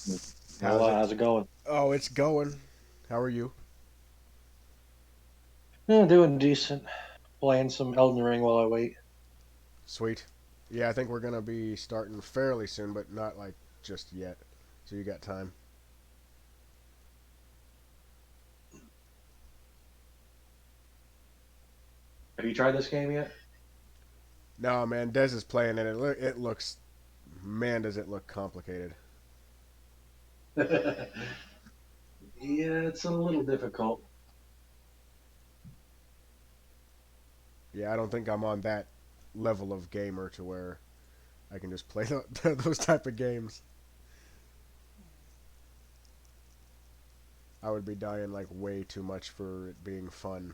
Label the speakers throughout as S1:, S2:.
S1: How's
S2: Well,
S1: it?
S2: how's it going?
S1: Oh, it's going. How are you?
S2: Yeah, doing decent. Playing some Elden Ring while I wait.
S1: Sweet. Yeah, I think we're gonna be starting fairly soon, but not like just yet. So you got time.
S2: Have you tried this game yet?
S1: No, man, Dez is playing and it looks, man, does it look complicated.
S2: Yeah, it's a little difficult.
S1: Yeah, I don't think I'm on that level of gamer to where I can just play those type of games. I would be dying like way too much for it being fun.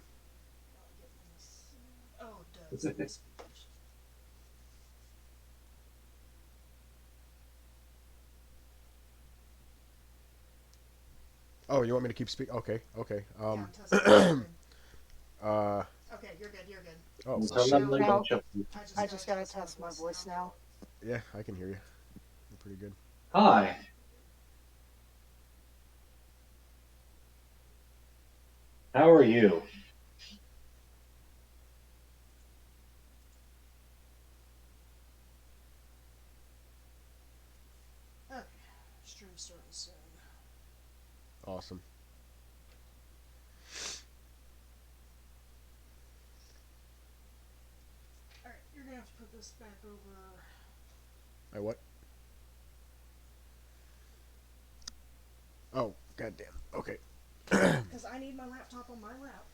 S3: Oh, it does. Let me speakers.
S1: Oh, you want me to keep speak? Okay, okay.
S3: Yeah, I'm testing my stream.
S1: Uh,
S3: Okay, you're good. You're good.
S1: oh
S2: And
S3: So
S2: so
S1: shit.
S2: then,
S3: now
S2: like,
S4: Now,
S3: I just
S4: I
S3: gotta
S4: just gotta
S3: test my
S4: test my
S3: voice
S4: voice
S3: now.
S4: now.
S1: Yeah, I can hear you. You're pretty good.
S2: Hi, how are you?
S3: Okay, stream's starting soon.
S1: Awesome.
S3: All right, you're gonna have to put this back over
S1: I what? Oh, goddamn. Okay.
S3: because I need my laptop on my lap.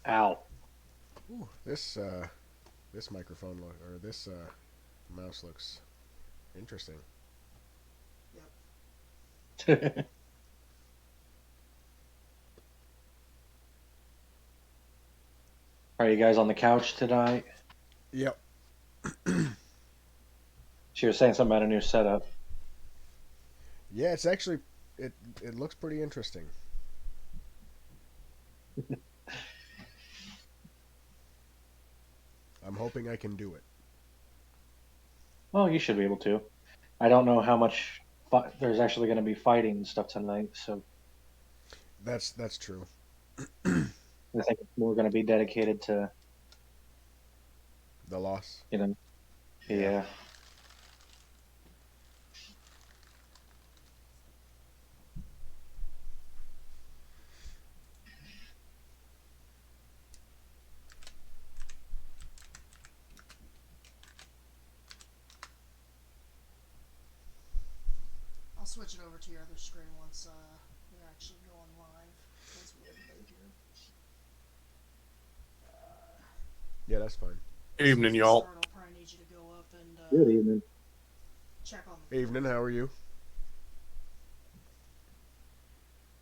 S2: Ow.
S1: Ooh, this microphone or this mouse looks interesting.
S3: Yep.
S2: Are you guys on the couch tonight?
S1: Yep.
S2: She was saying something about a new setup.
S1: Yeah, it's actually it it looks pretty interesting. I'm hoping I can do it.
S2: Well, you should be able to. I don't know how much there's actually going to be fighting and stuff tonight, so
S1: That's true.
S2: I think it's more going to be dedicated to,
S1: The loss.
S2: you know,
S1: Yeah.
S2: yeah.
S3: I'll switch it over to your other screen once we're actually going live. Once we get everybody here.
S1: Yeah, that's fine.
S3: As soon
S5: Evening,
S3: as we
S5: y'all.
S3: start, I'll probably need you to go up and
S2: Good evening.
S3: check on the
S1: Evening, how are you?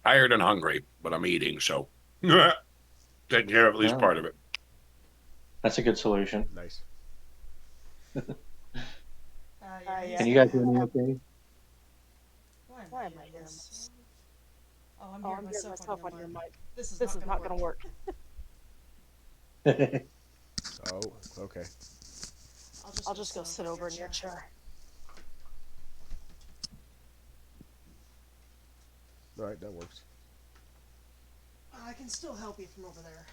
S5: Tired and hungry, but I'm eating, so taking care of at least
S2: No,
S5: part of it.
S2: that's a good solution.
S1: Nice.
S3: Yeah,
S4: Yeah,
S2: Can
S3: he's
S2: you
S4: he's
S2: guys
S3: gonna
S2: hear
S4: gonna
S2: me
S4: have.
S2: okay?
S3: Why am
S4: Why
S3: I
S4: am I
S3: hearing
S4: hearing
S3: myself?
S4: myself?
S3: Oh, I'm
S4: Oh,
S3: hearing
S4: I'm hearing
S3: myself on
S4: myself
S3: your
S4: on your
S3: mic.
S4: mic.
S3: This is
S4: This
S3: not
S4: is
S3: gonna
S4: not
S3: work.
S4: gonna work.
S1: Oh, okay.
S4: I'll
S3: I'll just
S4: just
S3: go
S4: go
S3: sit
S4: sit
S3: over in your
S4: over in your
S3: chair.
S4: chair.
S1: All right, that works.
S3: I can still help you from over there.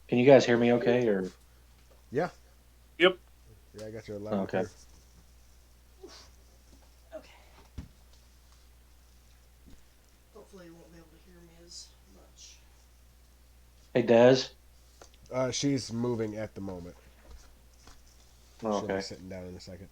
S2: Can you guys hear me okay? Or
S1: Yeah.
S5: Yep.
S1: Yeah, I got you loud and
S2: okay.
S1: clear.
S3: Okay. Hopefully you won't be able to hear me as much.
S2: Hey, Dez.
S1: She's moving at the moment. She'll be
S2: Okay.
S1: sitting down in a second.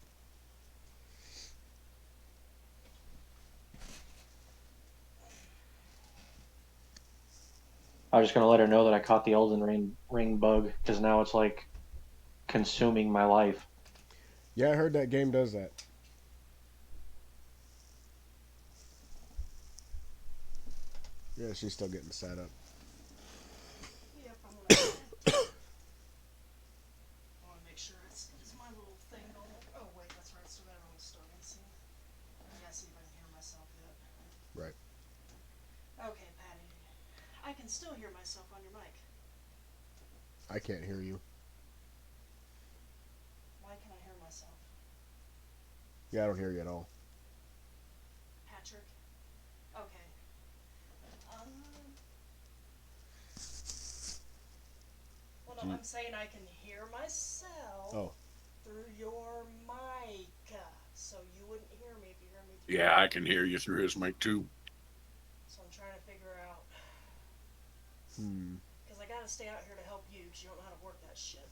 S2: I was just gonna let her know that I caught the Elden Ring bug because now it's like consuming my life.
S1: Yeah, I heard that game does that. Yeah, she's still getting set up.
S3: Yep, I'm gonna. I want to make sure it's my little thing going. Oh wait, that's right. Still got it on the starting scene. I gotta see if I can hear myself yet.
S1: Right.
S3: Okay, Patty. I can still hear myself on your mic.
S1: I can't hear you.
S3: Why can I hear myself?
S1: Yeah, I don't hear you at all.
S3: Patrick? Okay. Um. Well, no, I'm saying I can hear myself
S1: Oh.
S3: through your mic. So you wouldn't hear me if you hear me through
S5: Yeah, I can hear you through his mic too.
S3: So I'm trying to figure out.
S1: Hmm.
S3: Because I gotta stay out here to help you because you don't know how to work that shit.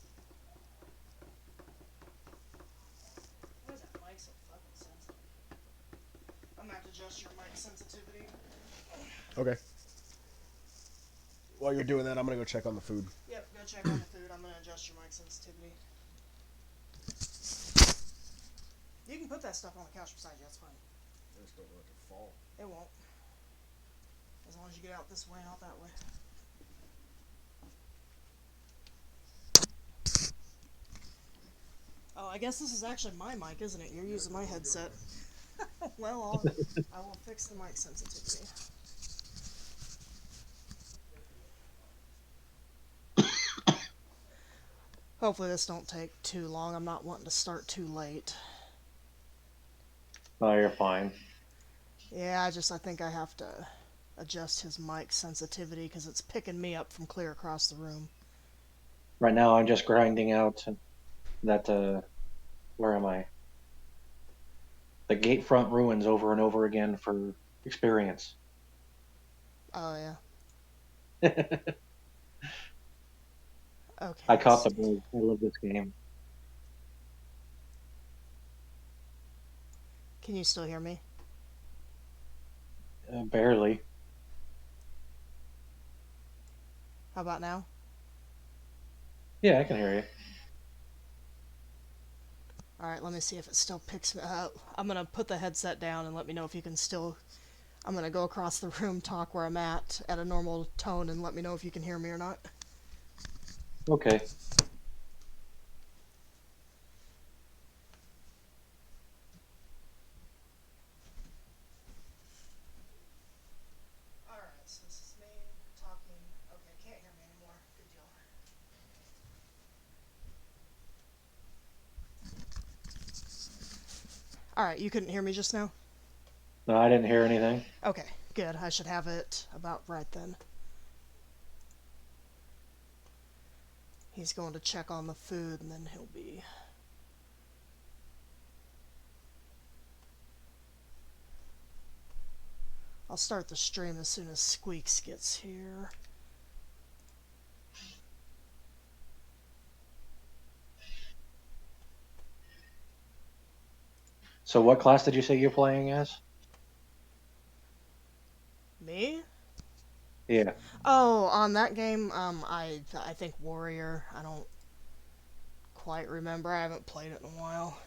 S3: Why is that mic so fucking sensitive? I'm gonna have to adjust your mic sensitivity.
S1: Okay. While you're doing that, I'm gonna go check on the food.
S3: Yep, go check on the food. I'm gonna adjust your mic sensitivity. You can put that stuff on the couch beside you, that's fine.
S1: I just don't want it to fall.
S3: It won't. As long as you get out this way, not that way. Oh, I guess this is actually my mic, isn't it? You're using my headset. Well, I will fix the mic sensitivity. Hopefully this don't take too long. I'm not wanting to start too late.
S2: No, you're fine.
S3: Yeah, I think I have to adjust his mic sensitivity because it's picking me up from clear across the room.
S2: Right now, I'm just grinding out that. Where am I? The Gatefront ruins over and over again for experience.
S3: Oh, yeah. Okay.
S2: I caught
S3: let's
S2: the
S3: see.
S2: bug. I love this game.
S3: Can you still hear me?
S2: Barely.
S3: How about now?
S2: Yeah, I can hear you.
S3: Alright, let me see if it still picks me up. I'm gonna put the headset down and let me know if you can still... I'm gonna go across the room, talk where I'm at a normal tone, and let me know if you can hear me or not.
S2: Okay.
S3: Alright, so this is me talking. Okay, can't hear me anymore. Good deal. Alright, you couldn't hear me just now?
S2: No, I didn't hear anything.
S3: Okay, good. I should have it about right then. He's going to check on the food and then he'll be... I'll start the stream as soon as Squeaks gets here.
S2: So, what class did you say you're playing as?
S3: Me?
S2: Yeah.
S3: Oh, on that game, I think Warrior. I don't quite remember. I haven't played it in a while.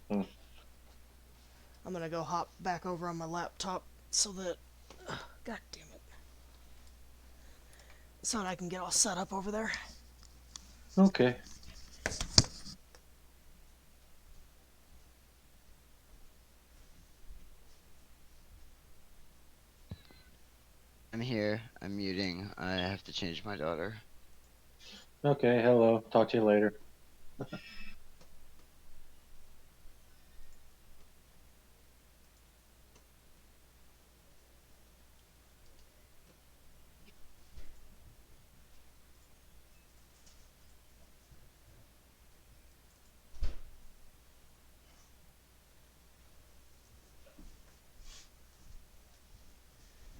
S2: Hmm.
S3: I'm gonna go hop back over on my laptop so that... God damn it. So that I can get all set up over there.
S2: Okay.
S4: I'm here. I'm muting. I have to change my daughter.
S2: Okay. Hello. Talk to you later.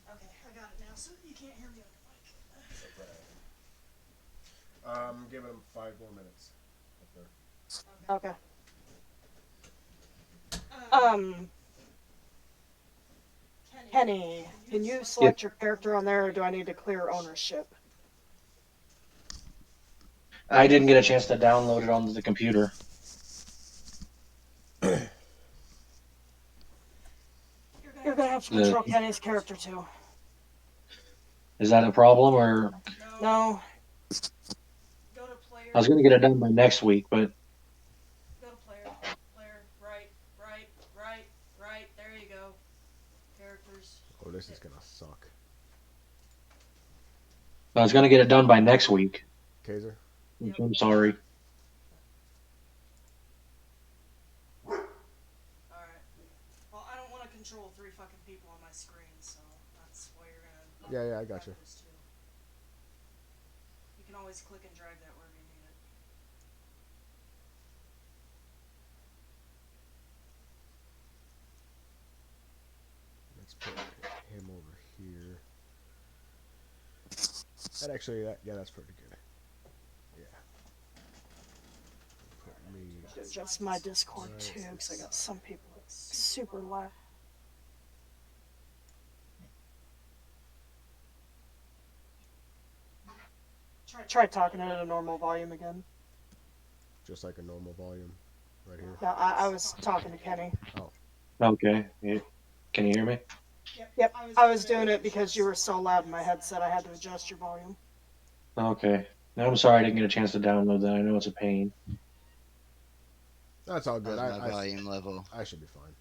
S3: Okay, I got it now, so you can't hear me on your mic.
S1: Give him 5 more minutes up there.
S3: Okay. Um, Kenny, can you select your character on there, or do I need to clear ownership?
S2: I didn't get a chance to download it onto the computer.
S3: You're gonna have to control Kenny's character too.
S2: Is that a problem, or
S3: No. Go to
S2: I
S3: player.
S2: was going to get it done by next week, but
S3: Go to player. Player. Right. There you go. Characters.
S1: Oh, this is gonna suck.
S2: I was going to get it done by next week.
S1: Kaiser?
S2: I'm sorry.
S3: control 3 fucking people on my screen, so that's why you're gonna.
S1: Yeah, I got you.
S3: Those two. You can always click and drag that wherever you need it.
S1: Let's put him over here. That actually, that's pretty good. Yeah. Put me.
S3: Adjust my Discord
S1: Right.
S3: too, because I got some people super loud. Try talking at a normal volume again.
S1: Just like a normal volume, right here.
S3: Yeah, I was talking to Kenny.
S2: Okay. Yeah. Can you hear me?
S3: Yep, I was doing it because you were so loud in my headset. I had to adjust your volume.
S2: Okay. No, I'm sorry I didn't get a chance to download that. I know it's a pain.
S1: That's all good.
S4: How's my volume level?
S1: I should be fine.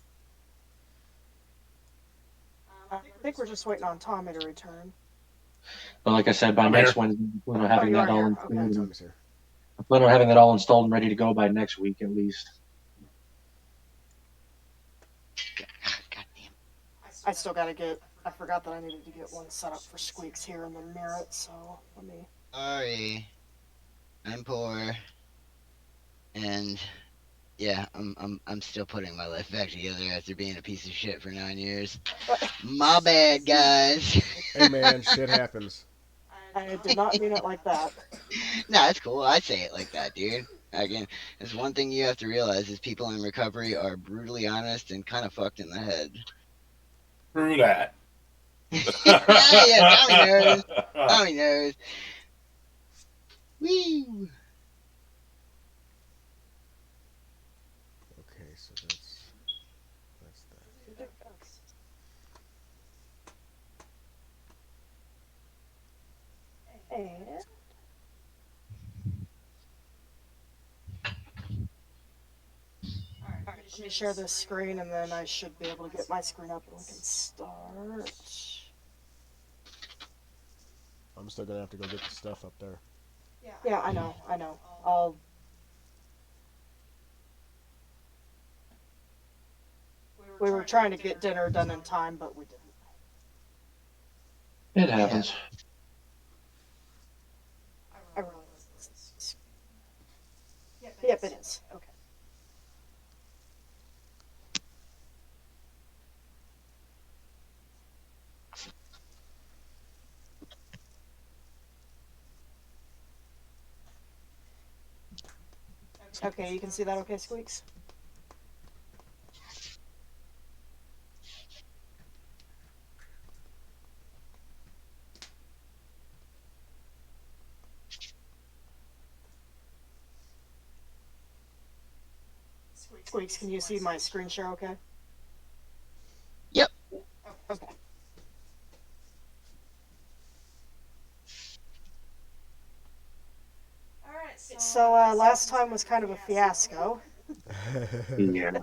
S3: I think we're just waiting on Tommy to return.
S2: But like I said, by
S5: I'm
S2: next
S5: here.
S2: Wednesday, I plan on having
S3: you
S2: that
S3: are
S2: all
S3: here.
S2: installed.
S3: Okay.
S1: Tommy's here.
S2: I plan on having that all installed and ready to go by next week at least.
S4: God damn.
S3: I still gotta get. I forgot that I needed to get one set up for Squeaks here and then mirror it. So let me.
S4: Sorry. I'm poor. And yeah, I'm still putting my life back together after being a piece of shit for 9 years. My bad, guys.
S1: Hey man, shit happens.
S3: I did not mean it like that.
S4: No, it's cool. I say it like that, dude. Again, it's one thing you have to realize is people in recovery are brutally honest and kind of fucked in the head.
S5: Through that.
S4: Yeah, Tommy knows. Tommy knows. Woo!
S1: Okay, so that's that.
S3: And alright, let me share this screen and then I should be able to get my screen up and we can start.
S1: I'm still gonna have to go get the stuff up there.
S3: Yeah, I know. I'll. We were trying to get dinner done in time, but we didn't.
S2: It happens.
S3: I really was. Yep, it is. Okay. Okay, you can see that okay, Squeaks? Squeaks, can you see my screen share okay?
S4: Yep.
S3: Okay. So, last time was kind of a fiasco.
S2: Yeah.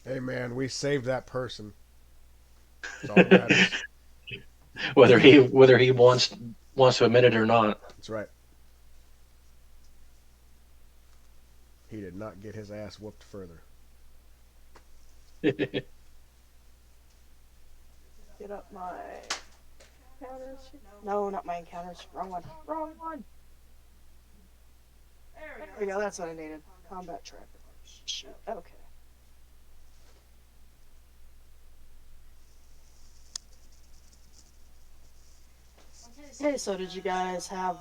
S1: Hey man, we saved that person. That's all that matters.
S2: Whether he wants to admit it or not.
S1: That's right. He did not get his ass whooped further.
S3: Get up my encounters. No, not my encounters. Wrong one. Wrong one. There we go. That's what I needed. Combat tracker. Shoot. Okay. Okay, so did you guys have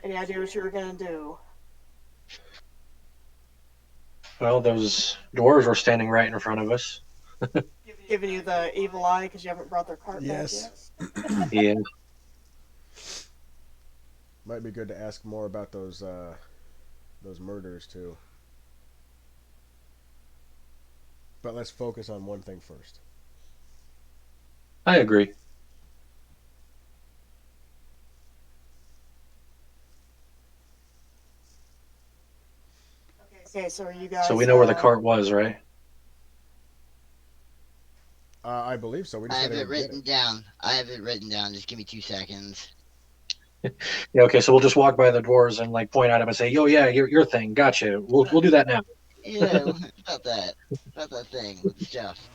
S3: any idea what you were gonna do?
S2: Well, those doors were standing right in front of us.
S3: Giving you the evil eye because you haven't brought their cart
S1: Yes.
S3: back yet?
S2: Yeah.
S1: Might be good to ask more about those murders too. But let's focus on one thing first.
S2: I agree.
S3: Okay, so are you guys?
S2: So we know where the cart was, right?
S1: I believe so. We
S4: I
S1: just
S4: have
S1: gotta
S4: it
S1: go get
S4: written
S1: it.
S4: down. I have it written down. Just give me 2 seconds.
S2: Yeah, okay, so we'll just walk by the dwarves and like point at them and say, "Yo, yeah, your thing, gotcha. We'll do that now."
S4: Yeah, about that. About that thing with stuff.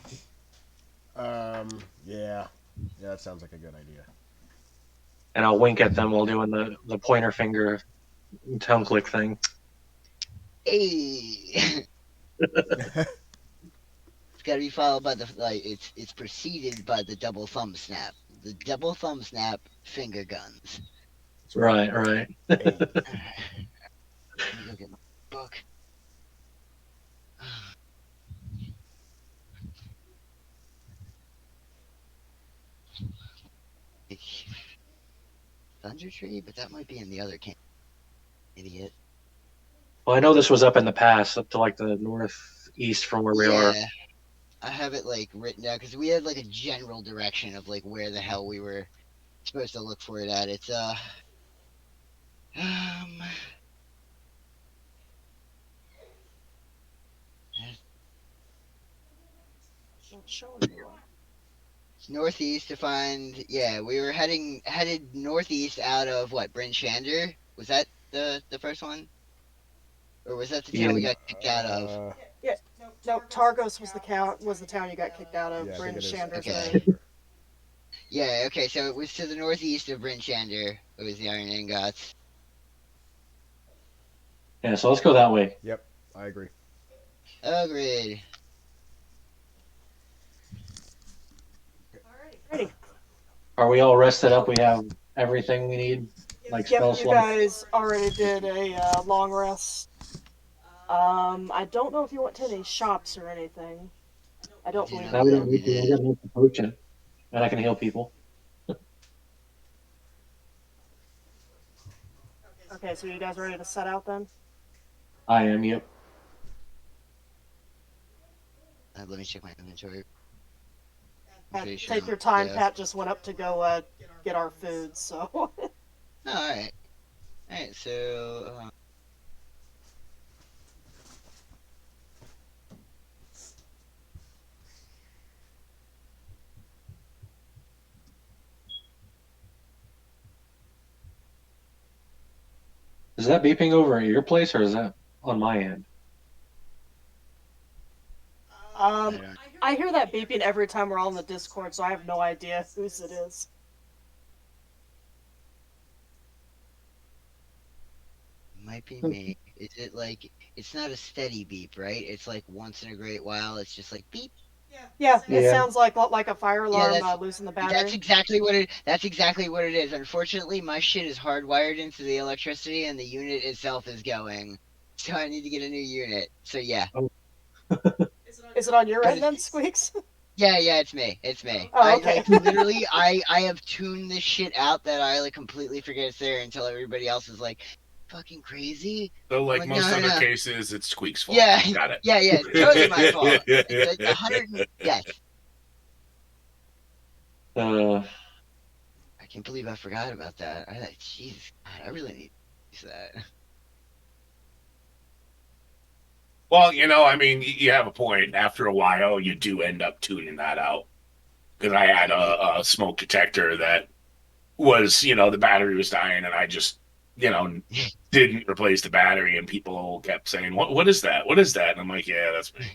S1: Yeah. Yeah, that sounds like a good idea.
S2: And I'll wink at them while doing the pointer finger tongue click thing.
S4: Hey. It's got to be followed by the like. It's preceded by the double thumb snap. The double thumb snap finger guns.
S2: Right, right.
S1: Hey.
S4: Let me go get my book. Thunder Tree, but that might be in the other camp. Idiot.
S2: Well, I know this was up in the pass, up to like the northeast from where we are.
S4: Yeah, I have it like written down because we had like a general direction of like where the hell we were supposed to look for it at. It's um northeast to find. Yeah, we were headed northeast out of what Bryn Shander. Was that the first one, or was that the
S2: Yeah.
S4: town we got kicked out of?
S3: Yeah. No, Targos was the town you got kicked out of.
S1: Yeah, I
S3: Bryn
S1: think it is.
S3: Shander's
S4: Okay.
S3: the
S4: Yeah, okay, so it was to the northeast of Bryn Shander. It was the Iron Ingots.
S2: Yeah, so let's go that way.
S1: Yep, I agree.
S4: Agreed.
S3: Alrighty.
S2: Are we all rested up? We have everything we need, like spell
S3: Yep, you
S2: slots.
S3: guys already did a long rest. I don't know if you went to any shops or anything. I don't believe
S2: Now we
S3: you
S2: don't
S3: did.
S2: need to. I got an extra potion, and I can heal people.
S3: Okay, so you guys ready to set out then?
S2: I am. Yep.
S4: Let me check my inventory.
S3: Pat,
S4: Pretty sure
S3: take
S4: I'm
S3: your time.
S4: good.
S3: Pat just went up to go get our food, so.
S4: Oh, alright. Alright, so
S2: Is that beeping over at your place, or is that on my end?
S3: Um,
S4: I don't
S3: I hear that beeping every time we're all in the Discord, so I have no idea whose it is.
S4: might be me. Is it like it's not a steady beep, right? It's like once in a great while it's just like beep.
S3: Yeah, it
S2: Yeah.
S3: sounds like a fire
S4: Yeah,
S3: alarm
S4: that's
S3: losing the
S4: that's
S3: battery.
S4: exactly what it is. Unfortunately, my shit is hardwired into the electricity and the unit itself is going. So I need to get a new unit. So yeah.
S3: Is it on your
S4: But
S3: end then, Squeaks?
S4: yeah, it's me. It's me.
S3: Oh,
S4: I
S3: okay.
S4: like literally I have tuned this shit out that I like completely forget it's there until everybody else is like fucking crazy.
S5: So, like
S4: I'm like,
S5: most
S4: no,
S5: other
S4: no.
S5: cases, it's Squeak's fault.
S4: Yeah,
S5: Got it.
S4: yeah, totally my fault. It's 100. Yes.
S2: Uh,
S4: I can't believe I forgot about that. Jesus, God, I really need to use that.
S5: Well, I mean, you have a point. After a while, you do end up tuning that out. Because I had a smoke detector that was, the battery was dying, and I just, didn't replace the battery, and people kept saying, "What is that? What is that?" And I'm like, "Yeah, that's me."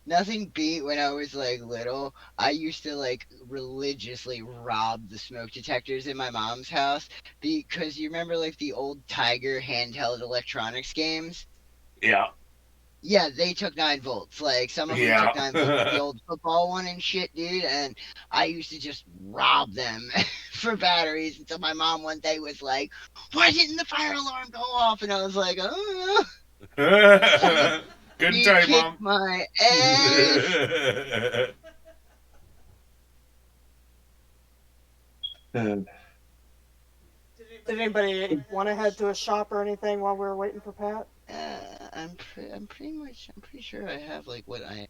S4: Nothing beat when I was like little. I used to like religiously rob the smoke detectors in my mom's house because you remember like the old Tiger handheld electronics games?
S5: Yeah,
S4: Yeah, they took 9 volts. Like some of them took 9 volts. The
S5: yeah.
S4: old football one and shit, dude. And I used to just rob them for batteries until my mom one day was like, "Why didn't the fire alarm go off?" And I was like, "Oh."
S5: Good
S4: She
S5: time,
S4: kicked
S5: mom.
S4: my ass.
S2: uh,
S3: Did anybody want to head to a shop or anything while we were waiting for Pat?
S4: I'm pretty sure I have like what I.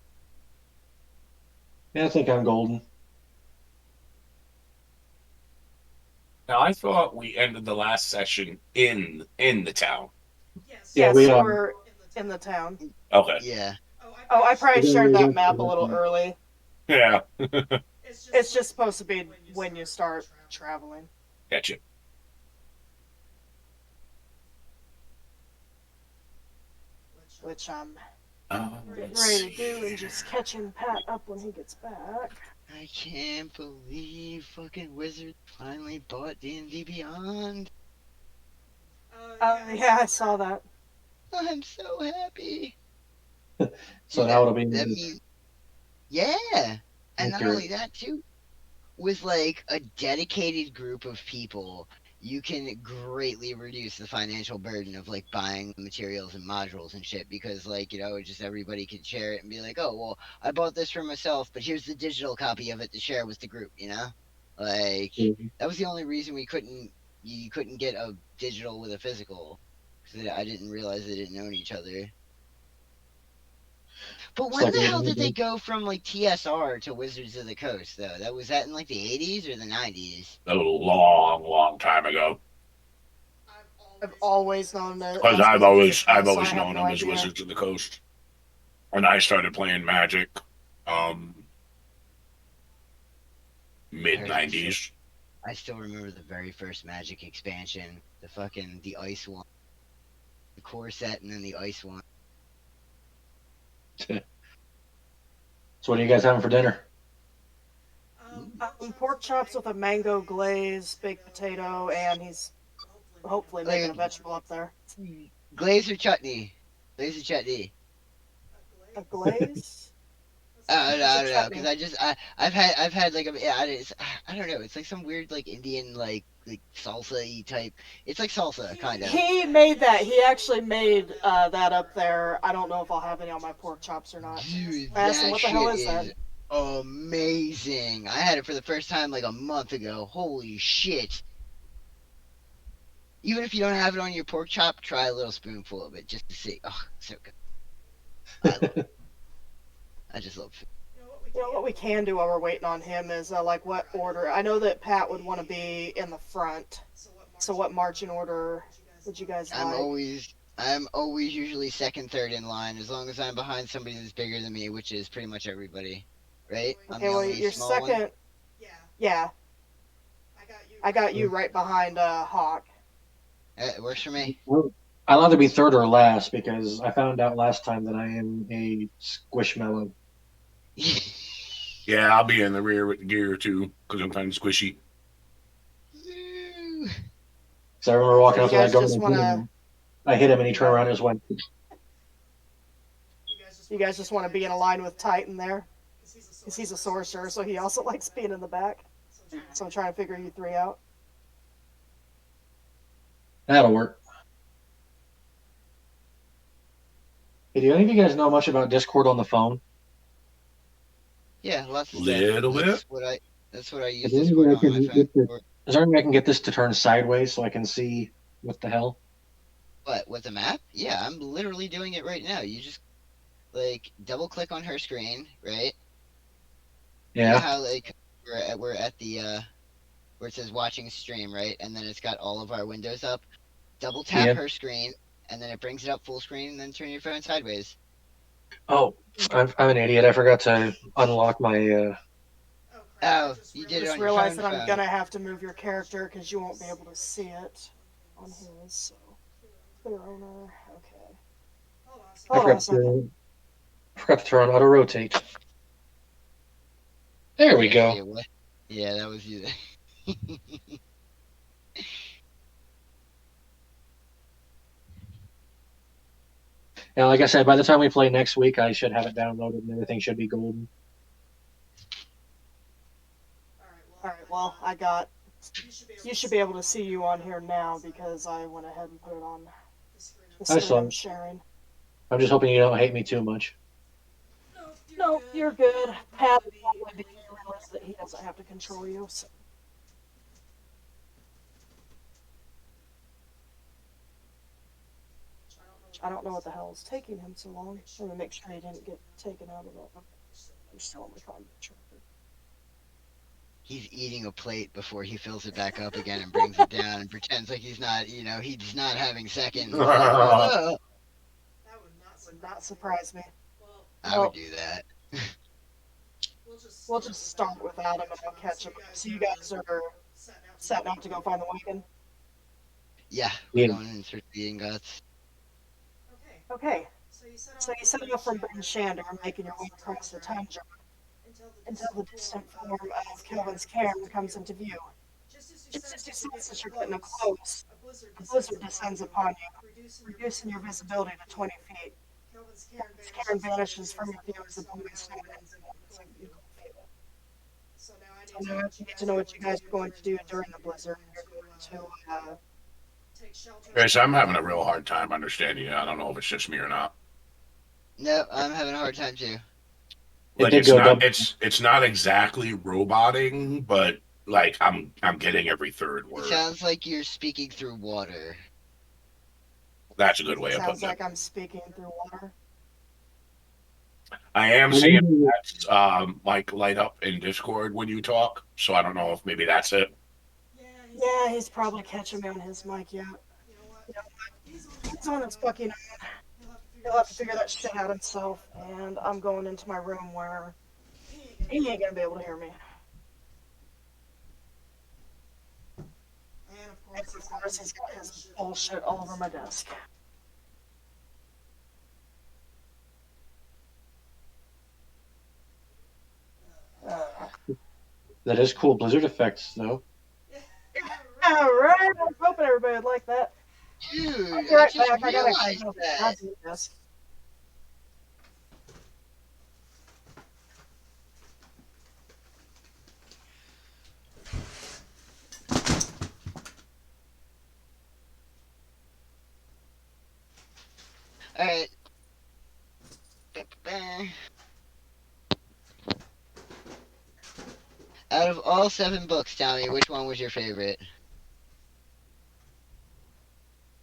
S2: yeah, I think I'm golden.
S5: Now, I thought we ended the last session in the town.
S2: Yeah,
S3: Yes,
S2: we
S3: we're in the town.
S5: Okay.
S4: Yeah.
S3: Oh, I probably
S2: we
S3: shared that
S2: got-
S3: map a little early.
S5: Yeah.
S3: It's just supposed to be when you start traveling.
S5: Gotcha.
S3: Which I'm getting
S5: Let's
S3: ready to
S5: see.
S3: do and just catching Pat up when he gets back.
S4: I can't believe fucking Wizards finally bought D&D Beyond.
S3: Yeah, I saw that.
S4: I'm so happy.
S2: So
S4: Dude,
S2: now it'll be
S4: that means, yeah. And not
S2: accurate.
S4: only that, too, with like a dedicated group of people, you can greatly reduce the financial burden of like buying materials and modules and shit because like, just everybody can share it and be like, oh, well, I bought this for myself, but here's the digital copy of it to share with the group, Like that was the only reason you couldn't get a digital with a physical because I didn't realize they didn't own each other. But
S2: It's
S4: when
S2: like
S4: the hell did they go from like TSR to Wizards of the Coast though? That was that in like the 80s or the 90s?
S5: A long, long time ago.
S3: I've always known it
S5: Because
S3: as Wizards of the
S5: I've
S3: Coast, so I
S5: always
S3: have
S5: known
S3: no
S5: them as
S3: idea.
S5: Wizards of the Coast. When I started playing Magic, um, mid
S4: I still,
S5: '90s.
S4: I still remember the very first Magic expansion, the ice one, the core set, and then the ice one.
S2: So what are you guys having for dinner?
S3: Pork chops with a mango glaze, baked potato, and he's hopefully making a
S4: Like
S3: vegetable up there.
S4: glaze or chutney, glaze or chutney.
S3: A glaze?
S4: I
S3: What's a
S4: don't know, because
S3: chutney?
S4: I've had like I don't know, it's like some weird like Indian like salsa type. It's like salsa kind of.
S3: He made that. He actually made that up there. I don't know if I'll have any on my pork chops or not.
S4: Dude,
S3: I asked him,
S4: that
S3: what the hell
S4: shit
S3: is that?
S4: is amazing. I had it for the first time like a month ago. Holy shit. Even if you don't have it on your pork chop, try a little spoonful of it just to see. Oh, so good. I love it. I just love food.
S3: What we can do while we're waiting on him is like what order. I know that Pat would want to be in the front. So what marching order would you guys
S4: I'm
S3: like?
S4: always I'm always usually second, third in line as long as I'm behind somebody that's bigger than me, which is pretty much everybody. Right? I'm
S3: Okay,
S4: the
S3: well
S4: only
S3: you're
S4: small one.
S3: second. Yeah, I got you right behind Hawk.
S4: It works for me.
S2: I'll either be third or last because I found out last time that I am a squishmallow.
S5: Yeah, I'll be in the rear with the gear too, because I'm kind of squishy.
S2: So I remember
S3: So
S2: walking
S3: you
S2: up to that
S3: guys
S2: guard
S3: just
S2: and
S3: want to
S2: I hit him and he turned around and just went.
S3: be in a line with Titan there because he's a sorcerer, so he also likes being in the back. So I'm trying to figure you three out.
S2: That'll work. Hey, do any of you guys know much about Discord on the phone?
S4: Yeah, lots of stuff.
S5: Little bit.
S4: That's what I
S2: Is
S4: use
S2: there any way
S4: Discord
S2: I
S4: on my
S2: can
S4: phone
S2: get this?
S4: for.
S2: Is there any way I can get this to turn sideways so I can see what the hell?
S4: What, with the map? Yeah, I'm literally doing it right now. You just like double click on her screen, right? You know
S2: Yeah.
S4: how like we're at the where it says watching stream, right? And then it's got all of our windows up. Double tap
S2: Yeah.
S4: her screen, and then it brings it up full screen, and then turn your phone sideways.
S2: Oh, I'm an idiot. I forgot to unlock my.
S4: Oh, you
S3: I
S4: did it
S3: just
S4: on your
S3: realized
S4: phone
S3: that I'm
S4: phone.
S3: gonna have to move your character because you won't be able to see it on his. So clear owner. Okay.
S2: I
S3: Hold on a
S2: forgot
S3: second.
S2: to. Forgot to turn on auto rotate. There we go.
S4: Yeah, what? Yeah, that was you.
S2: And like I said, by the time we play next week, I should have it downloaded and everything should be golden.
S3: All right. Well, I got. You should be able to see you on here now because I went ahead and put it on the
S2: I
S3: screen
S2: saw
S3: I'm
S2: it.
S3: sharing.
S2: I'm just hoping you don't hate me too much.
S3: No, you're good. Pat will probably be realize that he doesn't have to control you. So. I don't know what the hell is taking him so long. Let me make sure he didn't get taken out of it. I'm still on the combat tracker.
S4: He's eating a plate before he fills it back up again and brings it down and pretends like he's not, he's not having seconds. He's like, oh,
S3: Would not surprise me.
S4: I would do that.
S3: We'll just start without him and I'll catch him. So you guys are setting out to go find the wagon?
S4: Yeah, we're
S2: Yeah.
S4: going in search of the ingots.
S3: Okay. So you set off from Bryn Shander, making your way across the tundra until the distant form of Kelvin's cairn comes into view. Just as you sense that you're getting close, a blizzard descends upon you, reducing your visibility to 20 feet. Kelvin's cairn vanishes from your view as the boys head into the field. So now I need to know what you guys are going to do during the blizzard. You're going to
S5: Okay, so I'm having a real hard time understanding you. I don't know if it's just me or not.
S4: No, I'm having a hard time too.
S2: It
S5: Like
S2: did go double.
S5: it's not exactly roboting, but like I'm getting every third
S4: It
S5: word.
S4: sounds like you're speaking through water.
S5: That's a good way of
S3: sounds
S5: putting
S3: like
S5: it.
S3: I'm speaking through water.
S5: I am seeing that like light up in Discord when you talk, so I don't know if maybe that's it.
S3: Yeah, he's probably catching me on his mic yet. You know, he's on his fucking own. He'll have to figure that shit out himself, and I'm going into my room where he ain't gonna be able to hear me. And of course, he's got his bullshit all over my desk.
S2: That is cool blizzard effects, though.
S3: Alright, I was hoping everybody would like that.
S4: Dude,
S3: I'll be
S4: I
S3: right
S4: just
S3: back. I gotta
S4: realized
S3: go
S4: that.
S3: grab the desk.
S4: All right. Out of all 7 books, Tommy, which one was your favorite?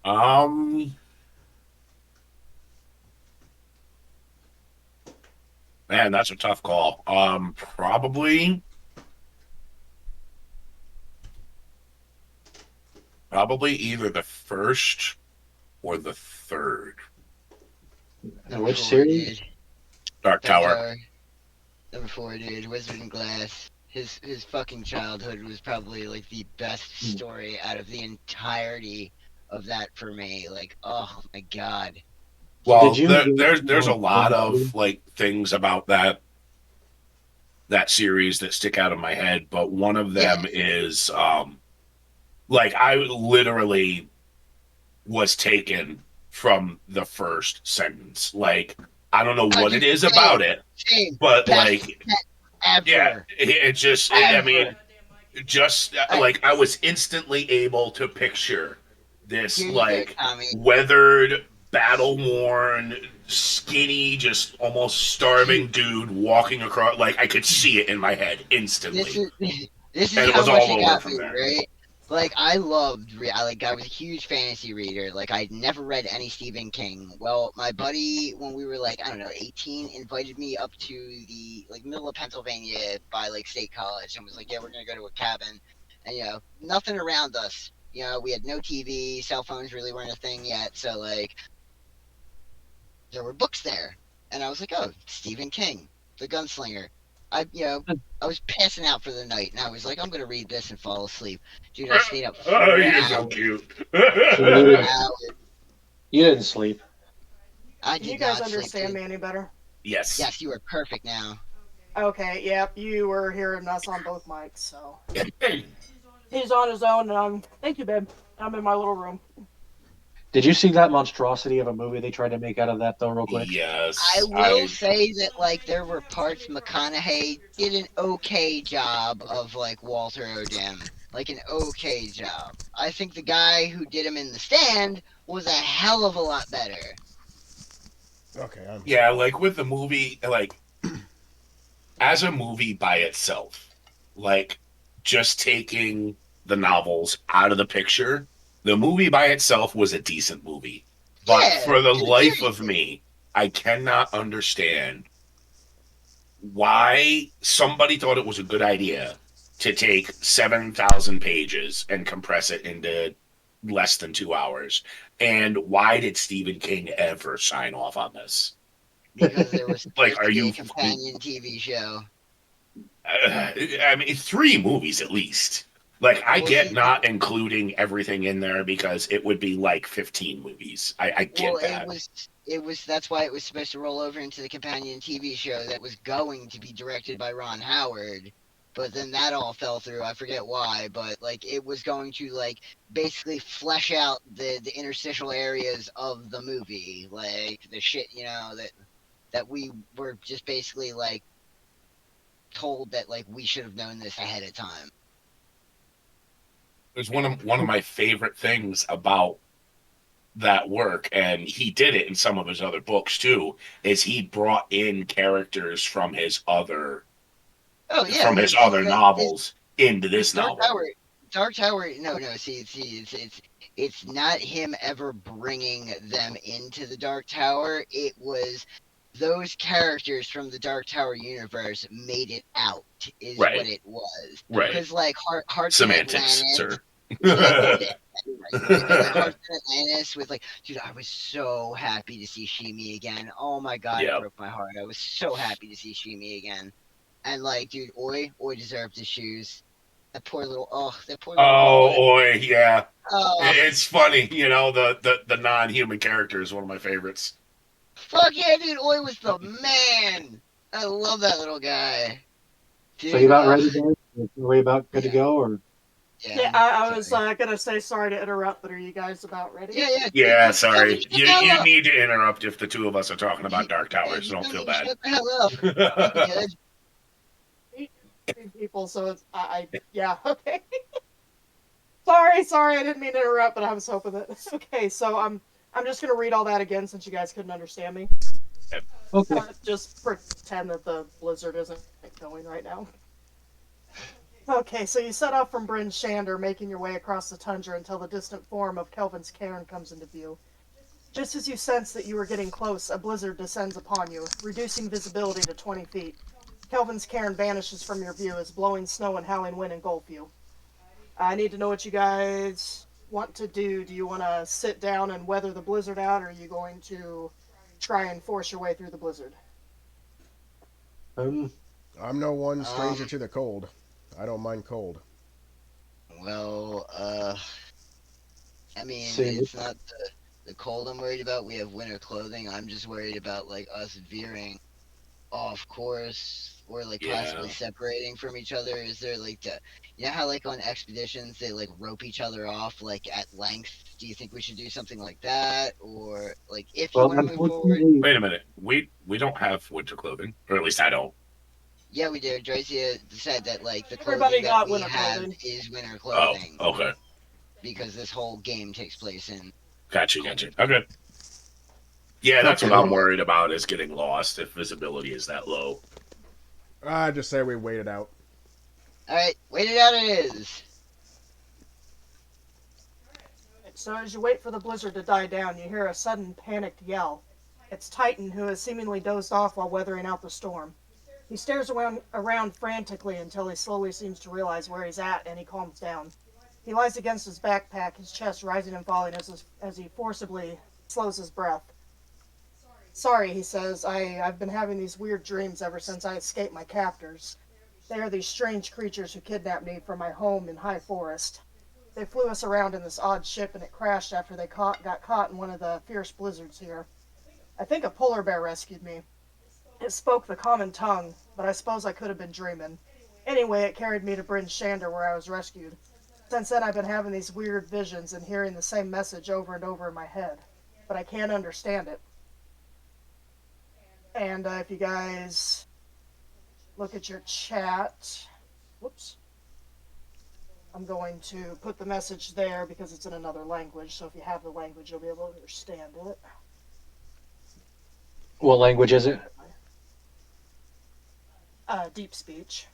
S5: Um, Man, that's a tough call. Probably either the first or the third.
S2: And
S4: Number
S2: which
S4: 4,
S2: series?
S4: dude.
S5: Dark
S4: Dark
S5: Tower.
S4: Tower. Number 4, dude. Wizard and Glass. His fucking childhood was probably like the best story out of the entirety of that for me. Like, oh my god.
S2: Did
S5: Well,
S2: you
S5: there's a lot
S2: enjoy?
S5: of like things about that series that stick out in my head, but one of
S4: Yeah,
S5: them is like I literally was taken from the first sentence. Like I don't know
S4: oh,
S5: what it
S4: dude,
S5: is
S4: same,
S5: about it,
S4: same.
S5: but
S4: Best
S5: like
S4: pet
S5: yeah,
S4: ever,
S5: I mean,
S4: ever.
S5: just
S4: I,
S5: like I was instantly able to picture this
S4: here you go,
S5: like
S4: Tommy.
S5: weathered, battle worn, skinny, just almost
S4: Dude,
S5: starving dude walking across. Like I could see it in my head
S4: this
S5: instantly,
S4: is this is
S5: and it
S4: how
S5: was
S4: much
S5: all
S4: it
S5: over
S4: got
S5: from
S4: me,
S5: there.
S4: right? Like I loved, like I was a huge fantasy reader. Like I'd never read any Stephen King. Well, my buddy, when we were like I don't know 18, invited me up to the like middle of Pennsylvania by like State College and was like, yeah, we're gonna go to a cabin, and nothing around us. We had no TV, cell phones really weren't a thing yet, so like there were books there, and I was like, oh, Stephen King, The Gunslinger. I was passing out for the night, and I was like, I'm gonna read this and fall asleep. Dude, I stayed up
S5: Oh,
S4: 4
S5: you're so
S4: hours.
S5: cute.
S2: So you didn't,
S4: 4 hours.
S2: you didn't sleep.
S4: I
S3: Do you
S4: did
S3: guys
S4: not sleep,
S3: understand
S4: dude.
S3: me any better?
S5: Yes.
S4: Yes, you are perfect now.
S3: Okay, yep, you were hearing us on both mics, so. He's on his own, and thank you, babe. I'm in my little room.
S2: Did you see that monstrosity of a movie they tried to make out of that, though, real quick?
S4: I
S5: Yes,
S4: will say that like there were parts McConaughey did an okay job of like Walter O'Dim, like an okay job. I think the guy who did him in The Stand was a hell of a lot better.
S1: Okay, I'm here.
S5: Yeah, like with the movie, like as a movie by itself, like just taking the novels out of the picture, the movie by itself was a decent movie. But
S4: Yeah,
S5: for the
S4: dude,
S5: life of
S4: seriously.
S5: me, I cannot understand why somebody thought it was a good idea to take 7,000 pages and compress it into less than 2 hours. And why did Stephen King ever sign off on this?
S4: Because there was
S5: Like,
S4: supposed
S5: are
S4: to be a
S5: you?
S4: companion TV show.
S5: I mean, 3 movies at least. Like, I
S4: Well,
S5: get
S4: see,
S5: not including everything in there because it would be like 15 movies. I
S4: well,
S5: get that.
S4: it was that's why it was supposed to roll over into the companion TV show that was going to be directed by Ron Howard, but then that all fell through. I forget why, but like it was going to like basically flesh out the interstitial areas of the movie, like the shit, that we were just basically like told that like we should have known this ahead of time.
S5: It was one of my favorite things about that work, and he did it in some of his other books too, is he brought in characters
S4: Oh yeah,
S5: from
S4: no,
S5: his
S4: see,
S5: other
S4: this
S5: novels into this
S4: Dark
S5: novel.
S4: Tower, no, see, it's not him ever bringing them into the Dark Tower. It was those characters from the Dark Tower universe made it out, is what
S5: Right,
S4: it was.
S5: right.
S4: Because like Hearts in
S5: Semantics,
S4: Atlantis,
S5: sir.
S4: yeah, well, yeah, right. But like Hearts in Atlantis with like, dude, I was so happy to see Shimi again. Oh my god, it
S5: Yeah.
S4: broke my heart. I was so happy to see Shimi again. And like, dude, Oi deserved his shoes. That poor little
S5: Oh,
S4: boy.
S5: boy, yeah.
S4: Oh,
S5: It's funny, the non-human character is one of my favorites.
S4: fuck yeah, dude. Oi was the man. I love that little guy.
S2: So you
S4: Dude,
S2: about ready, guys? Are we about good to
S4: yeah,
S2: go, or
S4: yeah,
S3: Yeah,
S4: I'm
S3: I was
S4: sorry.
S3: gonna say sorry to interrupt, but are you guys about ready?
S4: Yeah, yeah,
S5: Yeah,
S4: dude, tell me to
S5: sorry.
S4: shut
S5: You
S4: the hell
S5: you
S4: up.
S5: need to interrupt if the two of us are talking about Dark
S4: Yeah,
S5: Tower, so
S4: just
S5: don't
S4: tell
S5: feel
S4: me to
S5: bad.
S4: shut the hell up. I'll be good.
S3: People, so it's yeah, okay. Sorry, I didn't mean to interrupt, but I was hoping that okay. So I'm just gonna read all that again since you guys couldn't understand me.
S2: okay?
S3: Just pretend that the blizzard isn't going right now. Okay, so you set off from Bryn Shander, making your way across the tundra until the distant form of Kelvin's cairn comes into view. Just as you sense that you are getting close, a blizzard descends upon you, reducing visibility to 20 feet. Kelvin's cairn vanishes from your view as blowing snow and howling wind engulf you. I need to know what you guys want to do. Do you want to sit down and weather the blizzard out, or are you going to try and force your way through the blizzard?
S2: Um,
S1: I'm no one stranger
S4: Um,
S1: to the cold. I don't mind cold.
S4: well, I mean,
S2: see,
S4: it's not the cold I'm worried about. We have winter clothing. I'm just worried about like us veering off course or like possibly
S5: Yeah.
S4: separating from each other. Is there like how like on expeditions they like rope each other off like at length? Do you think we should do something like that, or like if you
S2: well,
S4: want to move forward?
S2: unfortunately,
S5: Wait a minute. We don't have winter clothing, or at least I don't.
S4: Yeah, we do. Dracia said that like the
S3: Everybody
S4: clothing that
S3: got
S4: we
S3: winter
S4: have
S3: clothing.
S4: is winter
S5: Oh,
S4: clothing
S5: okay.
S4: because this whole game takes place in
S5: Gotcha.
S4: cold.
S5: Okay. Yeah, that's what
S2: okay.
S5: I'm worried about is getting lost if visibility is that low.
S1: I just say we wait it out.
S4: All right, wait it out. It is.
S3: So as you wait for the blizzard to die down, you hear a sudden panicked yell. It's Titan, who has seemingly dozed off while weathering out the storm. He stares around frantically until he slowly seems to realize where he's at, and he calms down. He lies against his backpack, his chest rising and falling as he forcibly slows his breath. Sorry, he says, I've been having these weird dreams ever since I escaped my captors. They are these strange creatures who kidnapped me from my home in High Forest. They flew us around in this odd ship, and it crashed after they got caught in one of the fierce blizzards here. I think a polar bear rescued me. It spoke the common tongue, but I suppose I could have been dreaming. Anyway, it carried me to Bryn Shander, where I was rescued. Since then, I've been having these weird visions and hearing the same message over and over in my head, but I can't understand it. And if you guys look at your chat, whoops, I'm going to put the message there because it's in another language, so if you have the language, you'll be able to understand it.
S2: What language is it?
S3: Deep speech,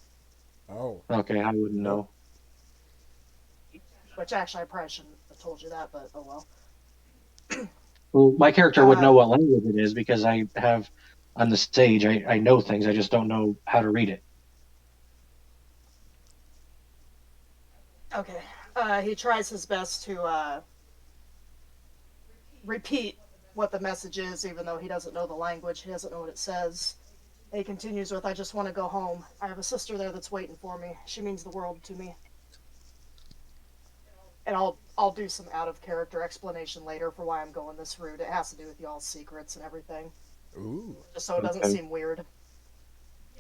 S1: Oh.
S2: Okay, I wouldn't
S1: Nope.
S2: know.
S3: which actually I probably shouldn't have told you that, but oh well.
S2: Well, my character would know
S3: Uh,
S2: what language it is because I have on the stage. I know things. I just don't know how to read it.
S3: Okay. He tries his best to repeat what the message is, even though he doesn't know the language. He doesn't know what it says. He continues with, I just want to go home. I have a sister there that's waiting for me. She means the world to me. and I'll do some out of character explanation later for why I'm going this route. It has to do with y'all's secrets and everything,
S1: Ooh.
S3: just so it doesn't
S2: Okay.
S3: seem weird.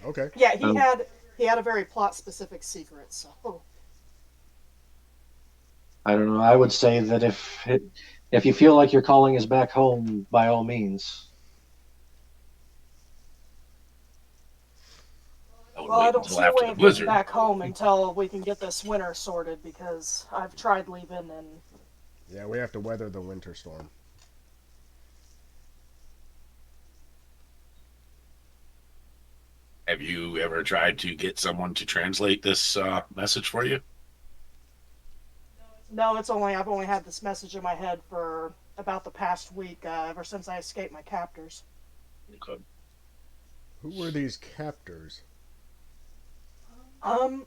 S1: Okay.
S3: Yeah,
S2: Um,
S3: he had a very plot specific secret. So
S2: I don't know. I would say that if you feel like your calling is back home, by all means.
S5: I would
S3: well, I
S5: wait
S3: don't
S5: until
S3: see a
S5: after
S3: way
S5: the
S3: of getting
S5: blizzard.
S3: back home until we can get this winter sorted because I've tried leaving and
S1: Yeah, we have to weather the winter storm.
S5: Have you ever tried to get someone to translate this message for you?
S3: no, I've only had this message in my head for about the past week, ever since I escaped my captors.
S5: Okay.
S1: Who were these captors?
S3: Um,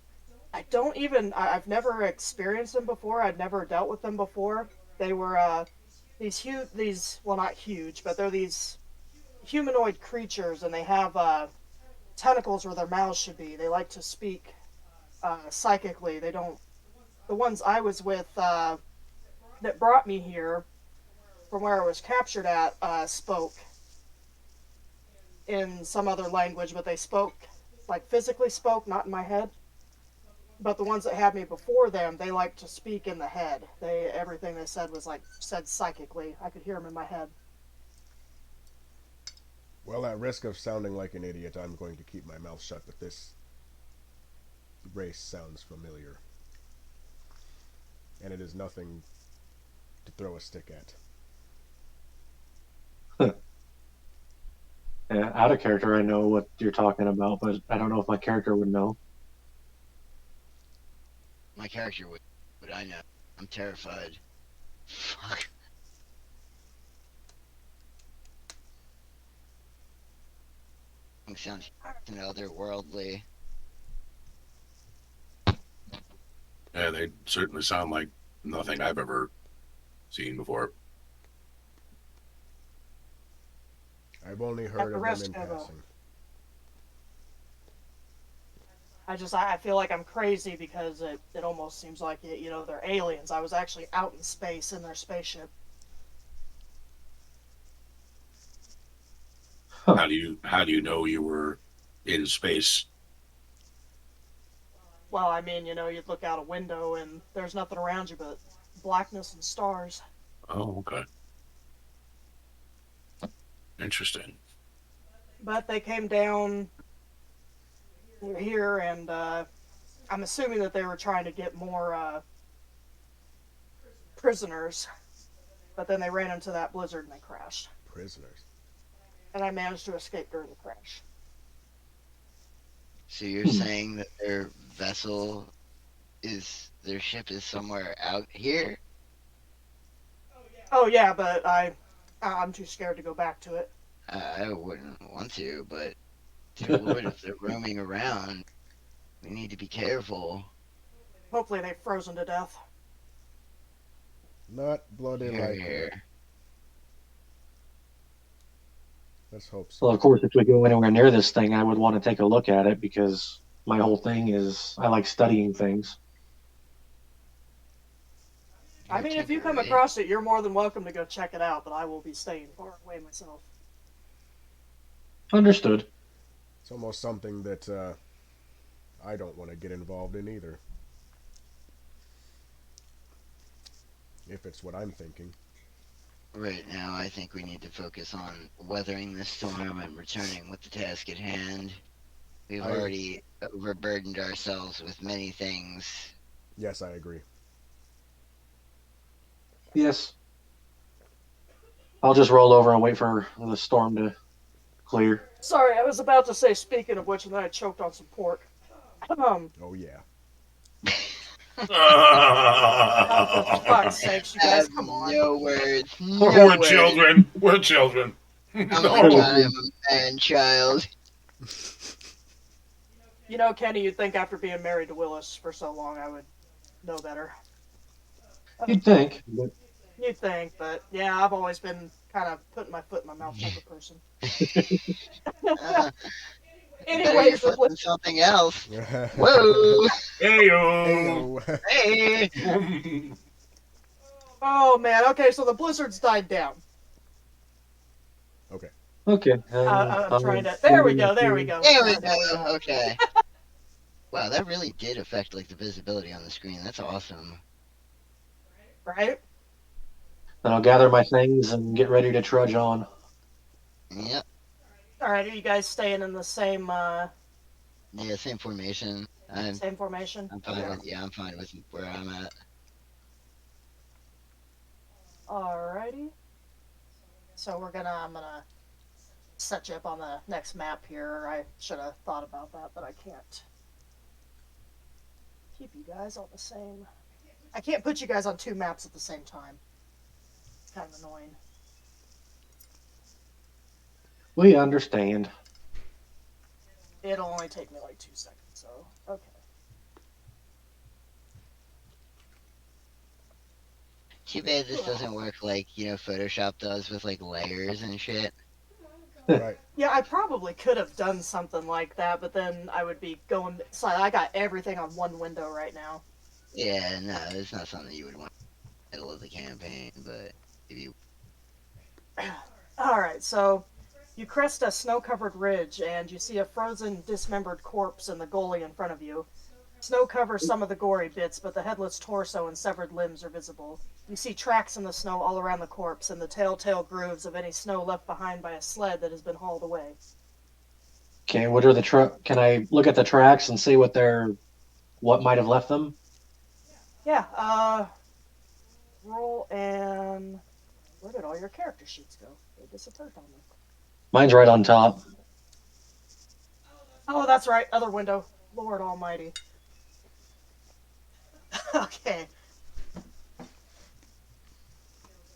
S3: I don't even. I've never experienced them before. I'd never dealt with them before. They were these well, not huge, but they're these humanoid creatures, and they have tentacles where their mouths should be. They like to speak psychically. They don't. The ones I was with that brought me here from where I was captured at spoke in some other language, but they spoke like physically spoke, not in my head. But the ones that had me before them, they like to speak in the head. They everything they said was like said psychically. I could hear them in my head.
S1: Well, at risk of sounding like an idiot, I'm going to keep my mouth shut, but this race sounds familiar. And it is nothing to throw a stick at.
S2: Yeah, out of character, I know what you're talking about, but I don't know if my character would know.
S4: My character would, but I know. I'm terrified. Fuck. It sounds otherworldly.
S5: Yeah, they certainly sound like nothing I've ever seen before.
S1: I've only
S3: At
S1: heard
S3: the
S1: of them
S3: risk
S1: in
S3: of
S1: passing.
S3: I feel like I'm crazy because it almost seems like they're aliens. I was actually out in space in their spaceship.
S2: Huh.
S5: How do you know you were in space?
S3: Well, I mean, you'd look out a window and there's nothing around you but blackness and stars.
S5: Oh, okay. Interesting.
S3: But they came down here, and I'm assuming that they were trying to get more prisoners. But then they ran into that blizzard and they crashed.
S1: Prisoners.
S3: And I managed to escape during the crash.
S4: So you're
S2: Hmm.
S4: saying that their ship is somewhere out here?
S3: Oh yeah, but I'm too scared to go back to it.
S4: I wouldn't want to, but dear Lord, if they're roaming around, we need to be careful.
S3: Hopefully they've frozen to death.
S1: Not bloody
S4: Here,
S1: like that.
S4: here.
S1: Let's hope so.
S2: Well, of course, if we go anywhere near this thing, I would want to take a look at it because my whole thing is I like studying things.
S3: I
S4: You're
S3: mean, if you come
S4: temporary.
S3: across it, you're more than welcome to go check it out, but I will be staying far away myself.
S2: Understood.
S1: It's almost something that I don't want to get involved in either. If it's what I'm thinking.
S4: Right now, I think we need to focus on weathering this storm and returning with the task at hand. We've
S1: I-
S4: already overburdened ourselves with many things.
S1: Yes, I agree.
S2: Yes. I'll just roll over and wait for the storm to clear.
S3: Sorry, I was about to say speaking of which, and then I choked on some pork.
S1: Oh, yeah.
S3: Oh, for fuck's sakes, you
S4: I
S3: guys,
S4: have
S3: come on.
S4: no words. No
S5: We're
S4: words.
S5: children. We're children.
S4: Oh my god, I am a man child.
S3: You know, Kenny, you'd think after being married to Willis for so long, I would know better.
S2: You'd think. But
S3: You'd think, but yeah, I've always been kind of putting my foot in my mouth type of person.
S4: Better
S3: Anyways,
S4: your foot than something else.
S1: Hey
S4: Whoa!
S5: Heyo.
S1: yo.
S4: Hey!
S3: Oh man. Okay, so the blizzard's died down.
S1: Okay.
S2: Okay.
S3: I'm trying to. There we
S2: waiting
S3: go. There we
S2: here.
S3: go.
S4: There we
S3: There we
S4: go.
S3: go.
S4: Okay. Wow, that really did affect like the visibility on the screen. That's awesome.
S3: Right.
S2: Then I'll gather my things and get ready to trudge on.
S4: Yep.
S3: All right. Are you guys staying in the same
S4: Yeah, same formation.
S3: same formation?
S4: I'm fine
S3: Okay.
S4: with I'm fine with where I'm at.
S3: Alrighty. So I'm gonna set you up on the next map here. I should have thought about that, but I can't keep you guys on the same. I can't put you guys on two maps at the same time. It's kind of annoying.
S2: We understand.
S3: It'll only take me like 2 seconds, so okay.
S4: Too bad this doesn't work like, Photoshop does with like layers and shit.
S1: Right.
S3: Yeah, I probably could have done something like that, but then I would be going. So I got everything on one window right now.
S4: Yeah, no, it's not something you would want in the middle of the campaign, but if you
S3: Alright, so you crest a snow covered ridge and you see a frozen, dismembered corpse in the gully in front of you. Snow covers some of the gory bits, but the headless torso and severed limbs are visible. You see tracks in the snow all around the corpse and the telltale grooves of any snow left behind by a sled that has been hauled away.
S2: Okay, what are the Can I look at the tracks and see what might have left them?
S3: Yeah, roll and. Where did all your character sheets go? They disappeared on me.
S2: Mine's right on top.
S3: Oh, that's right, other window. Lord almighty. Okay.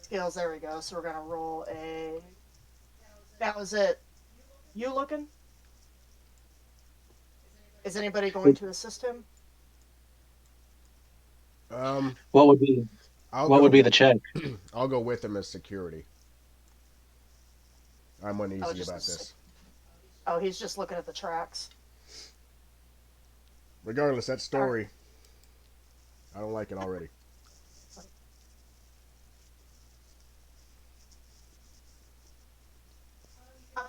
S3: Skills, there we go. So we're gonna roll a. That was it. You looking? Is anybody going to assist him?
S1: Um,
S2: What would be
S1: I'll
S2: what would
S1: go.
S2: be the check?
S1: I'll go with him as security. I'm
S3: Oh,
S1: uneasy
S3: just
S1: about this.
S3: Oh, he's just looking at the tracks.
S1: Regardless, that story, I don't like it already.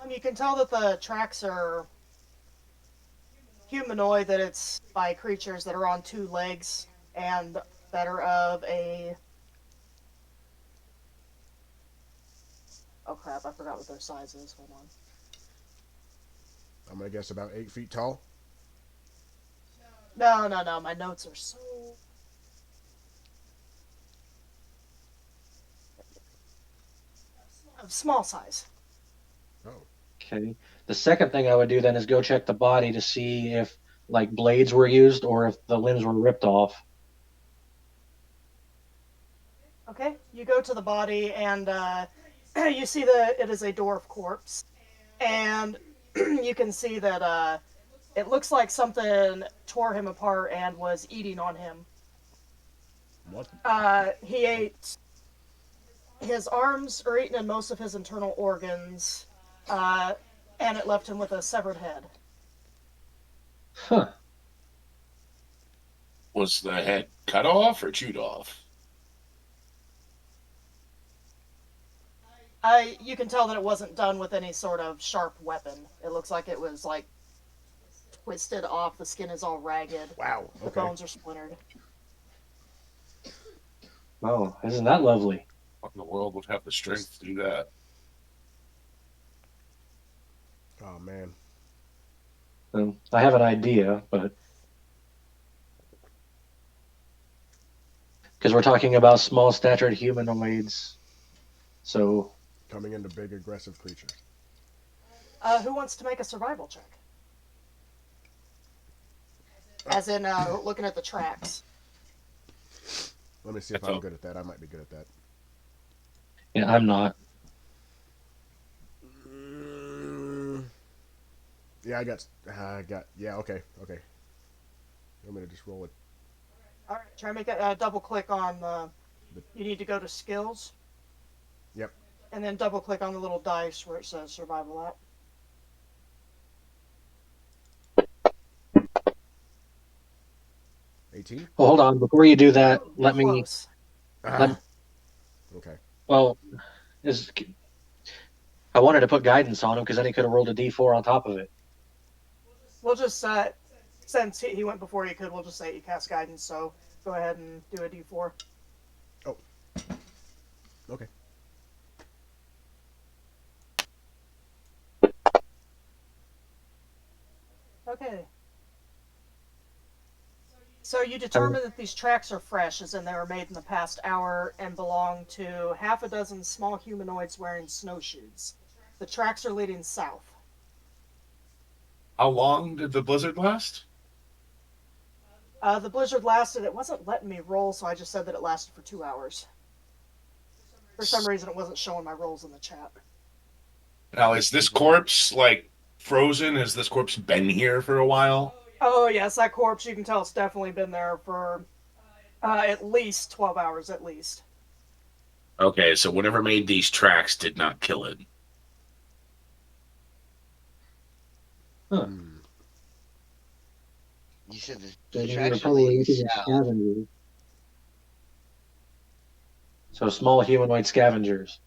S3: You can tell that the tracks are humanoid, that it's by creatures that are on two legs and that are of a. Oh crap, I forgot what their size is. Hold on.
S1: I'm gonna guess about 8 feet tall.
S3: No. My notes are so. Of small size.
S1: Oh,
S2: Okay. The second thing I would do then is go check the body to see if like blades were used or if the limbs were ripped off.
S3: Okay, you go to the body and you see that it is a dwarf corpse, and you can see that it looks like something tore him apart and was eating on him.
S1: what?
S3: He ate. His arms are eaten and most of his internal organs, and it left him with a severed head.
S2: Huh.
S5: Was the head cut off or chewed off?
S3: You can tell that it wasn't done with any sort of sharp weapon. It looks like it was like twisted off. The skin is all ragged.
S1: Wow.
S3: The
S1: Okay.
S3: bones are splintered.
S2: Oh, isn't that lovely?
S5: What in the world would have the strength to do that?
S1: Oh man.
S2: I have an idea, but because we're talking about small statured humanoids, so
S1: Coming into big aggressive creatures.
S3: Who wants to make a survival check? As in, looking at the tracks.
S1: Let me see if
S5: That's
S1: I'm
S5: all.
S1: good at that. I might be good at that.
S2: yeah, I'm not.
S1: Mm, yeah, I got. Yeah, okay. I'm gonna just roll it.
S3: All right, try to make a double click on the. You need to go to skills.
S1: Yep.
S3: And then double click on the little dice where it says survival at.
S1: 18.
S2: Well, hold on. Before you do that,
S3: You're close.
S2: let
S1: Okay.
S2: Well, is I wanted to put guidance on him because then he could have rolled a d4 on top of it.
S3: We'll just since he went before you could, we'll just say you cast guidance. So go ahead and do a d4.
S1: Oh. Okay.
S3: Okay. So you
S2: Um,
S3: determine that these tracks are fresh, as in they were made in the past hour, and belong to half a dozen small humanoids wearing snowshoes. The tracks are leading south.
S5: How long did the blizzard last?
S3: The blizzard lasted. It wasn't letting me roll, so I just said that it lasted for 2 hours. For some reason, it wasn't showing my rolls in the chat.
S5: Now, is this corpse like frozen? Has this corpse been here for a while?
S3: Oh yes, that corpse. You can tell it's definitely been there for at least 12 hours, at least.
S5: Okay, so whatever made these tracks did not kill it.
S2: huh.
S1: Hmm.
S4: You said
S2: So
S4: the
S2: they were
S4: tracks are
S2: probably
S4: leading
S2: looking at
S4: south.
S2: scavengers. So small humanoid scavengers.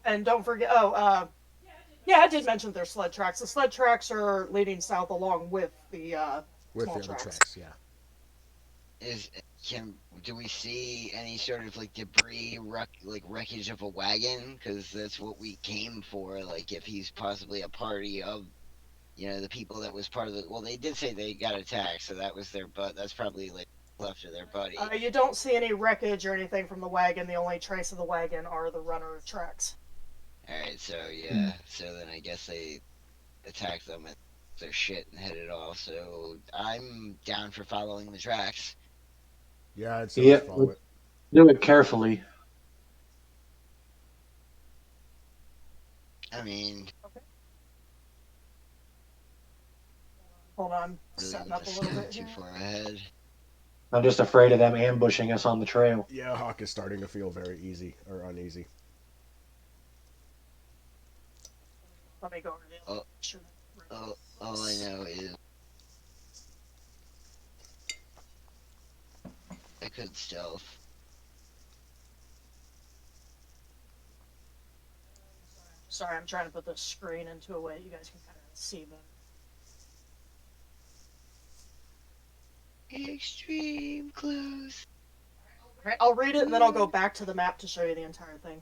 S3: And don't forget. Oh, yeah, I did mention their sled tracks. The sled tracks are leading south along with the
S1: With
S3: small
S1: the other
S3: tracks.
S1: tracks, yeah.
S4: Is can do we see any sort of like debris, like wreckage of a wagon? Because that's what we came for. Like if he's possibly a party of, the people that was part of the. Well, they did say they got attacked, so that was their but. That's probably like left of their buddy.
S3: You don't see any wreckage or anything from the wagon. The only trace of the wagon are the runner tracks.
S4: All right, so yeah, so then I guess they attacked them and their shit and headed off. So I'm down for following the tracks.
S1: Yeah, I'd say let's
S2: Yeah,
S1: follow
S2: let's
S1: it.
S2: do it carefully.
S4: I mean,
S3: Hold on,
S4: really
S3: setting
S4: want
S3: up
S4: to
S3: a little
S4: skip
S3: bit
S4: too
S3: here.
S4: far ahead.
S2: I'm just afraid of them ambushing us on the trail.
S1: Yeah, Hawk is starting to feel very easy or uneasy.
S3: Let me go over the
S4: Oh,
S3: sure.
S4: all I know is I could stealth.
S3: Sorry, I'm trying to put the screen into a way you guys can kind of see the.
S4: Extreme close.
S3: Right, I'll read it and then I'll go back to the map to show you the entire thing.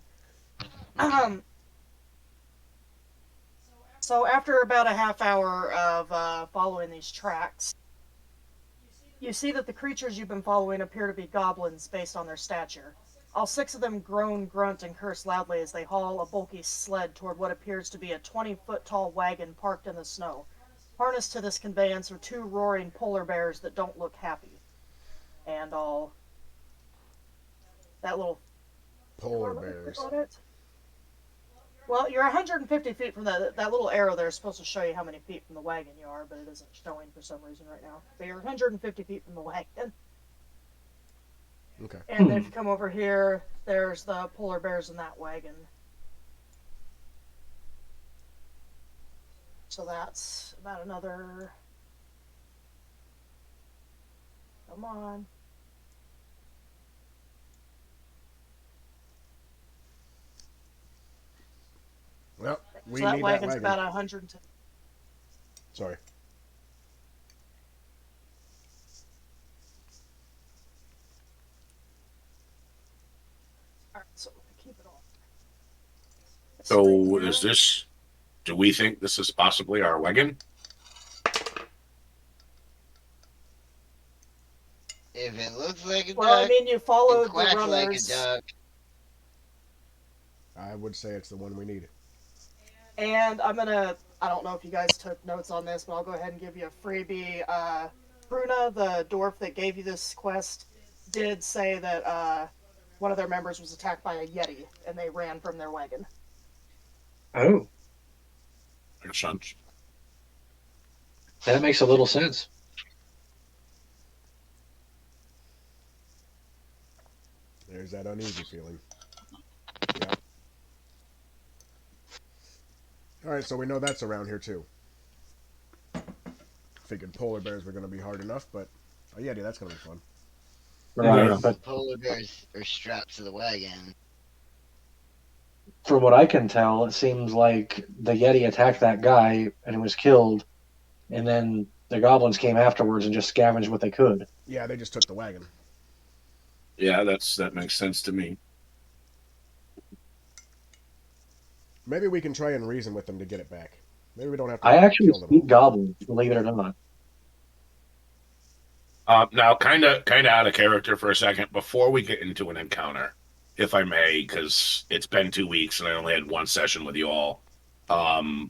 S3: So after about a half hour of following these tracks, you see that the creatures you've been following appear to be goblins based on their stature. All 6 of them groan, grunt, and curse loudly as they haul a bulky sled toward what appears to be a 20-foot-tall wagon parked in the snow. Harnessed to this conveyance are 2 roaring polar bears that don't look happy. And all that little
S1: Polar bears.
S3: on it. Well, you're 150 feet from that little arrow there is supposed to show you how many feet from the wagon you are, but it isn't showing for some reason right now. But you're 150 feet from the wagon.
S1: Okay.
S3: And if you come over here, there's the polar bears in that wagon. So that's about another. Come on.
S1: Well, we
S3: So that
S1: need that
S3: wagon's
S1: wagon.
S3: about 110.
S1: Sorry.
S3: Alright, so I'm going to keep it on.
S5: So is this? Do we think this is possibly our wagon?
S4: If it looks like a
S3: Well, I
S4: duck,
S3: mean, you
S4: it
S3: followed the
S4: quacks like a
S3: runners.
S4: duck.
S1: I would say it's the one we need.
S3: And I don't know if you guys took notes on this, but I'll go ahead and give you a freebie. Bruna, the dwarf that gave you this quest, did say that one of their members was attacked by a yeti, and they ran from their wagon.
S2: Oh,
S5: Makes sense.
S2: that makes a little sense.
S1: There's that uneasy feeling. Yeah. Alright, so we know that's around here too. Figured polar bears were going to be hard enough, but a yeti, that's going to be fun.
S2: Right, but
S4: polar bears are strapped to the wagon.
S2: from what I can tell, it seems like the Yeti attacked that guy and was killed, and then the goblins came afterwards and just scavenged what they could.
S1: Yeah, they just took the wagon.
S5: Yeah, that makes sense to me.
S1: Maybe we can try and reason with them to get it back. Maybe we don't have to
S2: I actually
S1: kill them all.
S2: speak goblin, believe it or not.
S5: Now, kind of out of character for a second before we get into an encounter, if I may, because it's been 2 weeks and I only had one session with you all. Um,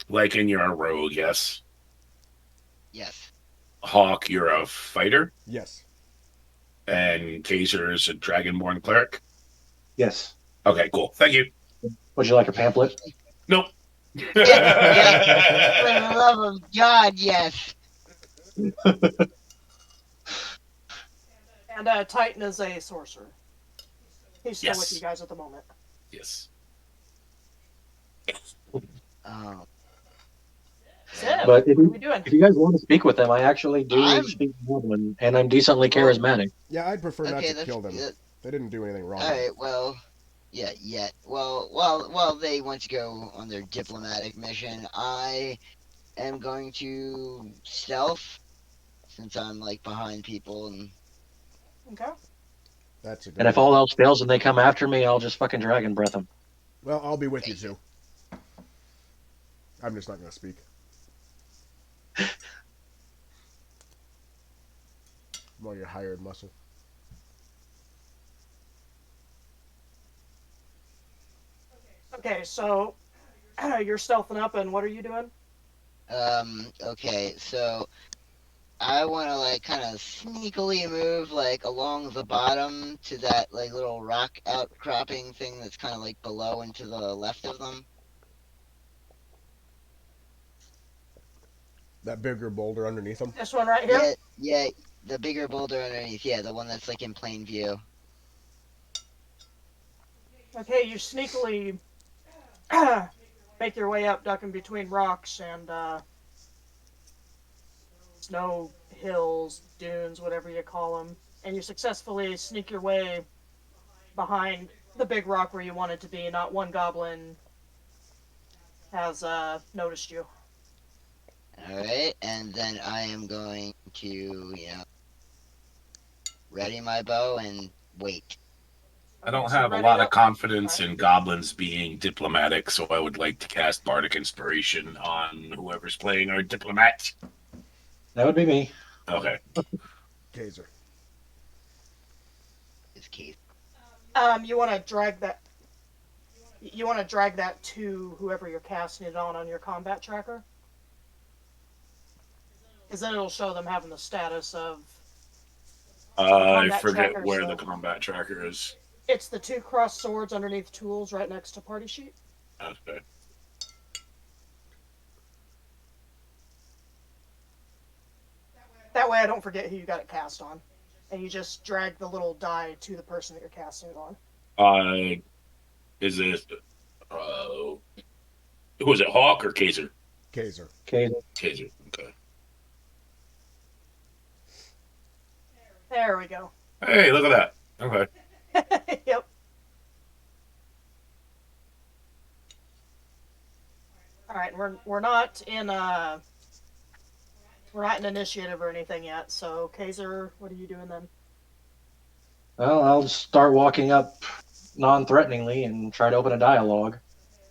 S5: like in you're a rogue, yes.
S4: Yes.
S5: Hawk, you're a fighter,
S1: Yes.
S5: and Kaiser is a dragonborn cleric.
S2: Yes.
S5: Okay, cool. Thank you.
S2: Would you like a pamphlet?
S5: Nope.
S4: Yes. For the love of God, yes.
S3: And Titan is a sorcerer. He's still with you
S5: Yes.
S3: guys at the moment.
S5: Yes.
S4: Oh,
S3: Zeb,
S2: But
S3: what are we doing?
S2: if you guys want to speak with them, I actually do
S4: I'm
S2: speak goblin, and I'm decently
S4: Well,
S2: charismatic.
S1: Yeah, I'd prefer not
S4: okay.
S1: to
S4: That's
S1: kill them. They didn't do anything wrong.
S4: all right. Well, yeah, yeah. Well, they want to go on their diplomatic mission. I am going to stealth since I'm like behind people and
S3: Okay.
S1: That's a good
S2: And if
S1: idea.
S2: all else fails and they come after me, I'll just fucking dragon breath them.
S1: Well, I'll be with you too. I'm just not going to speak. I'm all your hired muscle.
S3: Okay, so you're stealthing up, and what are you doing?
S4: Okay, so I want to like kind of sneakily move like along the bottom to that like little rock outcropping thing that's kind of like below and to the left of them.
S1: That bigger boulder underneath them.
S3: This one right here?
S4: Yeah, the bigger boulder underneath. Yeah, the one that's like in plain view.
S3: Okay, you sneakily make your way up, ducking between rocks and snow hills, dunes, whatever you call them, and you successfully sneak your way behind the big rock where you wanted to be. Not one goblin has noticed you.
S4: All right, and then I am going to, ready my bow and wait.
S5: I don't
S3: So
S5: have a
S3: ready
S5: lot of
S3: up?
S5: confidence
S3: Right.
S5: in goblins being diplomatic, so I would like to cast Bardic Inspiration on whoever's playing our diplomat.
S2: That would be me.
S5: Okay.
S1: Kaiser.
S4: Is Keith.
S3: You want to drag that. You want to drag that to whoever you're casting it on your combat tracker, because then it'll show them having the status of
S5: I
S3: combat
S5: forget
S3: tracker,
S5: where
S3: so-
S5: the combat tracker is.
S3: It's the 2 crossed swords underneath tools right next to party sheet.
S5: Okay.
S3: That way I don't forget who you got it cast on. And you just drag the little die to the person that you're casting it on.
S5: Is it who was it, Hawk or Kaiser?
S1: Kaiser.
S2: Okay.
S5: Kaiser. Okay.
S3: There we go.
S5: Hey, look at that. Okay.
S3: Yep. Alright, we're not in initiative or anything yet, so Kaiser, what are you doing then?
S2: Well, I'll start walking up non-threateningly and try to open a dialogue.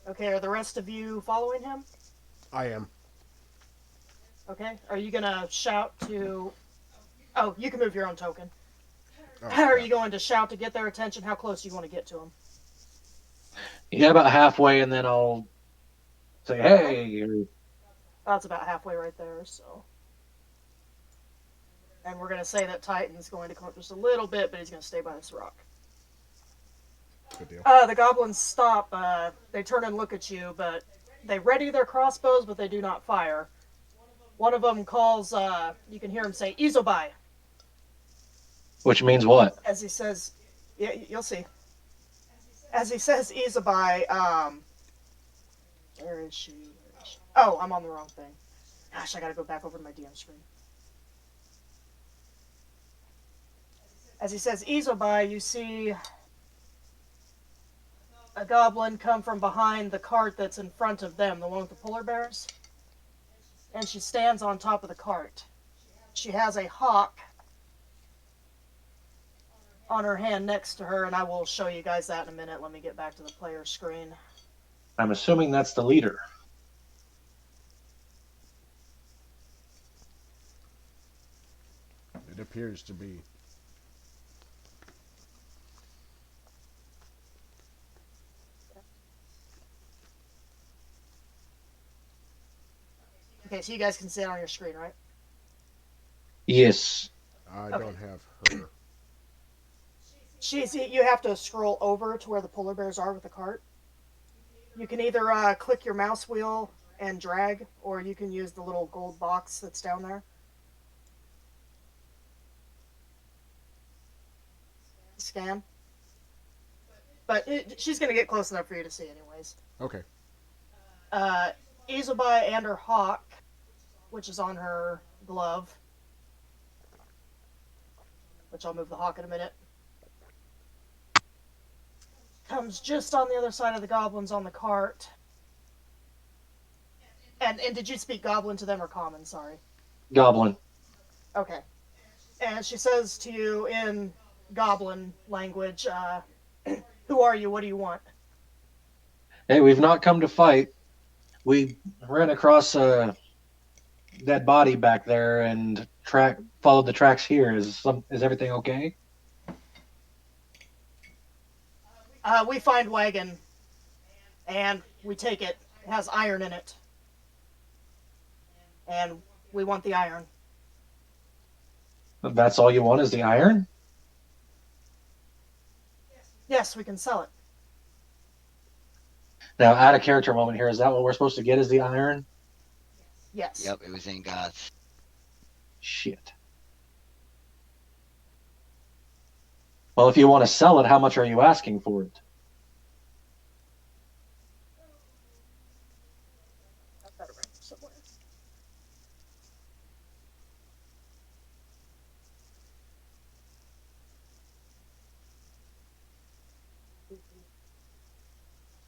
S3: Okay, are the rest of you following him?
S1: I am.
S3: Okay. Are you gonna shout to... Oh, you can move your own token.
S1: Oh,
S3: Are you going to shout to get their attention? How close do you want to get to them?
S2: Yeah, about halfway, and then I'll say, "Hey!" Or,
S3: That's about halfway right there, so... And we're gonna say that Titan's going to come up just a little bit, but he's gonna stay by this rock.
S1: good deal.
S3: The goblins stop. They turn and look at you, but they ready their crossbows, but they do not fire. One of them calls, you can hear him say, Izobai,
S2: which means what?
S3: as he says, yeah, you'll see. As he says Izobai, where is she? Oh, I'm on the wrong thing. Gosh, I gotta go back over to my DM screen. As he says Isobai, you see a goblin come from behind the cart that's in front of them, the one with the polar bears. And she stands on top of the cart. She has a hawk on her hand next to her, and I will show you guys that in a minute. Let me get back to the player screen.
S2: I'm assuming that's the leader.
S1: It appears to be.
S3: Okay, so you guys can see it on your screen, right?
S2: Yes.
S1: I
S3: Okay.
S1: don't have her.
S3: You have to scroll over to where the polar bears are with the cart. You can either click your mouse wheel and drag, or you can use the little gold box that's down there. Scan. But she's going to get close enough for you to see anyways.
S1: Okay.
S3: Isobai and her hawk, which is on her glove, which I'll move the hawk in a minute, comes just on the other side of the goblins on the cart. And did you speak goblin to them or common? Sorry.
S2: Goblin.
S3: Okay. And she says to you in goblin language, who are you? What do you want?
S2: Hey, we've not come to fight. We ran across a dead body back there and followed the tracks here. Is everything okay?
S3: We find wagon, and we take it. It has iron in it. And we want the iron.
S2: That's all you want is the iron?
S3: Yes, we can sell it.
S2: Now, out of character moment here. Is that what we're supposed to get? Is the iron?
S3: Yes.
S4: Yep, it was in Goths.
S2: Shit. Well, if you want to sell it, how much are you asking for it?
S3: I've got it right somewhere.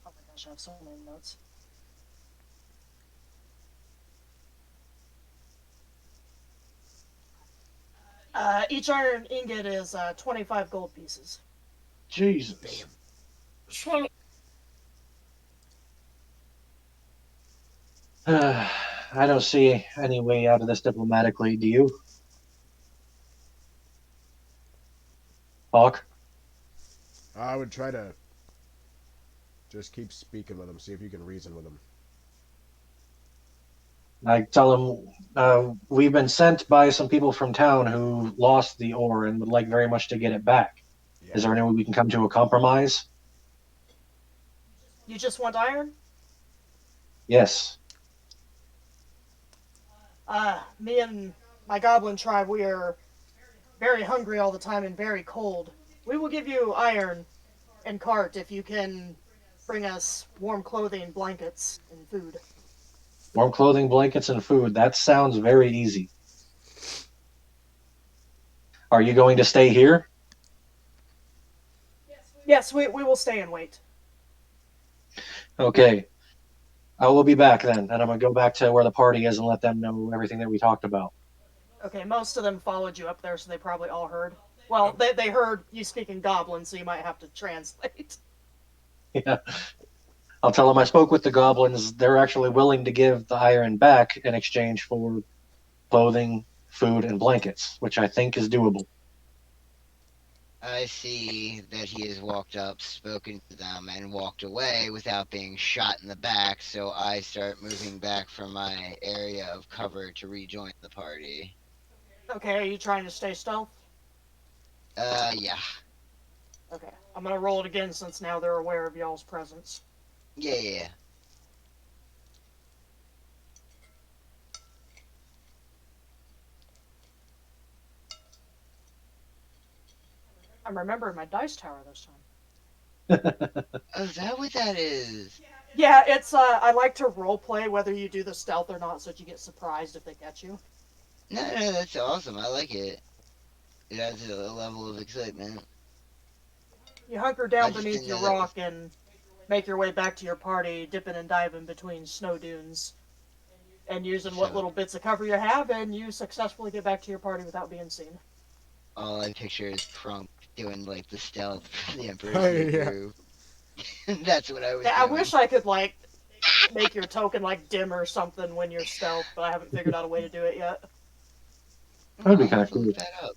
S3: Oh my gosh, I have so many notes. Each iron ingot is 25 gold pieces.
S2: Jesus. I don't see any way out of this diplomatically. Do you? Hawk?
S1: I would try to just keep speaking with him, see if you can reason with him.
S2: I tell him we've been sent by some people from town who lost the ore and would like very much to get it back.
S1: Yeah.
S2: Is there any way we can come to a compromise?
S3: You just want iron?
S2: Yes.
S3: Me and my goblin tribe, we are very hungry all the time and very cold. We will give you iron and cart if you can bring us warm clothing, blankets, and food.
S2: Warm clothing, blankets, and food. That sounds very easy. Are you going to stay here?
S3: Yes, we will stay and wait.
S2: Okay. I will be back then, and I'm going to go back to where the party is and let them know everything that we talked about.
S3: Okay, most of them followed you up there, so they probably all heard. Well, they heard you speaking goblin, so you might have to translate.
S2: Yeah. I'll tell them I spoke with the goblins. They're actually willing to give the iron back in exchange for clothing, food, and blankets, which I think is doable.
S4: I see that he has walked up, spoken to them, and walked away without being shot in the back, so I start moving back from my area of cover to rejoin the party.
S3: Okay, are you trying to stay stealth?
S4: Yeah.
S3: Okay, I'm gonna roll it again since now they're aware of y'all's presence.
S4: Yeah.
S3: I'm remembering my dice tower this time.
S4: Oh, is that what that is?
S3: Yeah, it's I like to role play whether you do the stealth or not, so that you get surprised if they catch you.
S4: No, that's awesome. I like it. It adds a level of excitement.
S3: You hunker
S4: I
S3: down
S4: just
S3: beneath
S4: didn't
S3: your
S4: know that was.
S3: rock and make your way back to your party, dipping and diving between snow dunes, and using what
S4: So
S3: little bits of cover you have, and you successfully get back to your party without being seen.
S4: all I picture is Crunk doing like the stealth for the Emperor's New
S1: Yeah.
S4: Groove. That's what I was
S3: Yeah, I
S4: doing.
S3: wish I could like make your token like dim or something when you're stealth, but I haven't figured out a way to do it yet.
S2: That'd be
S4: I'll
S2: kind
S4: have
S2: of
S4: to look
S2: cool.
S4: that up.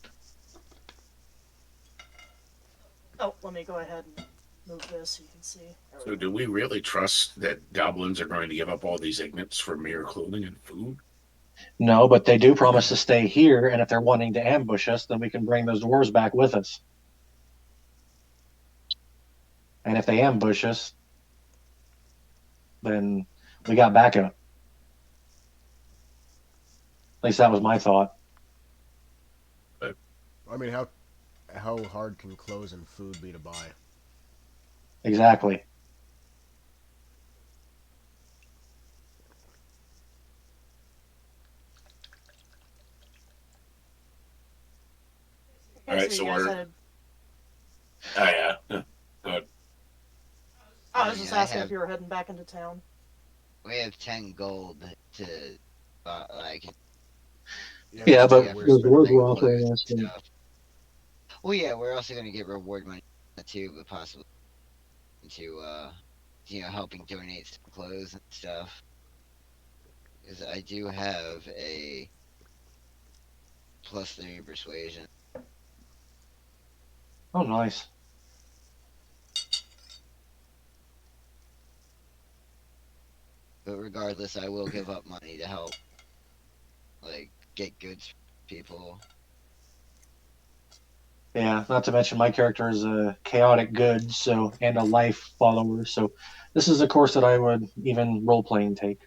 S3: Oh, let me go ahead and move this so you can see. There
S5: So,
S3: we go.
S5: do we really trust that goblins are going to give up all these ignits for mere clothing and food?
S2: No, but they do promise to stay here, and if they're wanting to ambush us, then we can bring those dwarves back with us. And if they ambush us, then we got backup. At least that was my thought.
S1: I mean, how hard can clothes and food be to buy?
S2: Exactly.
S5: All
S3: Okay,
S5: right,
S3: so you
S5: so
S3: guys
S5: we're.
S3: headed.
S5: Oh, yeah. Good.
S3: I was just
S4: I
S3: asking if
S4: have
S3: you were heading back into town.
S4: we have 10 gold to like
S1: Yeah,
S2: Yeah,
S1: that's
S2: but
S1: true.
S4: yeah
S1: We're
S4: for
S2: those
S1: spending
S2: dwarves
S1: all
S2: were
S1: our money.
S2: offering
S4: clothes
S2: us.
S4: and stuff. Well, yeah, we're also gonna get reward money too, but possibly to helping donate some clothes and stuff. Because I do have a +3 persuasion.
S2: Oh, nice.
S4: But regardless, I will give up money to help like get goods for people.
S2: Yeah, not to mention my character is a chaotic good, so and a life follower. So this is a course that I would even role playing take.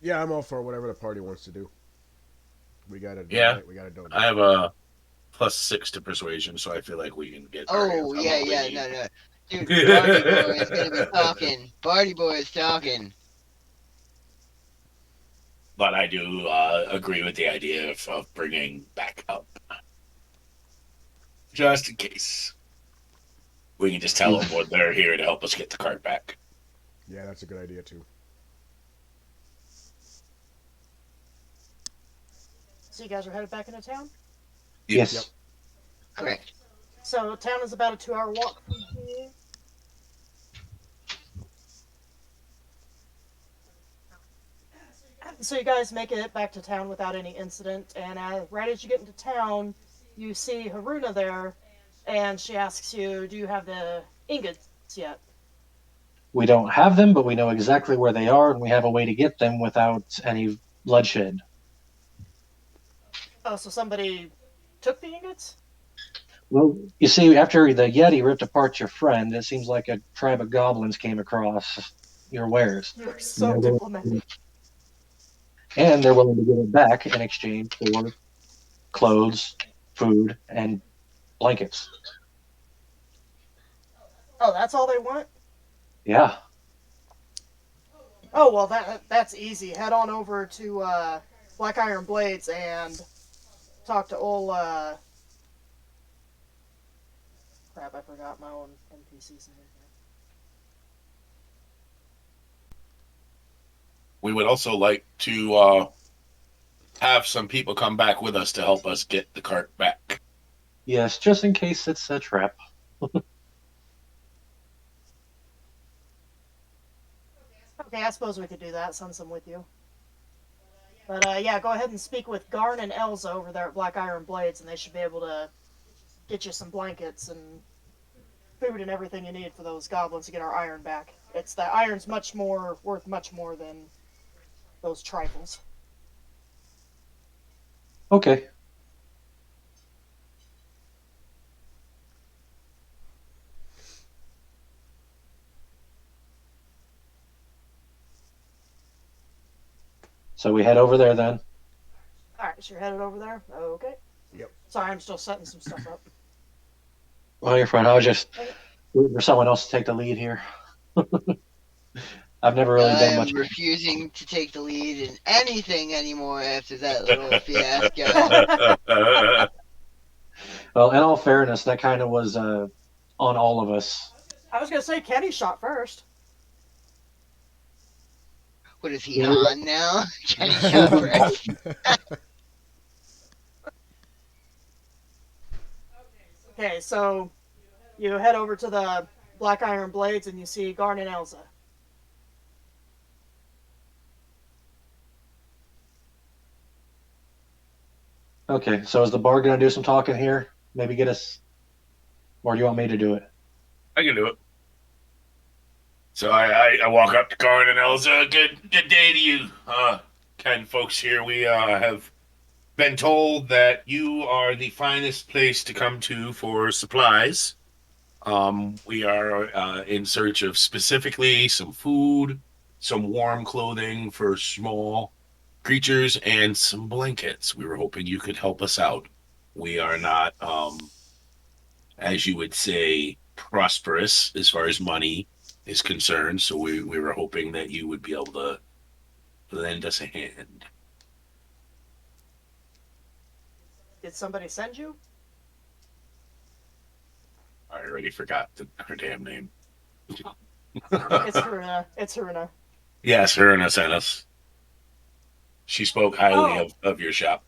S1: Yeah, I'm all for whatever the party wants to do. We gotta
S5: Yeah,
S1: donate. We gotta
S5: I
S1: donate.
S5: have a +6 to persuasion, so I feel like we can get our
S4: Oh
S5: hands on
S4: yeah,
S5: what we
S4: yeah,
S5: need.
S4: no, no, dude, Barty Boy is gonna be talking. Barty Boy is talking.
S5: But I do agree with the idea of bringing back up, just in case. We can just tell them what they're here to help us get the cart back.
S1: Yeah, that's a good idea too.
S3: So you guys are headed back into town?
S1: Yep.
S2: Yes.
S4: Correct.
S3: So town is about a 2-hour walk from here. So you guys make it back to town without any incident, and right as you get into town, you see Haruna there, and she asks you, "Do you have the ingots yet?"
S2: We don't have them, but we know exactly where they are, and we have a way to get them without any bloodshed.
S3: Oh, so somebody took the ingots?
S2: Well, you see, after the Yeti ripped apart your friend, it seems like a tribe of goblins came across your wares.
S3: You're
S2: And
S3: so
S2: they're willing,
S3: diplomatic.
S2: and they're willing to give it back in exchange for clothes, food, and blankets.
S3: Oh, that's all they want?
S2: Yeah.
S3: Oh well, that's easy. Head on over to Black Iron Blades and talk to old. Crap, I forgot my own NPC's name.
S5: We would also like to have some people come back with us to help us get the cart back.
S2: Yes, just in case it's a trap.
S3: Okay, I suppose we could do that. Send some with you. But yeah, go ahead and speak with Garn and Elza over there at Black Iron Blades, and they should be able to get you some blankets and food and everything you need for those goblins to get our iron back. It's the iron's much more worth much more than those trifles.
S2: Okay. So we head over there then.
S3: All right, so you're headed over there. Okay.
S1: Yep.
S3: Sorry, I'm still setting some stuff up.
S2: Well, you're fine. I was just waiting for someone else to take the lead here. I've never really
S4: I
S2: done
S4: am
S2: much.
S4: refusing to take the lead in anything anymore after that little fiasco.
S2: Well, in all fairness, that kind of was on all of us.
S3: I was gonna say Kenny shot first.
S4: What is he,
S2: Yeah.
S4: Han now? Can he shot first?
S3: Okay, so you head over to the Black Iron Blades and you see Garn and Elsa.
S2: Okay, so is the bar going to do some talking here? Maybe get us, or do you want me to do it?
S5: I can do it. So I walk up to Karin and Elsa. Good day to you, kind folks here. We have been told that you are the finest place to come to for supplies. We are in search of specifically some food, some warm clothing for small creatures, and some blankets. We were hoping you could help us out. We are not, as you would say, prosperous as far as money is concerned. So we were hoping that you would be able to lend us a hand.
S3: Did somebody send you?
S5: I already forgot her damn name.
S3: It's Haruna. It's Haruna.
S5: Yes, her and us sent us. She spoke highly
S3: Oh.
S5: of your shop.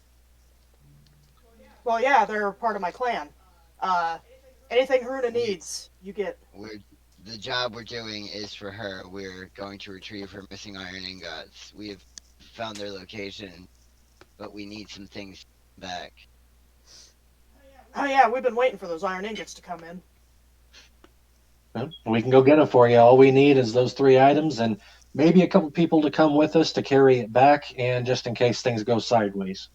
S3: Well, yeah, they're part of my clan. Anything Haruna needs, you get.
S4: The job we're doing is for her. We're going to retrieve her missing iron ingots. We have found their location, but we need some things back.
S3: Oh yeah, we've been waiting for those iron ingots to come in.
S2: Well, we can go get them for you. All we need is those 3 items and maybe a couple people to come with us to carry it back, and just in case things go sideways.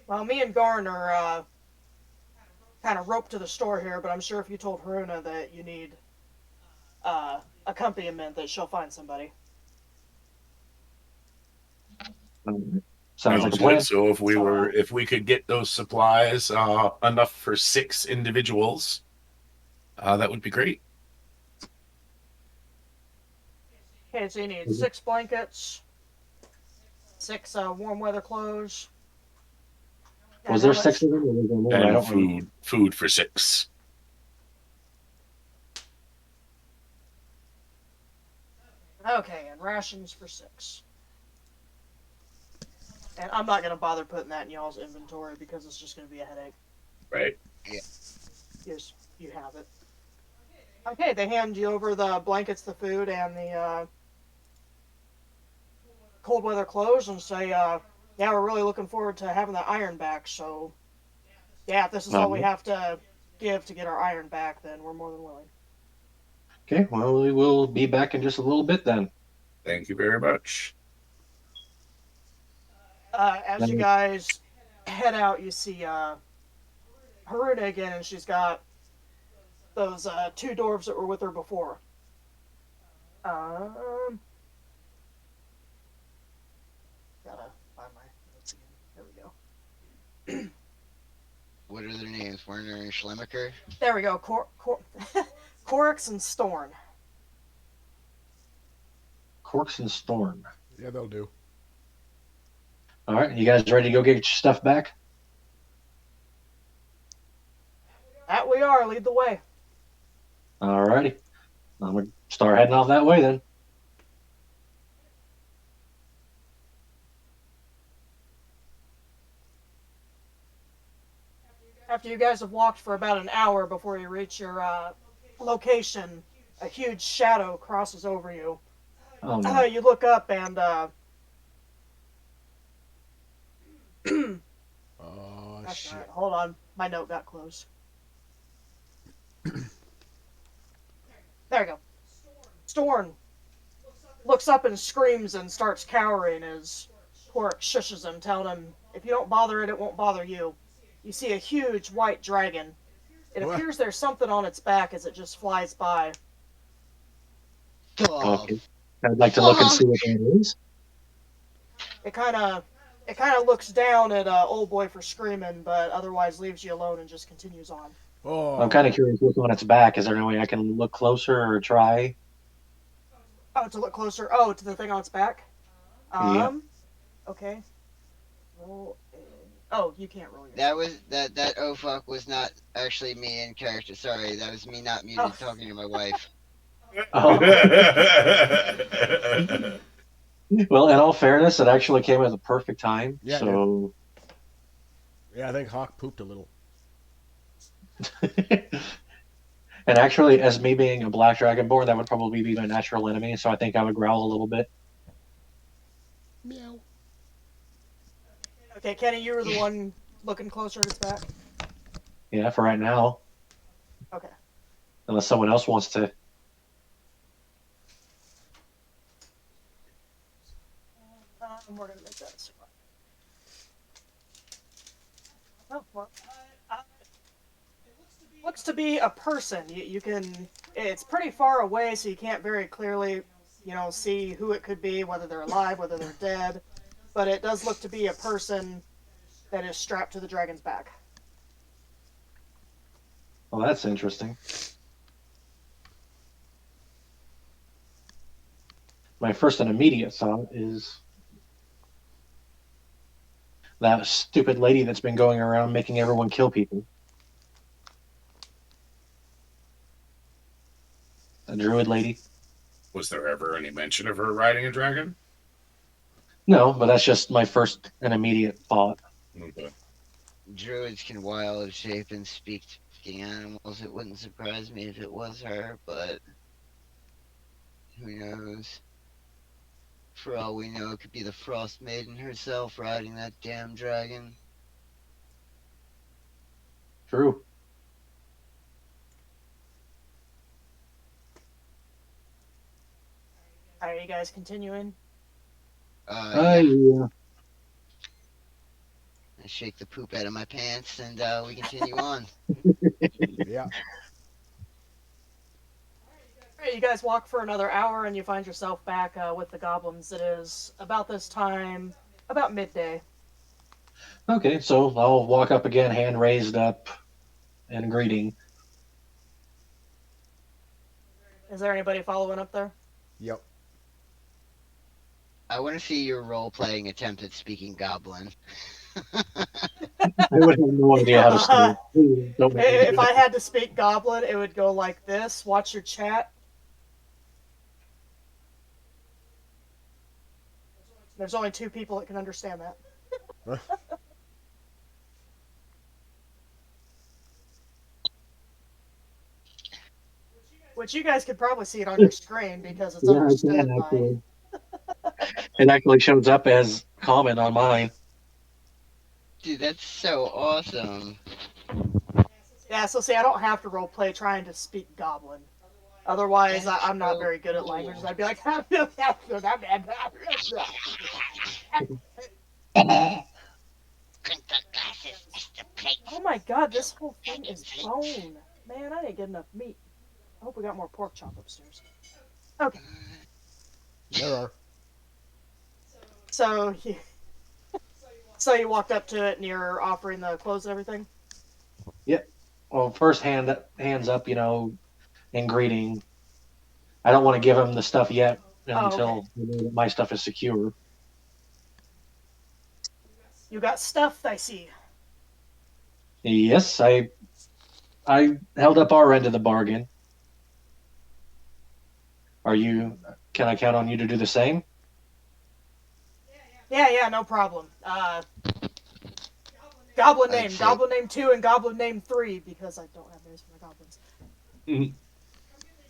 S3: Well, me and Garn are kind of roped to the store here, but I'm sure if you told Haruna that you need accompaniment, that she'll find somebody.
S2: Sounds like a plan.
S5: Good. So if we could get those supplies enough for 6 individuals, that would be great.
S3: Okay, so you need 6 blankets, 6 warm weather clothes.
S2: Was there 6 of them? Or was there more? I
S5: And
S2: don't remember.
S5: food for 6.
S3: Okay, and rations for 6. And I'm not gonna bother putting that in y'all's inventory because it's just gonna be a headache.
S5: Right.
S4: Yeah.
S3: Yes, you have it. Okay, they hand you over the blankets, the food, and the cold weather clothes, and say, "Yeah, we're really looking forward to having the iron back. So, yeah, if this is all we have to give to get our iron back, then we're more than willing."
S2: Okay, well, we will be back in just a little bit then.
S5: Thank you very much.
S3: As you guys head out, you see Haruna again, and she's got those 2 dwarves that were with her before. Gotta find my notes again. There we go.
S4: What are their names? Werner and Schlemmiker?
S3: There we go. Corix and Storn.
S2: Corks and Storm.
S1: Yeah, they'll do.
S2: All right, you guys ready to go get your stuff back?
S3: That we are. Lead the way.
S2: All righty. I'm going to start heading off that way then.
S3: After you guys have walked for about an hour before you reach your location, a huge shadow crosses over you.
S2: Oh, no.
S3: You look up and
S1: Oh,
S3: that's
S1: shit.
S3: right. Hold on, my note got closed. There we go. Storn looks up and screams and starts cowering as Cork shushes him, telling him, "If you don't bother it, it won't bother you." You see a huge white dragon. It
S1: What?
S3: appears there's something on its back as it just flies by.
S4: Oh,
S2: Okay. I'd like to look and see what that is.
S3: It kind of looks down at old boy for screaming, but otherwise leaves you alone and just continues on.
S1: Oh.
S2: I'm kind of curious what's on its back. Is there any way I can look closer or try?
S3: Oh, to look closer. Oh, to the thing on its back.
S2: Yep.
S3: Okay. Roll. Oh, you can't roll
S4: That
S3: yourself.
S4: was that oh fuck was not actually me in character. Sorry, that was me not
S3: Oh.
S4: muted talking to my wife.
S2: Oh. Well, in all fairness, it actually came at the perfect time.
S1: Yeah, it did.
S2: So,
S1: Yeah, I think Hawk pooped a little.
S2: and actually, as me being a black dragonborn, that would probably be my natural enemy. So I think I would growl a little bit.
S1: Meow.
S3: Okay, Kenny, you were the one looking closer at its back.
S2: Yeah, for right now,
S3: Okay.
S2: unless someone else wants to.
S3: We're gonna make that. Oh well. Looks to be a person. You can. It's pretty far away, so you can't very clearly, see who it could be, whether they're alive, whether they're dead. But it does look to be a person that is strapped to the dragon's back.
S2: Well, that's interesting. My first and immediate thought is that stupid lady that's been going around making everyone kill people. A druid lady.
S5: Was there ever any mention of her riding a dragon?
S2: No, but that's just my first and immediate thought.
S5: Okay.
S4: Druids can wild shape and speak to fucking animals. It wouldn't surprise me if it was her, but who knows? For all we know, it could be the Frostmaiden herself riding that damn dragon.
S2: True.
S3: Are you guys continuing?
S4: Yeah.
S2: Yeah.
S4: I shake the poop out of my pants and we continue on.
S1: Yeah.
S3: Alright, you guys walk for another hour and you find yourself back with the goblins. It is about this time, about midday.
S2: Okay, so I'll walk up again, hand raised up, and greeting.
S3: Is there anybody following up there?
S1: Yep.
S4: I want to see your role playing attempt at speaking goblin.
S2: I would have no idea how to say it. Please don't make me do
S3: If I had to speak goblin, it would go like this. Watch your chat. There's only 2 people that can understand that. Which you guys could probably see it on your screen because it's
S2: Yeah, I
S3: understood
S2: can
S3: by.
S2: actually. It actually shows up as common on mine.
S4: Dude, that's so awesome.
S3: Yeah, so see, I don't have to roleplay trying to speak goblin. Otherwise,
S4: That's
S3: I'm not
S4: so
S3: very good at
S4: cool.
S3: languages. I'd be like,
S4: Clink the glasses, Mr. Pig.
S3: oh my god, this whole thing is bone. Man, I didn't get enough meat. I hope we got more pork chop upstairs. Okay,
S1: There are.
S3: so so you walked up to it and you're offering the clothes and everything?
S2: Well, first hands up, in greeting. I don't want to give him the stuff yet until my stuff is secure.
S3: You got stuffed, I see.
S2: Yes, I held up our end of the bargain. Can I count on you to do the same?
S3: Yeah, no problem. Goblin
S4: I'd
S3: name,
S4: say-
S3: Goblin name 2, and Goblin name 3, because I don't have names for the goblins.
S2: Mhm.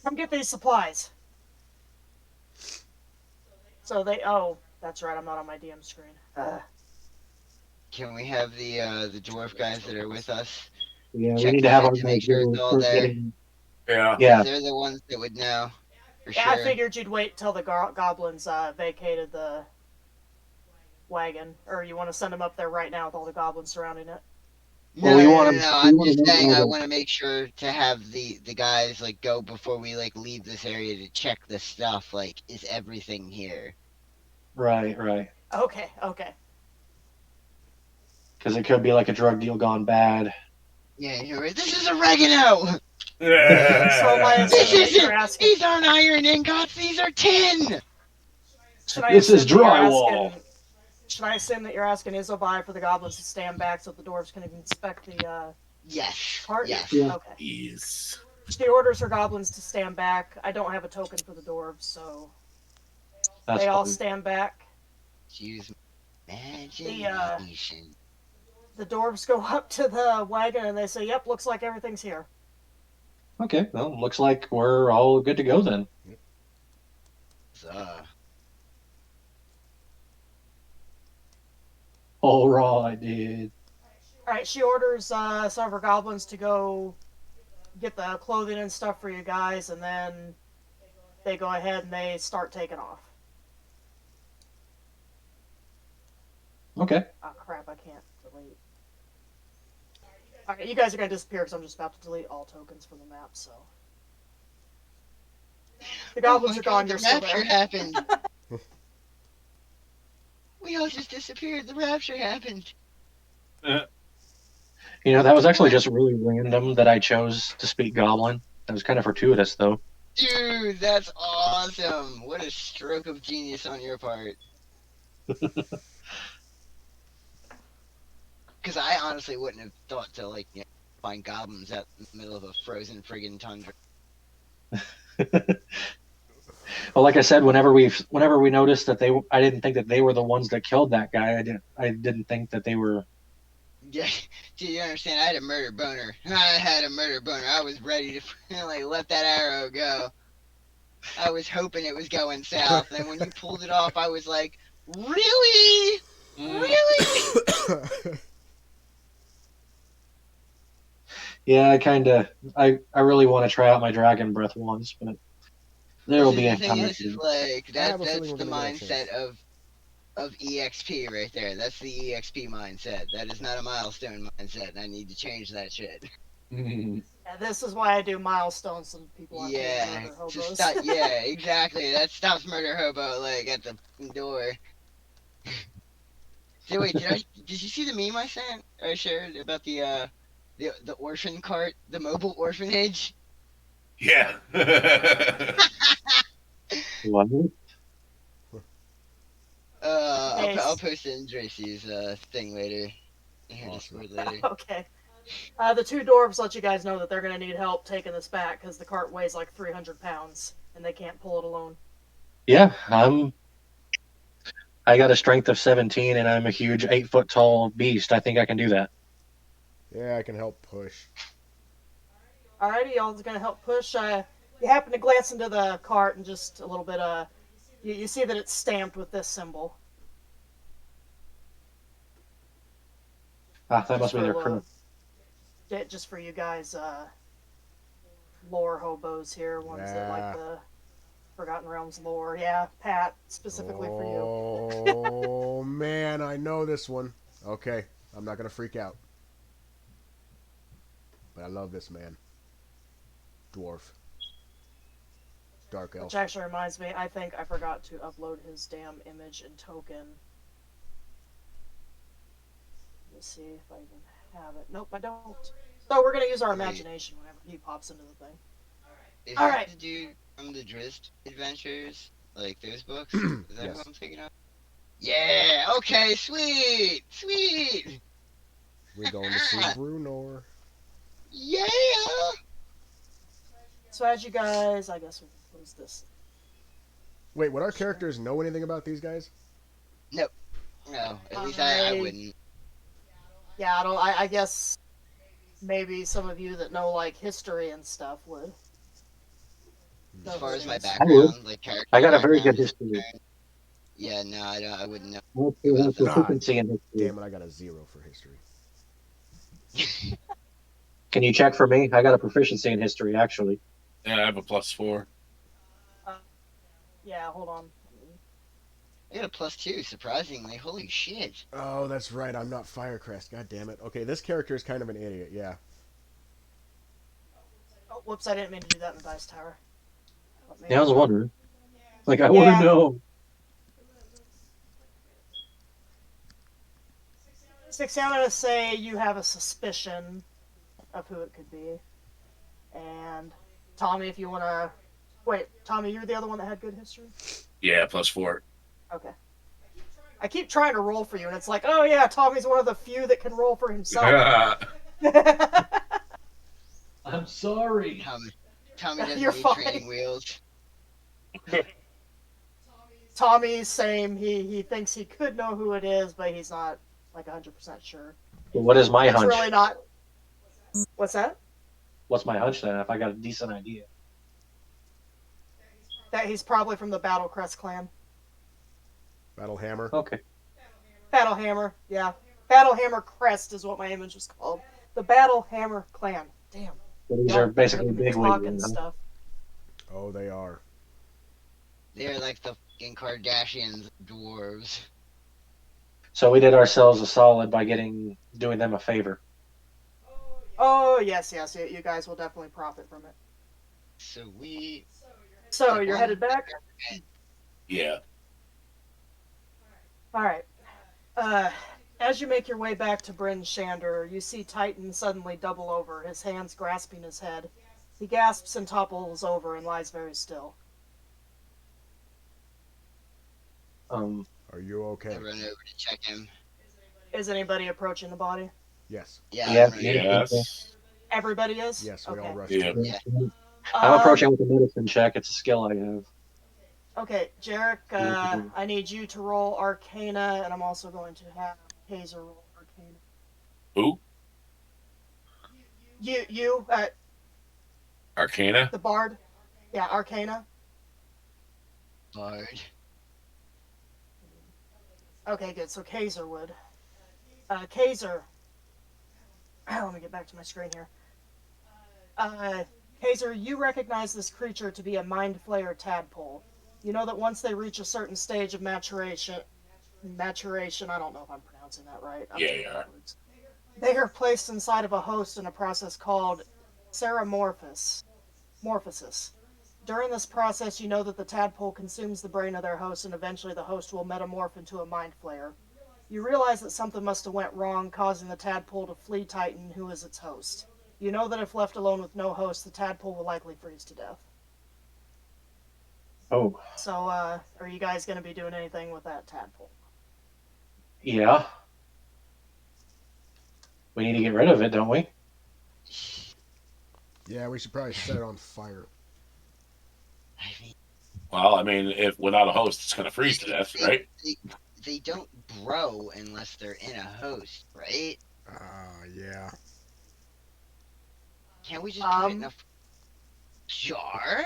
S3: Come get these supplies. So that's right, I'm not on my DM screen.
S4: Can we have the dwarf guys that are with us
S2: Yeah, we
S4: check
S2: need
S4: the
S2: to have
S4: shit
S2: our
S4: to make
S2: guys
S4: sure it's
S2: really
S4: all
S2: start
S4: there?
S2: getting.
S5: Yeah.
S2: Yeah,
S4: They're the ones that would know for
S3: Yeah,
S4: sure.
S3: I figured you'd wait till the goblins vacated the wagon, or you want to send them up there right now with all the goblins surrounding it.
S4: No,
S2: Well, we
S4: no, no,
S2: wanna-
S4: no, no.
S2: we
S4: I'm
S2: wanna
S4: just
S2: know
S4: saying
S2: all
S4: I
S2: the-
S4: want to make sure to have the guys like go before we like leave this area to check the stuff. Like, is everything here?
S2: right.
S3: Okay.
S2: Because it could be like a drug deal gone bad.
S4: Yeah, you're right. This is oregano.
S3: So my
S4: This
S3: assuming that you're
S4: isn't.
S3: asking,
S4: These aren't iron ingots. These are tin.
S3: should I
S2: This is
S3: assume that you're
S2: drywall.
S3: asking, should I assume that you're asking Isobai for the goblins to stand back so the dwarves can inspect the
S4: Yes.
S3: cart?
S4: Yes.
S2: Yeah.
S3: Okay.
S5: Jeez.
S3: She orders her goblins to stand back. I don't have a token for the dwarves, so
S2: That's
S3: they all
S2: fine.
S3: stand back.
S4: Use
S3: The
S4: imagination.
S3: the dwarves go up to the wagon and they say, "Yep, looks like everything's here."
S2: Okay, well, looks like we're all good to go then.
S4: Uh,
S2: All right, dude.
S3: All right, she orders some of her goblins to go get the clothing and stuff for you guys, and then they go ahead and they start taking off.
S2: Okay.
S3: Oh crap! I can't delete. All right, you guys are gonna disappear because I'm just about to delete all tokens from the map. So the goblins
S4: oh my
S3: are gone.
S4: God,
S3: You're
S4: the
S3: still
S4: rapture
S3: there.
S4: happened. We all just disappeared. The rapture happened.
S2: That was actually just really random that I chose to speak Goblin. That was kind of fortuitous, though.
S4: Dude, that's awesome. What a stroke of genius on your part. Because I honestly wouldn't have thought to, find goblins out in the middle of a frozen friggin' tundra.
S2: Well, like I said, whenever we noticed that I didn't think that they were the ones that killed that guy. I didn't think that they were.
S4: Yeah, do you understand? I had a murder boner. I had a murder boner. I was ready to, let that arrow go. I was hoping it was going south. And when you pulled it off, I was like, really? Really?
S2: Yeah, I really want to try out my Dragon Breath once, but there will
S4: Listen,
S2: be
S4: the
S2: a
S4: thing
S2: time.
S4: is,
S1: I have a
S4: that's
S1: feeling we're
S4: the
S1: gonna get a
S4: mindset
S1: chance.
S4: of EXP right there. That's the EXP mindset. That is not a milestone mindset, and I need to change that shit.
S3: Yeah, this is why I do milestones so people aren't being
S4: Yeah,
S3: murder
S4: to
S3: hobos.
S4: stop. Yeah, exactly. That stops murder hobo at the door. So wait, did you see the meme I sent or I shared about the orphan cart, the mobile orphanage?
S5: Yeah.
S2: What?
S4: I'll
S3: Yes.
S4: post it in Tracy's thing later, in her
S1: Awesome.
S4: Discord later.
S3: Okay. The two dwarves let you guys know that they're going to need help taking this back because the cart weighs like 300 pounds and they can't pull it alone.
S2: Yeah, I got a strength of 17, and I'm a huge 8 foot tall beast. I think I can do that.
S1: Yeah, I can help push.
S3: Alrighty, y'all's going to help push. You happen to glance into the cart and just a little bit, you see that it's stamped with this symbol.
S2: That
S3: Just
S2: must be
S3: for
S2: their
S3: a
S2: crew.
S3: little, just for you guys, lore hobos here, ones that like
S1: Yeah.
S3: the Forgotten Realms lore. Yeah, Pat, specifically for you.
S1: Oh man, I know this one. Okay, I'm not gonna freak out, but I love this man. Dwarf, dark
S3: Which
S1: elf.
S3: actually reminds me, I think I forgot to upload his damn image and token. Let me see if I even have it. Nope, I don't. So we're gonna use our
S4: Wait,
S3: imagination whenever he pops into the thing.
S4: is
S3: All
S4: that
S3: right.
S4: the dude from the Drizzt Adventures? Like those books? Is that who
S1: Yes,
S4: I'm thinking of? Yeah. Okay. Sweet. Sweet.
S1: we're going to see Brunor.
S4: Yeah.
S3: So as you guys, I guess what is this?
S1: Wait, would our characters know anything about these guys?
S4: No. No. At least I wouldn't.
S3: Yeah, I don't. I guess maybe some of you that know like history and stuff would
S4: As
S3: know who
S4: far
S3: it
S4: as my
S3: is.
S2: I would.
S4: background, like
S2: I
S4: character
S2: got a very good
S4: background is
S2: history.
S4: concerned, yeah, no, I don't. I wouldn't know
S2: I actually
S4: about
S2: have
S4: them.
S1: Ah,
S2: proficiency in history.
S1: damn it, I got a 0 for history.
S2: Can you check for me? I got a proficiency in history, actually.
S5: Yeah, I have a +4.
S3: Uh, yeah, hold on.
S4: I got a +2, surprisingly. Holy shit.
S1: Oh, that's right. I'm not Firecrest. God damn it. Okay, this character is kind of an idiot. Yeah.
S3: Oh, whoops! I didn't mean to do that in the dice tower.
S2: Yeah, I was wondering. Like, I want to
S3: Yeah.
S2: know.
S3: 6, I'm gonna say you have a suspicion of who it could be. And Tommy, if you want to. Wait, Tommy, you're the other one that had good history?
S5: Yeah, +4.
S3: Okay. I keep trying to roll for you, and it's like, oh yeah, Tommy's one of the few that can roll for himself.
S2: I'm sorry.
S4: Tommy doesn't
S3: You're
S4: need
S3: fine.
S4: training wheels.
S3: Tommy's same. He thinks he could know who it is, but he's not like 100% sure.
S2: Well, what is my
S3: It's
S2: hunch?
S3: really not. What's that?
S2: What's my hunch then? If I got a decent idea.
S3: That he's probably from the Battlecrest clan.
S1: Battlehammer.
S2: Okay.
S3: Battlehammer, yeah. Battlehammer Crest is what my image was called. The Battlehammer clan. Damn.
S2: So these
S3: Y'all
S2: are basically
S3: making me
S2: big
S3: talk
S2: wigs.
S3: and
S2: Huh?
S3: stuff.
S1: Oh, they are.
S4: They're like the fucking Kardashians dwarves.
S2: So we did ourselves a solid by doing them a favor.
S3: Oh yes, you guys will definitely profit from it.
S4: Sweet.
S3: So you're headed back.
S5: Yeah.
S3: All right. As you make your way back to Bryn Shander, you see Titan suddenly double over, his hands grasping his head. He gasps and topples over and lies very still.
S1: Are you okay?
S4: I run over to check him.
S3: Is anybody approaching the body?
S1: Yes.
S4: Yeah.
S2: Yeah.
S4: I'm running over.
S5: Yes.
S3: Everybody is?
S1: Yes, we all
S3: Okay.
S1: rushed.
S5: Yeah.
S4: Yeah.
S2: I'm approaching with a medicine check. It's a skill I have.
S3: Okay, Jarek, I need you to roll Arcana, and I'm also going to have Hazer roll Arcana.
S5: Who?
S3: You,
S5: Arcana?
S3: the Bard? Yeah, Arcana.
S4: Bard.
S3: Okay, good. So Kaiser would. Kaiser. Let me get back to my screen here. Kaiser, you recognize this creature to be a Mind Flayer tadpole. You know that once they reach a certain stage of maturation, I don't know if I'm pronouncing that right. I'm
S5: Yeah,
S3: taking
S5: yeah.
S3: backwards. They are placed inside of a host in a process called morphosis. During this process, you know that the tadpole consumes the brain of their host, and eventually the host will metamorph into a Mind Flayer. You realize that something must have went wrong, causing the tadpole to flee Titan, who is its host. You know that if left alone with no host, the tadpole will likely freeze to death.
S2: Oh,
S3: So, are you guys going to be doing anything with that tadpole?
S2: yeah. We need to get rid of it, don't we?
S1: Yeah, we should probably set it on fire.
S4: I mean,
S5: Well, I mean, if without a host, it's going to freeze to death, right?
S4: they don't grow unless they're in a host, right?
S1: Yeah.
S4: Can't we just put it in a jar?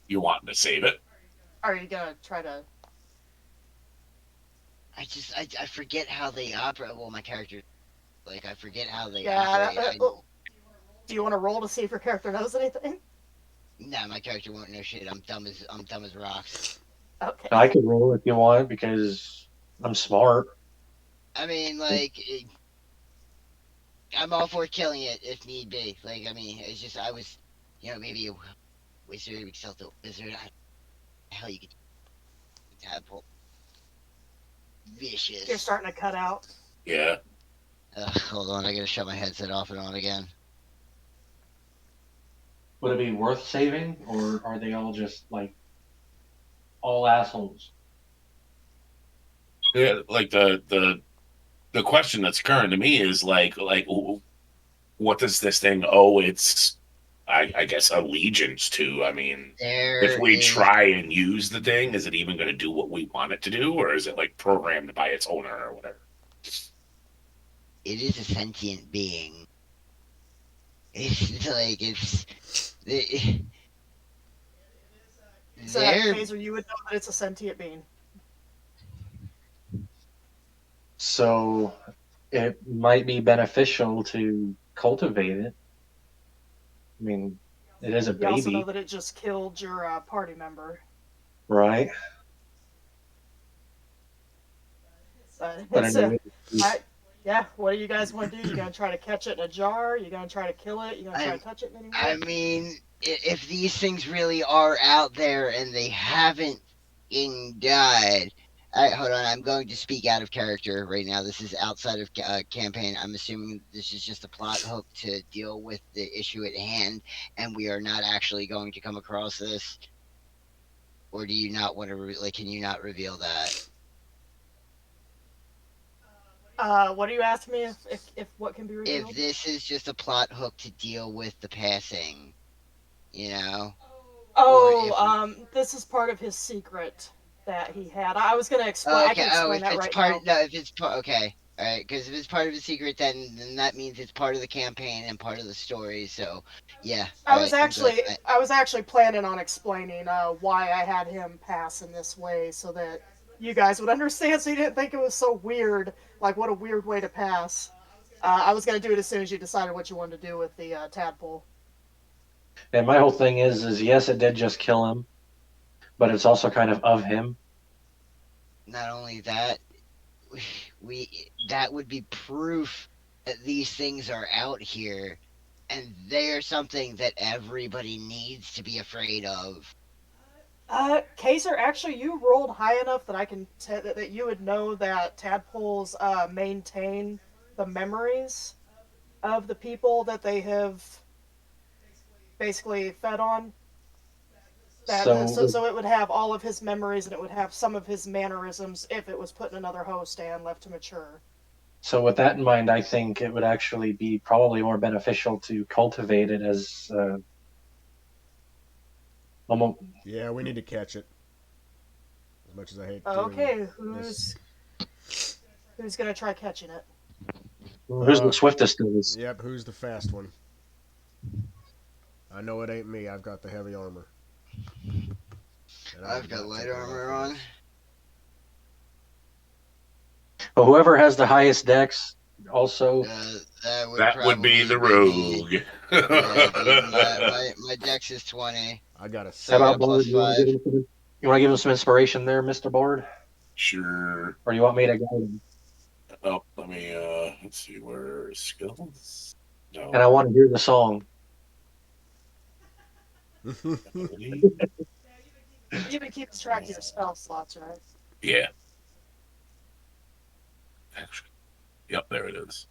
S5: You want to save it?
S3: Are you going to try to...
S4: I forget how they operate. Well, my character, like, I forget how they
S3: Yeah,
S4: operate.
S3: do you want to roll to see if your character knows anything?
S4: Nah, my character won't know shit. I'm dumb as rocks.
S3: Okay.
S2: I could roll if you want because I'm smart.
S4: I mean, like, I'm all for killing it if need be. Like, I mean, it's just I was, maybe a wizard, we sell the wizard. Hell, you could tadpole. Vicious.
S3: You're starting to cut out.
S5: Yeah.
S4: Hold on, I gotta shut my headset off and on again.
S2: Would it be worth saving, or are they all just like all assholes?
S5: Yeah, like the question that's occurring to me is like what does this thing owe its I guess allegiance to? I mean, if we try and use the thing, is it even going to do what we want it to do, or is it like programmed by its owner or whatever?
S4: It is a sentient being. It's like
S3: So, Kaiser, you would know that it's a sentient being.
S2: So it might be beneficial to cultivate it. I mean, it is a
S3: You also know
S2: baby,
S3: that it just killed your party member.
S2: right?
S3: But
S2: But
S3: it's,
S2: anyway,
S3: yeah, what do you guys want to do? You gonna try to catch it in a jar? You gonna try to kill it? You gonna try to touch it in any way?
S4: I mean, if these things really are out there and they haven't died, All right, hold on. I'm going to speak out of character right now. This is outside of campaign. I'm assuming this is just a plot hook to deal with the issue at hand, and we are not actually going to come across this. Or do you not want to like? Can you not reveal that?
S3: What do you ask me if what can be
S4: If
S3: revealed?
S4: this is just a plot hook to deal with the passing, you know, or
S3: Oh,
S4: if
S3: this is part of his secret that he had. I was gonna explain. I
S4: okay,
S3: can
S4: oh,
S3: explain
S4: if
S3: that
S4: it's
S3: right
S4: part,
S3: now.
S4: no, if it's part, okay, all right, because if it's part of the secret, then that means it's part of the campaign and part of the story. So, yeah, all right, I'm good.
S3: I was actually planning on explaining why I had him pass in this way so that you guys would understand, so you didn't think it was so weird. Like, what a weird way to pass. I was gonna do it as soon as you decided what you wanted to do with the tadpole.
S2: And my whole thing is yes, it did just kill him, but it's also kind of him.
S4: Not only that, we that would be proof that these things are out here, and they are something that everybody needs to be afraid of.
S3: Kaser, actually, you rolled high enough that I can that you would know that tadpoles maintain the memories of the people that they have basically fed on. That
S2: So,
S3: so it would have all of his memories and it would have some of his mannerisms if it was put in another host and left to mature.
S2: so with that in mind, I think it would actually be probably more beneficial to cultivate it as almost.
S1: Yeah, we need to catch it. As much as I hate doing
S3: Okay,
S1: this.
S3: who's gonna try catching it?
S2: Who's the swiftest of us?
S1: Yep, who's the fast one? I know it ain't me. I've got the heavy armor. And I
S4: I've
S1: am
S4: got
S1: not
S4: light
S1: taking off
S4: armor
S1: of
S4: on.
S1: this.
S2: But whoever has the highest dex also.
S4: That would
S5: That would be
S4: probably
S5: the
S4: be me.
S5: rogue.
S4: Yeah, dude, my dex is 20,
S1: I got a
S4: so I
S2: How about
S4: got
S1: seven.
S2: Bard?
S4: plus
S2: You want to
S4: 5.
S2: give him some? You want to give him some inspiration there, Mister Bard,
S5: Sure.
S2: or you want me to guide him?
S5: Oh, let me let's see where skills.
S2: And I
S5: No.
S2: want to hear the song.
S3: You've been keeping track of your spell slots, right?
S5: Yeah. Actually. Yep, there it is.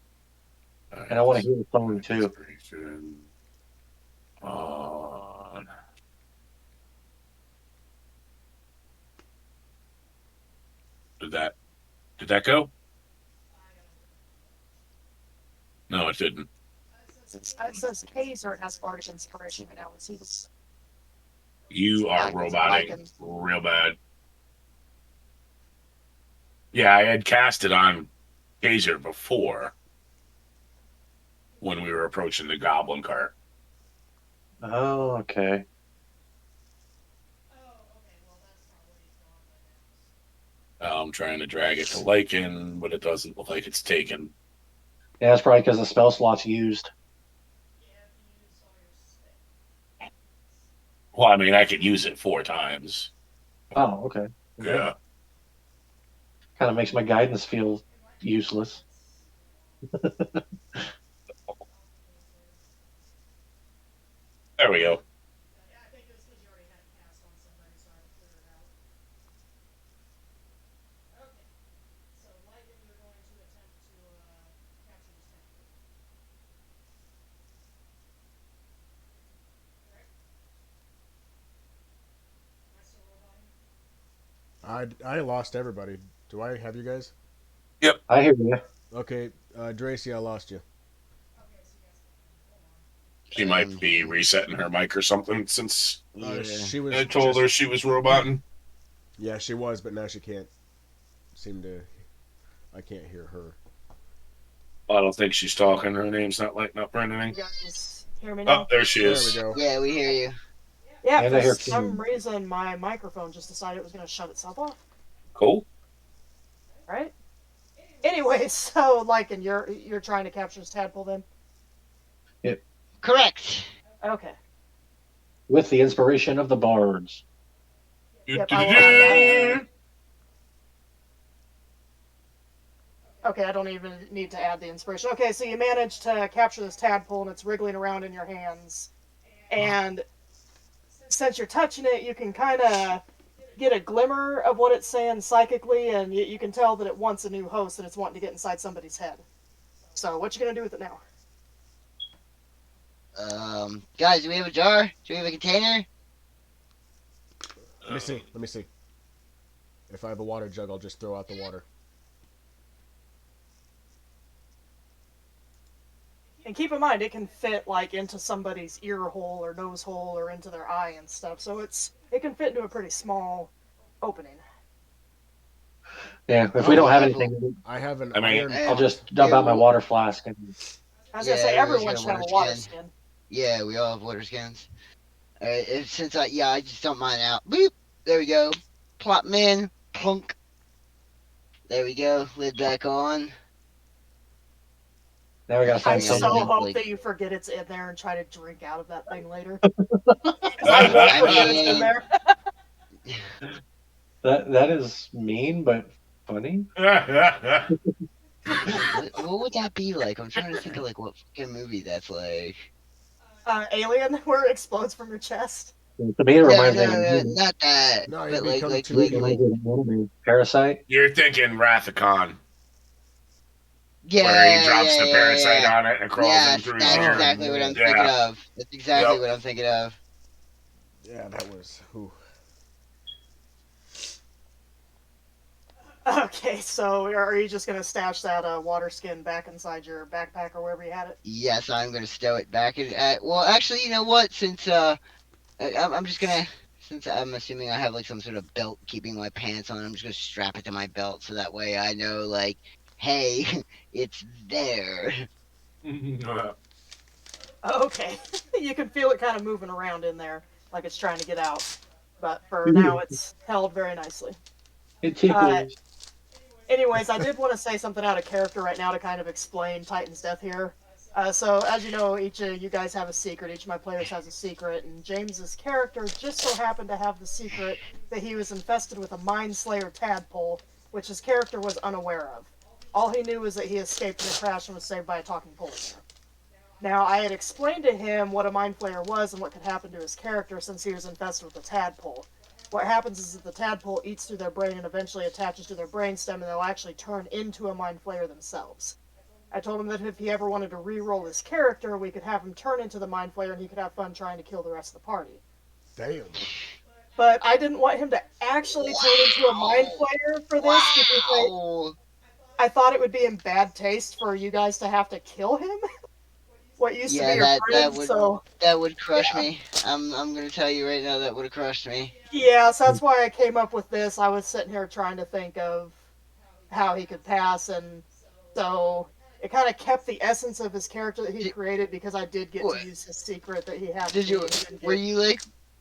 S5: All
S2: And I
S5: right.
S2: want to hear the song too.
S5: Inspiration on. Did that go? No, it didn't.
S3: It says Kaser has bardic inspiration right now. He's
S5: You are
S3: acting
S5: robotic
S3: like
S5: real bad. Yeah, I had cast it on Taser before when we were approaching the goblin cart.
S2: Oh, okay.
S5: I'm trying to drag it to Lycan, but it doesn't look like it's taken.
S2: Yeah, that's probably because the spell slot's used.
S5: Well, I mean, I could use it 4 times.
S2: Oh, okay.
S5: Yeah.
S2: Kind of makes my guidance feel useless.
S5: There we go.
S1: I lost everybody. Do I have you guys?
S5: Yep.
S2: I hear you.
S1: Okay, Dracy, I lost you.
S5: She might be resetting her mic or something since
S4: Yeah.
S1: She was.
S5: I told her she was roboting.
S1: Yeah, she was, but now she can't seem to. I can't hear her.
S5: I don't think she's talking. Her name's not lighting up or anything.
S3: you guys hear me
S5: Oh,
S3: now.
S5: there she
S1: There
S5: is.
S1: we go.
S4: Yeah, we hear you.
S3: Yeah,
S2: And
S3: for
S2: I hear
S3: some
S2: Kim.
S3: reason my microphone just decided it was going to shut itself off.
S5: Cool.
S3: Right. Anyway, so Lycan, you're trying to capture this tadpole then?
S4: Correct.
S3: Okay.
S2: With the inspiration of the bards.
S3: Yep, I will add that. Okay, I don't even need to add the inspiration. Okay, so you managed to capture this tadpole and it's wriggling around in your hands. And since you're touching it, you can kind of get a glimmer of what it's saying psychically, and you can tell that it wants a new host and it's wanting to get inside somebody's head. So what you gonna do with it now?
S4: Guys, do we have a jar? Do we have a container?
S1: Let me see. Let me see. If I have a water jug, I'll just throw out the water.
S3: And keep in mind, it can fit like into somebody's ear hole or nose hole or into their eye and stuff. So it can fit into a pretty small opening.
S2: Yeah, if we don't have anything,
S1: I have an
S5: I mean,
S1: iron
S2: I'll
S1: pot.
S2: just dump out my water flask. And
S3: I was gonna
S4: Yeah,
S3: say
S4: everyone's
S3: everyone
S4: got a
S3: should have a
S4: water
S3: water
S4: skin.
S3: skin.
S4: Yeah, we all have water skins. Alright, since I just dump mine out. Boop! There we go. Plop 'em in. Plunk. There we go. Lid back on.
S2: now we gotta
S3: I
S2: find
S4: Yeah,
S3: so
S2: something.
S3: hope
S4: like-
S3: that you forget it's in there and try to drink out of that thing later.
S5: I
S3: I will forget it's in there.
S2: That is mean, but funny.
S4: what would that be like? I'm trying to think of like what fucking movie that's like.
S3: Alien, where it explodes from your chest.
S2: To me, it
S4: No,
S2: reminds me of
S4: no,
S2: a
S4: no,
S2: movie.
S4: not that.
S1: No, you
S4: But like,
S1: become
S4: like,
S1: too
S4: like,
S1: evil.
S4: like,
S2: Parasite.
S5: You're thinking Wrath of Khan,
S4: yeah,
S5: where he drops
S4: yeah,
S5: the
S4: yeah,
S5: parasite
S4: yeah.
S5: on it and crawls in
S4: Yes,
S5: through his
S4: that's
S1: Oh,
S5: ear.
S4: exactly what
S1: man.
S4: I'm thinking
S5: Yeah.
S4: of. That's exactly
S5: Yep.
S4: what I'm thinking of.
S1: Yeah, that was. Ooh.
S3: Okay, so are you just gonna stash that water skin back inside your backpack or wherever you had it?
S4: Yes, I'm gonna stow it back in. Well, actually, you know what? Since I'm just gonna. Since I'm assuming I have like some sort of belt keeping my pants on, I'm just gonna strap it to my belt so that way I know, like, hey, it's there.
S3: Okay, you can feel it kind of moving around in there, like it's trying to get out. But for now, it's held very nicely.
S2: It tickles.
S3: Anyways, I did want to say something out of character right now to kind of explain Titan's death here. So, as you know, each of you guys have a secret. Each of my players has a secret, and James's character just so happened to have the secret that he was infested with a Mind Slayer tadpole, which his character was unaware of. All he knew was that he escaped in a crash and was saved by a talking polar bear. Now, I had explained to him what a Mind Flayer was and what could happen to his character since he was infested with a tadpole. What happens is that the tadpole eats through their brain and eventually attaches to their brainstem, and they'll actually turn into a Mind Flayer themselves. I told him that if he ever wanted to re-roll his character, we could have him turn into the Mind Flayer and he could have fun trying to kill the rest of the party.
S1: Damn.
S3: But I didn't want him to actually turn into a Mind Flayer for this because
S4: Wow.
S3: I thought it would be in bad taste for you guys to have to kill him. What used to
S4: Yeah,
S3: be your
S4: that
S3: friend,
S4: would
S3: so
S4: that would crush me. I'm gonna tell you right now that would have crushed me.
S3: yeah, so that's why I came up with this. I was sitting here trying to think of how he could pass, and so it kind of kept the essence of his character that he
S4: Did-
S3: created because I did get
S4: what?
S3: to use his secret that he had.
S4: Did you?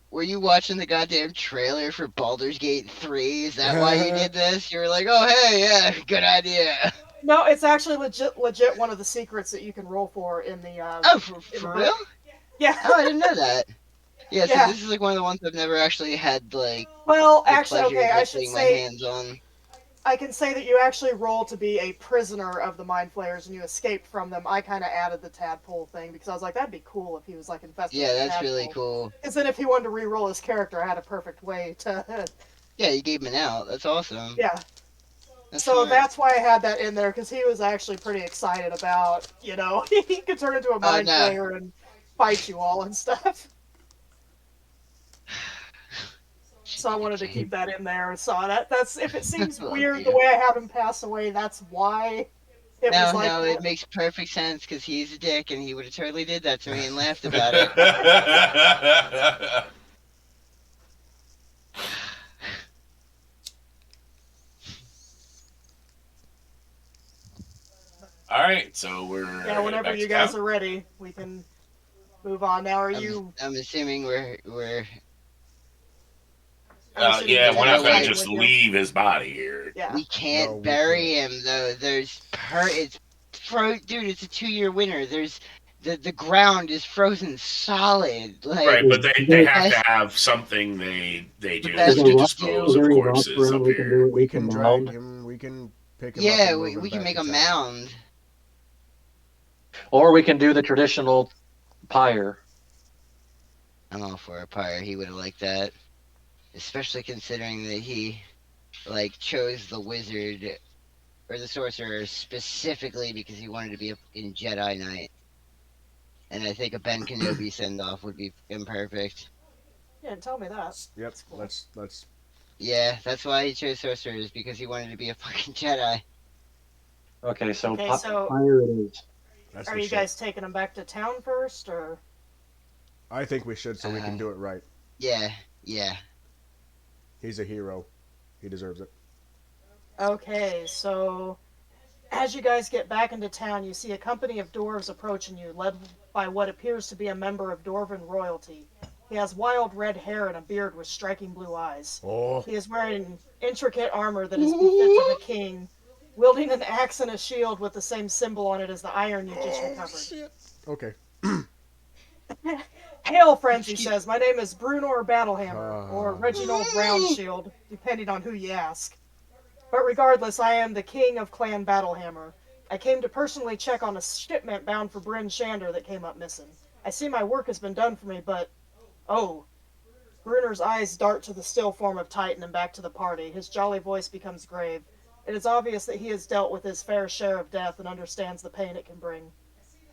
S4: Were you watching the goddamn trailer for Baldur's Gate 3? Is that why you did this? You were like, oh hey, yeah, good idea.
S3: No, it's actually legit one of the secrets that you can roll for in the.
S4: Oh,
S3: in
S4: for
S3: the
S4: real?
S3: book. Yeah.
S4: Oh, I didn't know that. Yeah, so
S3: Yeah.
S4: this is like one of the ones I've never actually had like
S3: Well,
S4: the
S3: actually,
S4: pleasure
S3: okay,
S4: of
S3: I
S4: like,
S3: should
S4: putting my
S3: say
S4: hands on.
S3: I can say that you actually roll to be a prisoner of the Mind Flayers and you escaped from them. I kind of added the tadpole thing because I was like, that'd be cool if he was like infested
S4: Yeah,
S3: with a
S4: that's
S3: tadpole.
S4: really cool.
S3: Because then if he wanted to re-roll his character, I had a perfect way to.
S4: Yeah, you gave him an out. That's awesome.
S3: Yeah.
S4: That's
S3: So
S4: smart.
S3: that's why I had that in there because he was actually pretty excited about, he could turn into a Mind
S4: no.
S3: Flayer and fight you all and stuff. So I wanted to keep that in there. So that's if it seems
S4: Oh,
S3: weird
S4: dear.
S3: the way I have him pass away, that's why it was like
S4: No,
S3: that.
S4: it makes perfect sense because he's a dick and he would have totally did that to me and laughed about it.
S5: All right, so we're
S3: Yeah, whenever
S5: back
S3: you
S5: to
S3: guys
S5: camp.
S3: are ready, we can move on. Now, are you?
S4: I'm assuming we're
S3: I'm assuming
S5: Yeah,
S3: you
S5: we're
S3: take
S5: not gonna
S3: Titan
S5: just
S3: with you.
S5: leave his body here.
S3: Yeah.
S4: we can't
S1: No, we
S4: bury him though. Dude, it's a 2-year winter. There's the ground is frozen solid. Like
S5: Right, but they have to
S4: best-
S5: have something they do
S4: best
S5: to
S4: we
S5: dispose of corpses up here.
S1: We can drag him. We can pick him up
S4: yeah,
S1: and move him
S4: we can
S1: back
S4: make
S1: to
S4: a
S1: town.
S4: mound.
S2: Or we can do the traditional pyre.
S4: I'm all for a pyre. He would have liked that. especially considering that he like chose the wizard or the sorcerer specifically because he wanted to be a fucking Jedi Knight. And I think a Ben Kenobi send off would be imperfect.
S3: You didn't tell me that.
S1: Yep.
S3: That's cool.
S1: Let's.
S4: Yeah, that's why he chose sorcerers because he wanted to be a fucking Jedi.
S2: Okay, so
S3: Okay, so
S2: fire it is.
S1: That's
S3: are
S1: the
S3: you
S1: shit.
S3: guys taking him back to town first, or?
S1: I think we should, so we can do it right.
S4: Yeah, yeah.
S1: He's a hero. He deserves it.
S3: Okay, so as you guys get back into town, you see a company of dwarves approaching you, led by what appears to be a member of dwarven royalty. He has wild red hair and a beard with striking blue eyes.
S1: Oh.
S3: He is wearing intricate armor that is befits of a king, wielding an axe and a shield with the same symbol on it as the iron you just recovered.
S1: Shit. Okay.
S3: Hail, friends, he says. My name is Brunor Battlehammer, or
S1: Ah.
S3: Reginald Roundshield, depending on who you ask. But regardless, I am the king of Clan Battlehammer. I came to personally check on a shipment bound for Bryn Shander that came up missing. I see my work has been done for me, but... Oh. Bruner's eyes dart to the still form of Titan and back to the party. His jolly voice becomes grave. It is obvious that he has dealt with his fair share of death and understands the pain it can bring.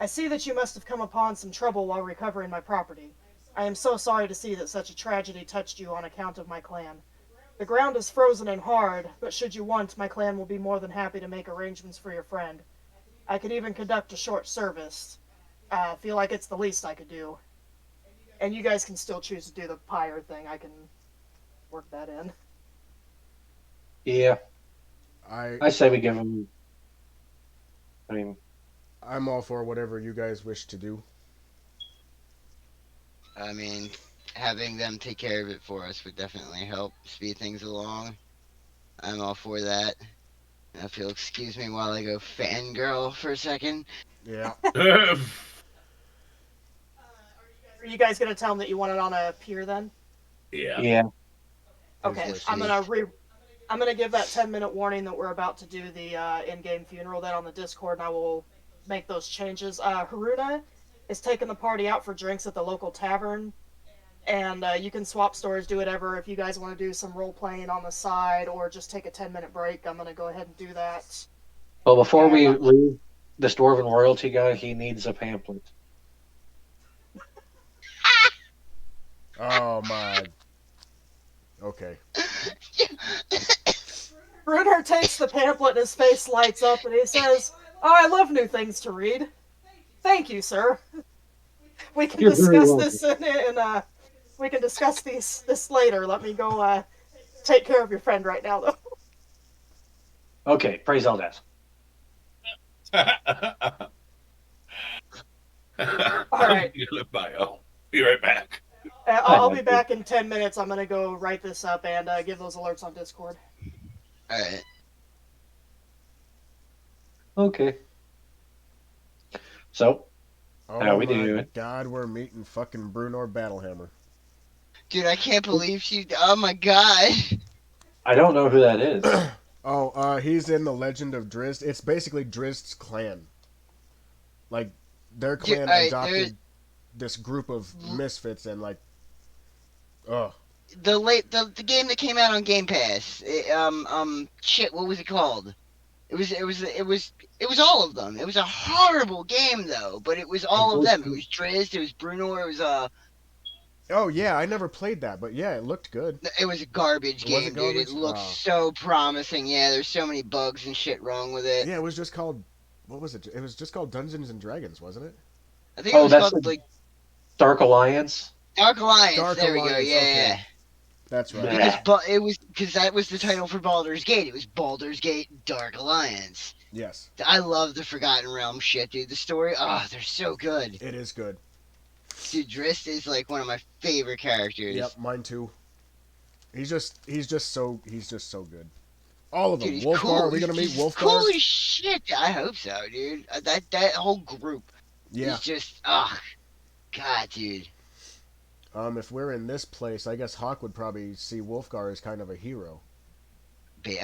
S3: I see that you must have come upon some trouble while recovering my property. I am so sorry to see that such a tragedy touched you on account of my clan. The ground is frozen and hard, but should you want, my clan will be more than happy to make arrangements for your friend. I could even conduct a short service. I feel like it's the least I could do. And you guys can still choose to do the pyre thing. I can work that in.
S2: Yeah,
S1: I
S2: I say we give him. I mean,
S1: I'm all for whatever you guys wish to do.
S4: I mean, having them take care of it for us would definitely help speed things along. I'm all for that. If you'll excuse me while I go fangirl for a second.
S1: Yeah.
S3: Are you guys gonna tell them that you want it on a pier then?
S5: Yeah.
S2: yeah.
S3: Okay,
S1: wish.
S3: I'm gonna give that 10-minute warning that we're about to do the in-game funeral then on the Discord, and I will make those changes. Haruna is taking the party out for drinks at the local tavern, and you can swap stories, do whatever. If you guys want to do some role playing on the side or just take a 10-minute break, I'm gonna go ahead and do that.
S2: Well, before we
S3: And-
S2: leave, this dwarven royalty guy, he needs a pamphlet.
S1: Oh my. Okay.
S3: Brunner takes the pamphlet and his face lights up and he says, "Oh, I love new things to read. Thank you, sir. We can
S2: You're very
S3: discuss
S2: welcome.
S3: this we can discuss this later. Let me go take care of your friend right now, though."
S2: Okay, praise Eldas.
S3: All right.
S5: Bio. Be right back.
S3: I'll be back in 10 minutes. I'm gonna go write this up and give those alerts on Discord.
S4: Alright.
S2: Okay. So,
S1: Oh
S2: How we
S1: my
S2: doing?
S1: God, we're meeting fucking Brunor Battlehammer.
S4: Dude, I can't believe she. Oh my god.
S2: I don't know who that is.
S1: Oh, he's in the Legend of Drizzt. It's basically Drizzt's clan. Like, their
S4: Dude,
S1: clan
S4: alright,
S1: adopted this group of misfits and like, ugh.
S4: The game that came out on Game Pass. Shit, what was it called? It was all of them. It was a horrible game though, but it was all of them. It was Drizzt, it was Bruno, it was
S1: Oh yeah, I never played that, but yeah, it looked good.
S4: it was a garbage
S1: Was it
S4: game, dude. It
S1: garbage?
S4: looked
S1: Oh.
S4: so promising. Yeah, there's so many bugs and shit wrong with it.
S1: Yeah, it was just called. What was it? It was just called Dungeons and Dragons, wasn't it?
S4: I think it
S2: Oh,
S4: was
S2: that's
S4: called
S2: the
S4: like
S2: Dark Alliance.
S4: Dark Alliance.
S1: Dark
S4: there we go.
S1: Alliance,
S4: Yeah,
S1: okay.
S4: yeah.
S1: That's right.
S2: Yeah.
S4: Because that was the title for Baldur's Gate. It was Baldur's Gate Dark Alliance.
S1: Yes,
S4: I love the Forgotten Realm shit, dude. The story, oh, they're so good.
S1: it is good.
S4: Dude, Drizzt is like one of my favorite characters.
S1: Yep, mine too. He's just so good. All of them.
S4: Dude, he's
S1: Wolfgar,
S4: cool.
S1: are we gonna meet
S4: He's
S1: Wolfgar?
S4: cool as shit. I hope so, dude. That whole group
S1: Yeah.
S4: is just, oh, God, dude.
S1: If we're in this place, I guess Hawk would probably see Wolfgar as kind of a hero.
S4: But,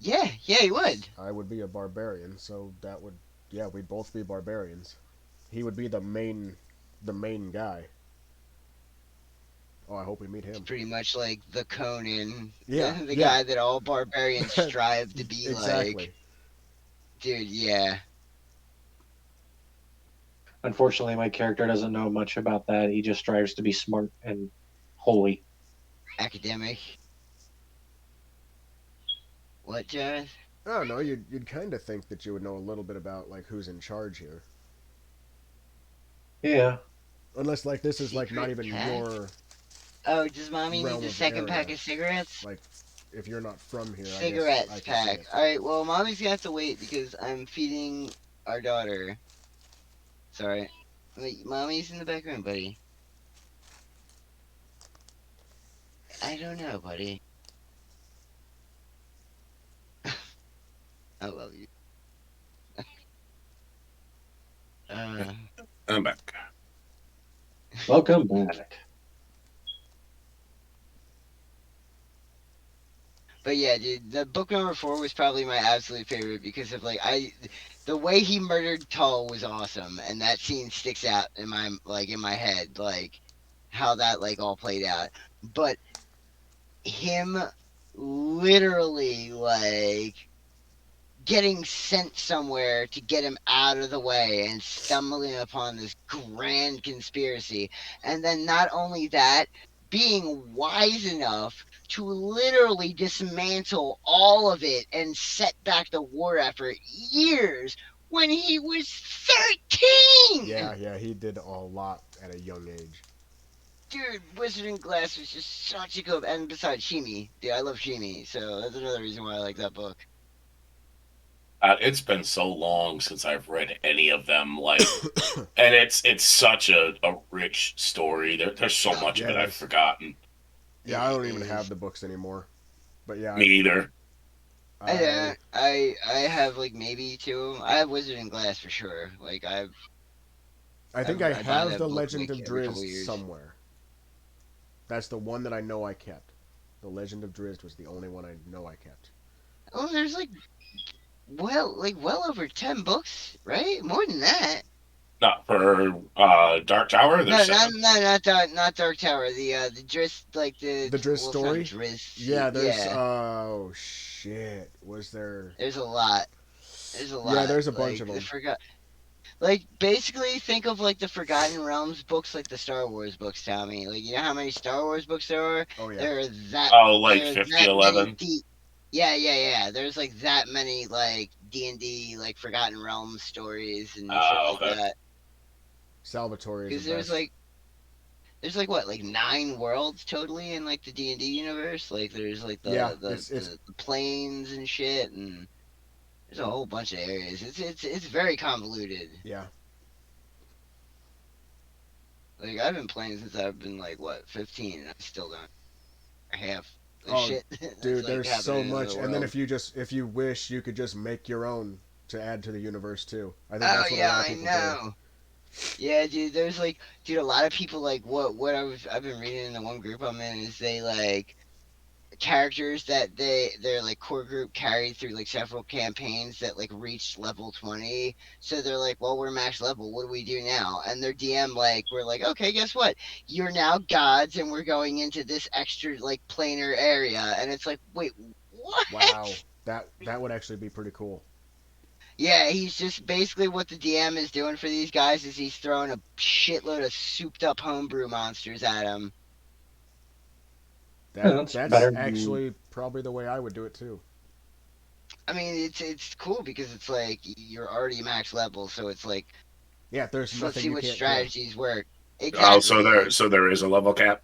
S4: yeah, he would.
S1: I would be a barbarian, so that would, yeah, we'd both be barbarians. He would be the main guy. Oh, I hope we meet
S4: It's
S1: him.
S4: pretty much like the Conan,
S1: Yeah,
S4: the
S1: yeah,
S4: guy that all barbarians strive to be like.
S1: exactly.
S4: Dude, yeah,
S2: Unfortunately, my character doesn't know much about that. He just strives to be smart and holy.
S4: academic. What, Jareth?
S1: I don't know. You'd kind of think that you would know a little bit about like who's in charge here,
S2: Yeah.
S1: unless like this is like not
S4: Secret
S1: even
S4: pack?
S1: your
S4: Oh, does mommy need
S1: realm
S4: the
S1: of
S4: second pack
S1: area.
S4: of cigarettes?
S1: Like if you're not from here, I guess I
S4: Cigarettes
S1: can say
S4: pack.
S1: it.
S4: Alright, well, mommy's gonna have to wait because I'm feeding our daughter. Sorry. Wait, mommy's in the back room, buddy. I don't know, buddy. I love you. Uh,
S5: I'm back.
S2: Welcome back.
S4: but yeah, dude, the book number 4 was probably my absolute favorite because of the way he murdered Tull was awesome, and that scene sticks out in my head, like how that like all played out. But him literally like getting sent somewhere to get him out of the way and stumbling upon this grand conspiracy. And then not only that, being wise enough to literally dismantle all of it and set back the war effort years when he was 13.
S1: Yeah, yeah, he did a lot at a young age.
S4: Dude, Wizard and Glass was just such a good. And besides Shimi, dude, I love Shimi, so that's another reason why I like that book.
S5: It's been so long since I've read any of them. Like, and it's such a rich story. There's so
S4: Oh,
S5: much
S1: Yeah,
S5: of
S1: it
S5: it I've
S1: is.
S5: forgotten.
S1: Yeah,
S4: it
S1: I don't even have
S4: is.
S1: the books anymore. But yeah,
S5: Me either.
S4: I
S1: I
S4: don't. I have like maybe two of them. I have Wizard and Glass for sure. Like
S1: I think I
S4: I buy
S1: have
S4: that
S1: the
S4: book
S1: Legend
S4: like
S1: of
S4: every couple
S1: Drizzt
S4: of years.
S1: somewhere. That's the one that I know I kept. The Legend of Drizzt was the only one I know I kept.
S4: Oh, there's like well over 10 books, right? More than that.
S5: Not for Dark Tower. There's
S4: No, not
S5: 7.
S4: no, not Dark Tower. The Driss like
S1: The Drizzt
S4: well, it's not
S1: story?
S4: Driss.
S1: Yeah, there's
S4: Yeah,
S1: oh shit. Was there
S4: there's a lot. There's a
S1: Yeah,
S4: lot.
S1: there's a bunch
S4: Like
S1: of
S4: the
S1: them.
S4: forgot. Like basically think of like the Forgotten Realms books, like the Star Wars books, Tommy. Like you know how many Star Wars books there are?
S1: Oh yeah.
S4: There are that
S5: Oh, like
S4: there are
S5: 50,
S4: that many
S5: 11.
S4: yeah, yeah, yeah. There's like that many like D&D like Forgotten Realms stories and shit like
S5: Okay.
S4: that.
S1: Salvatore is the
S4: Because
S1: best.
S4: there's like what, like 9 worlds totally in like the D&D universe. Like there's like
S1: Yeah, it's
S4: the planes and shit, and there's a whole bunch of areas. It's very convoluted.
S1: yeah.
S4: Like I've been playing since I've been like what 15, and I still don't half the
S1: Oh,
S4: shit that's
S1: dude,
S4: like
S1: there's so
S4: happening in
S1: much.
S4: the
S1: And then
S4: world.
S1: if you wish, you could just make your own to add to the universe too. I think
S4: Oh
S1: that's what a
S4: yeah,
S1: lot of
S4: I
S1: people do.
S4: know. Yeah, dude. There's like, dude, a lot of people like what I've been reading in the one group I'm in is they like characters that their like core group carried through like several campaigns that like reached level 20. So they're like, well, we're max level, what do we do now? And their DM like, we're like, okay, guess what, you're now gods and we're going into this extra like planar area. And it's like, wait,
S1: Wow.
S4: what?
S1: That would actually be pretty cool.
S4: Yeah, he's just basically what the DM is doing for these guys is he's throwing a shitload of souped up homebrew monsters at them.
S2: Yeah,
S1: That
S2: that's
S1: that's
S2: better than.
S1: actually probably the way I would do it too.
S4: I mean, it's cool because it's like you're already max level, so it's like
S1: Yeah, there's
S4: let's
S1: nothing
S4: see
S1: you
S4: what
S1: can't kill.
S4: strategies work.
S5: Oh,
S4: Exactly.
S5: so there is a level cap.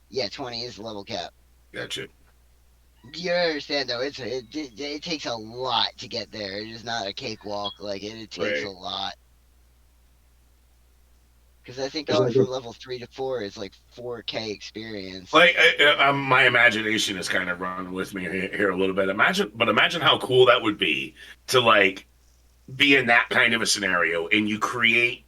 S4: Yeah, 20 is the level cap.
S5: Gotcha.
S4: You understand though? It takes a lot to get there. It is not a cakewalk. Like it takes a
S5: Right.
S4: lot. Because I think
S2: There's
S4: going
S2: like
S4: from level 3 to 4 is like 4K experience.
S5: Like my imagination is kind of running with me here a little bit. Imagine how cool that would be to like be in that kind of a scenario, and you create,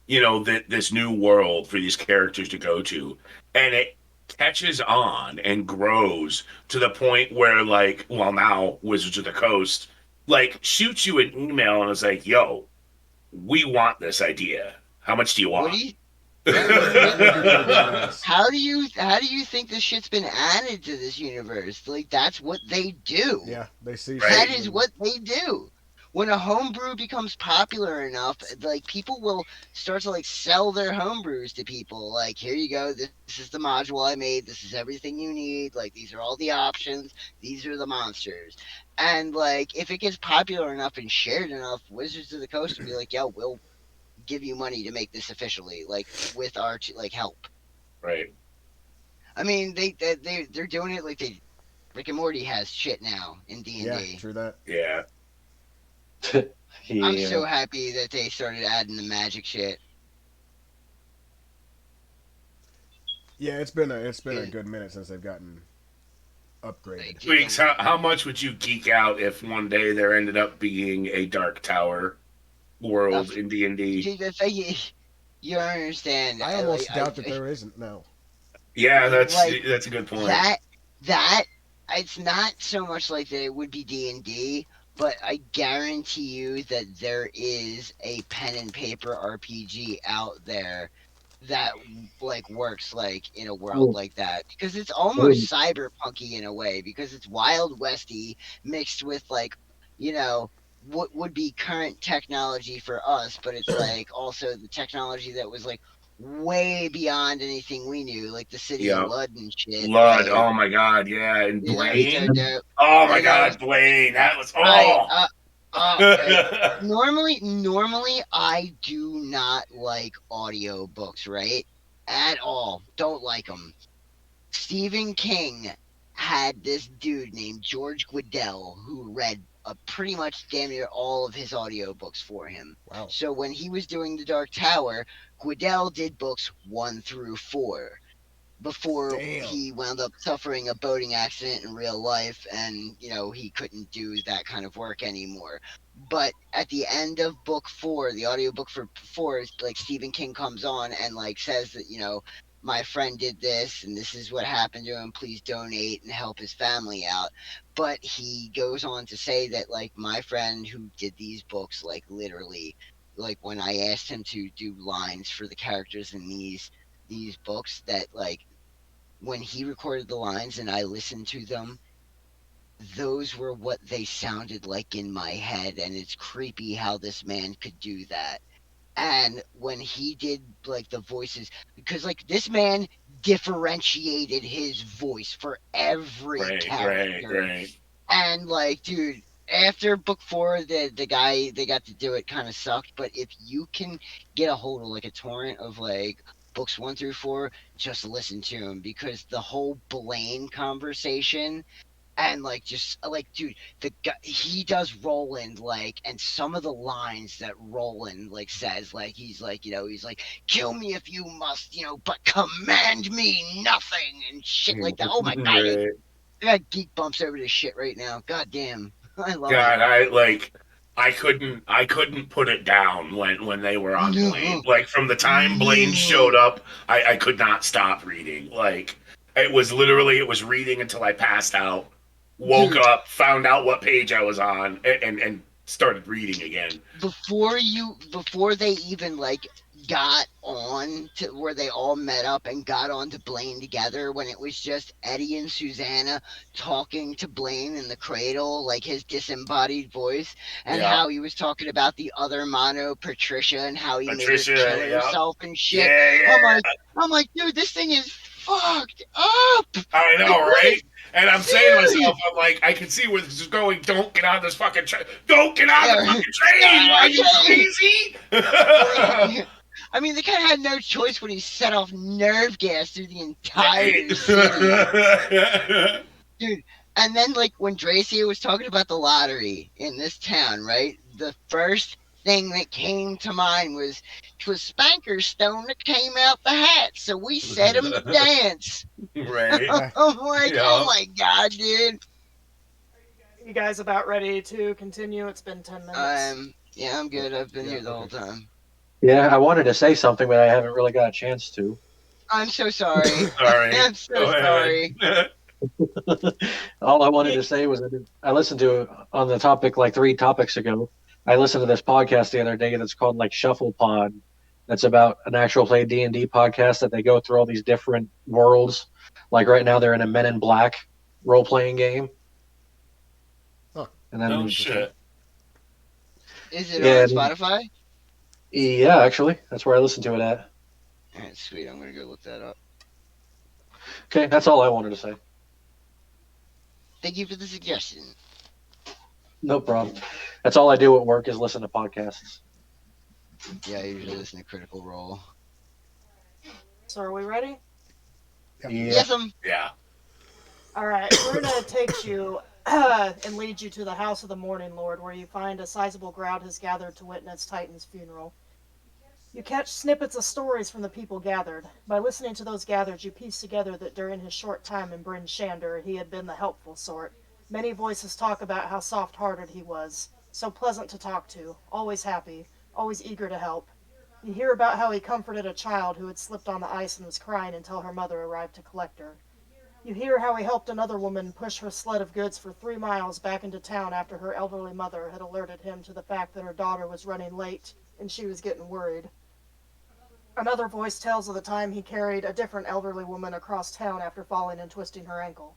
S5: this new world for these characters to go to, and it catches on and grows to the point where, like, well, now Wizards of the Coast like shoots you an email and is like, "Yo, we want this idea. How much do you
S4: What do
S5: want?"
S4: you
S1: That would be pretty badass.
S4: How do you think this shit's been added to this universe? Like that's what they do.
S1: Yeah, they see
S5: Right.
S4: That
S1: something.
S4: is what they do. When a homebrew becomes popular enough, like people will start to like sell their homebrews to people. Like, here you go, this is the module I made. This is everything you need. Like, these are all the options. These are the monsters. And like, if it gets popular enough and shared enough, Wizards of the Coast will be like, "Yo, we'll give you money to make this officially, like with our like help."
S5: Right.
S4: I mean, they're doing it like Rick and Morty has shit now in D and
S1: Yeah,
S4: D.
S1: true that.
S5: Yeah.
S4: I'm
S2: Yeah.
S4: so happy that they started adding the magic shit.
S1: Yeah, it's been a
S4: Yeah.
S1: good minute since they've gotten upgraded.
S4: Like,
S5: Weeks, how much would you geek out if one day there ended up being a Dark Tower world in D&D?
S4: dude, the thing is, you don't understand.
S1: I almost
S4: Like,
S1: doubt that there isn't now.
S5: Yeah,
S4: like
S5: that's a good point.
S4: that it's not so much like that it would be D&D, but I guarantee you that there is a pen and paper RPG out there that like works like in a world
S2: Oh,
S4: like that, because it's
S2: oh,
S4: almost cyberpunky in a way, because it's wild westy mixed with like, you know, what would be current technology for us, but it's like also the technology that was like way beyond anything we knew, like the city of
S5: Yeah.
S4: Lud and shit,
S5: Lud,
S4: right?
S5: oh my god, yeah. And
S4: You know, so
S5: Blaine?
S4: dope.
S5: Oh my
S4: You know,
S5: god, Blaine. That was
S4: right?
S5: oh.
S4: Normally I do not like audiobooks, right? At all. Don't like them. Stephen King had this dude named George Guidell who read pretty much damn near all of his audiobooks for him.
S1: Wow.
S4: So when he was doing The Dark Tower, Guidell did books 1 through 4 before
S1: Damn.
S4: he wound up suffering a boating accident in real life, and he couldn't do that kind of work anymore. But at the end of book 4, the audiobook for 4, like Stephen King comes on and like says that my friend did this and this is what happened to him, please donate and help his family out. But he goes on to say that like my friend who did these books, like literally, like when I asked him to do lines for the characters in these books, that like when he recorded the lines and I listened to them, those were what they sounded like in my head. And it's creepy how this man could do that. And when he did like the voices, because like this man differentiated his voice for every
S5: right.
S4: character. And like, dude, after book 4, the guy they got to do it kind of sucked. But if you can get a hold of like a torrent of like books 1 through 4, just listen to him, because the whole Blaine conversation and like just like, dude, the guy, he does Roland, like, and some of the lines that Roland like says, like he's like, he's like, kill me if you must, but command me nothing and shit like that. Oh my god,
S5: Right.
S4: I got geek bumps over this shit right now. God damn, I love
S5: God,
S4: it.
S5: I couldn't put it down when they were on Blaine.
S4: No,
S5: Like from the time Blaine showed
S4: no,
S5: up, I could not stop reading. Like it was literally it was reading until I passed out, woke
S4: dude.
S5: up, found out what page I was on, and started reading again.
S4: Before they even like got on to where they all met up and got on to Blaine together, when it was just Eddie and Susanna talking to Blaine in the cradle, like his disembodied voice, and
S5: Yeah,
S4: how he was talking about the other mono, Patricia, and how he made her kill
S5: Patricia. Yeah,
S4: herself and shit.
S5: yeah.
S4: I'm like, dude, this thing is fucked up.
S5: I
S4: Like,
S5: know,
S4: what
S5: right?
S4: is
S5: And I'm saying to myself, I'm like, I can see where this is going. Don't get on this fucking train. Don't get on the fucking train. Are you crazy?
S4: I mean, they kind of had no choice when he set off nerve gas through the entire city. Dude, and then, like, when Dracia was talking about the lottery in this town, right? The first thing that came to mind was, 'twas Spanker's stone that came out the hat, so we set him to dance.
S5: Right.
S4: I'm like, oh
S5: Yeah.
S4: my god, dude.
S3: You guys about ready to continue? It's been 10 minutes.
S4: Yeah, I'm good. I've been
S1: Yeah,
S4: here the whole
S1: okay.
S4: time.
S2: yeah, I wanted to say something, but I haven't really got a chance to.
S4: I'm so sorry.
S5: Sorry.
S4: I'm so
S5: Go ahead.
S4: sorry.
S2: All I wanted to say was I listened to on the topic like 3 topics ago. I listened to this podcast the other day that's called like Shuffle Pod. It's about an actual play D&D podcast that they go through all these different worlds. Like right now, they're in a Men in Black role playing game,
S1: Huh.
S2: and
S5: No
S2: then
S1: Interesting.
S5: shit.
S4: Is it on
S2: and
S4: Spotify?
S2: yeah, actually, that's where I listen to it at.
S4: All right, sweet. I'm gonna go look that up.
S2: Okay, that's all I wanted to say.
S4: Thank you for the suggestion.
S2: No problem. That's all I do at work is listen to podcasts.
S4: Yeah, I usually listen to Critical Role.
S3: So are we ready?
S1: Yep.
S2: Yeah.
S4: Yes, I'm.
S5: Yeah.
S3: All right, Bruna takes you and leads you to the house of the Morning Lord, where you find a sizable crowd has gathered to witness Titan's funeral. You catch snippets of stories from the people gathered. By listening to those gathered, you piece together that during his short time in Bryn Shander, he had been the helpful sort. Many voices talk about how soft-hearted he was, so pleasant to talk to, always happy, always eager to help. You hear about how he comforted a child who had slipped on the ice and was crying until her mother arrived to collect her. You hear how he helped another woman push her sled of goods for 3 miles back into town after her elderly mother had alerted him to the fact that her daughter was running late and she was getting worried. Another voice tells of the time he carried a different elderly woman across town after falling and twisting her ankle.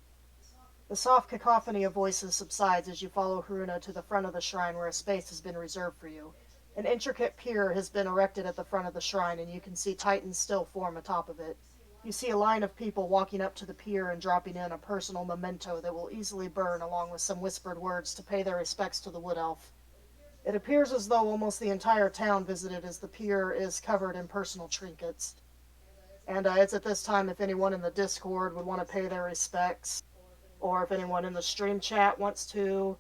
S3: The soft cacophony of voices subsides as you follow Haruna to the front of the shrine where a space has been reserved for you. An intricate pier has been erected at the front of the shrine, and you can see Titan's still form atop of it. You see a line of people walking up to the pier and dropping in a personal memento that will easily burn, along with some whispered words to pay their respects to the wood elf. It appears as though almost the entire town visited, as the pier is covered in personal trinkets. And it's at this time, if anyone in the Discord would want to pay their respects, or if anyone in the stream chat wants to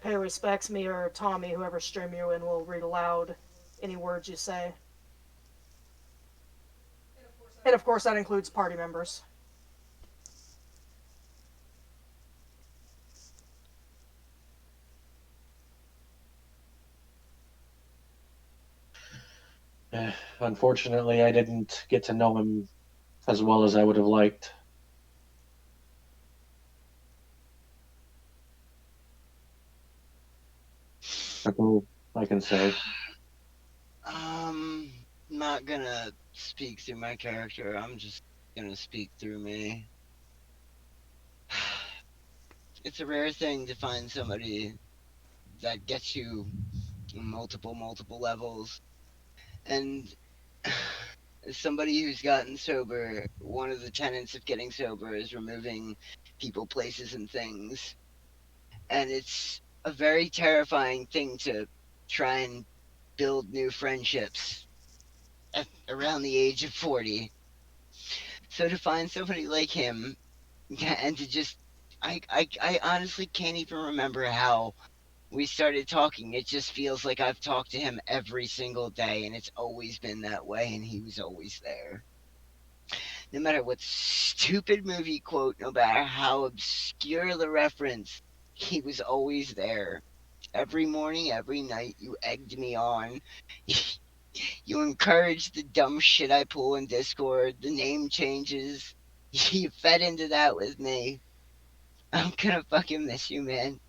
S3: pay respects, me or Tommy, whoever stream you in, will read aloud any words you say. And of course, that includes party members.
S2: Unfortunately, I didn't get to know him as well as I would have liked. That's all I can say.
S4: Um, not gonna speak through my character. I'm just gonna speak through me. It's a rare thing to find somebody that gets you multiple levels. And as somebody who's gotten sober, one of the tenets of getting sober is removing people, places, and things. And it's a very terrifying thing to try and build new friendships at around the age of 40. So to find somebody like him, yeah, and to just, I honestly can't even remember how we started talking. It just feels like I've talked to him every single day, and it's always been that way, and he was always there. No matter what stupid movie quote, no matter how obscure the reference, he was always there. Every morning, every night, you egged me on. You encouraged the dumb shit I pull in Discord, the name changes. You fed into that with me. I'm gonna fucking miss you, man.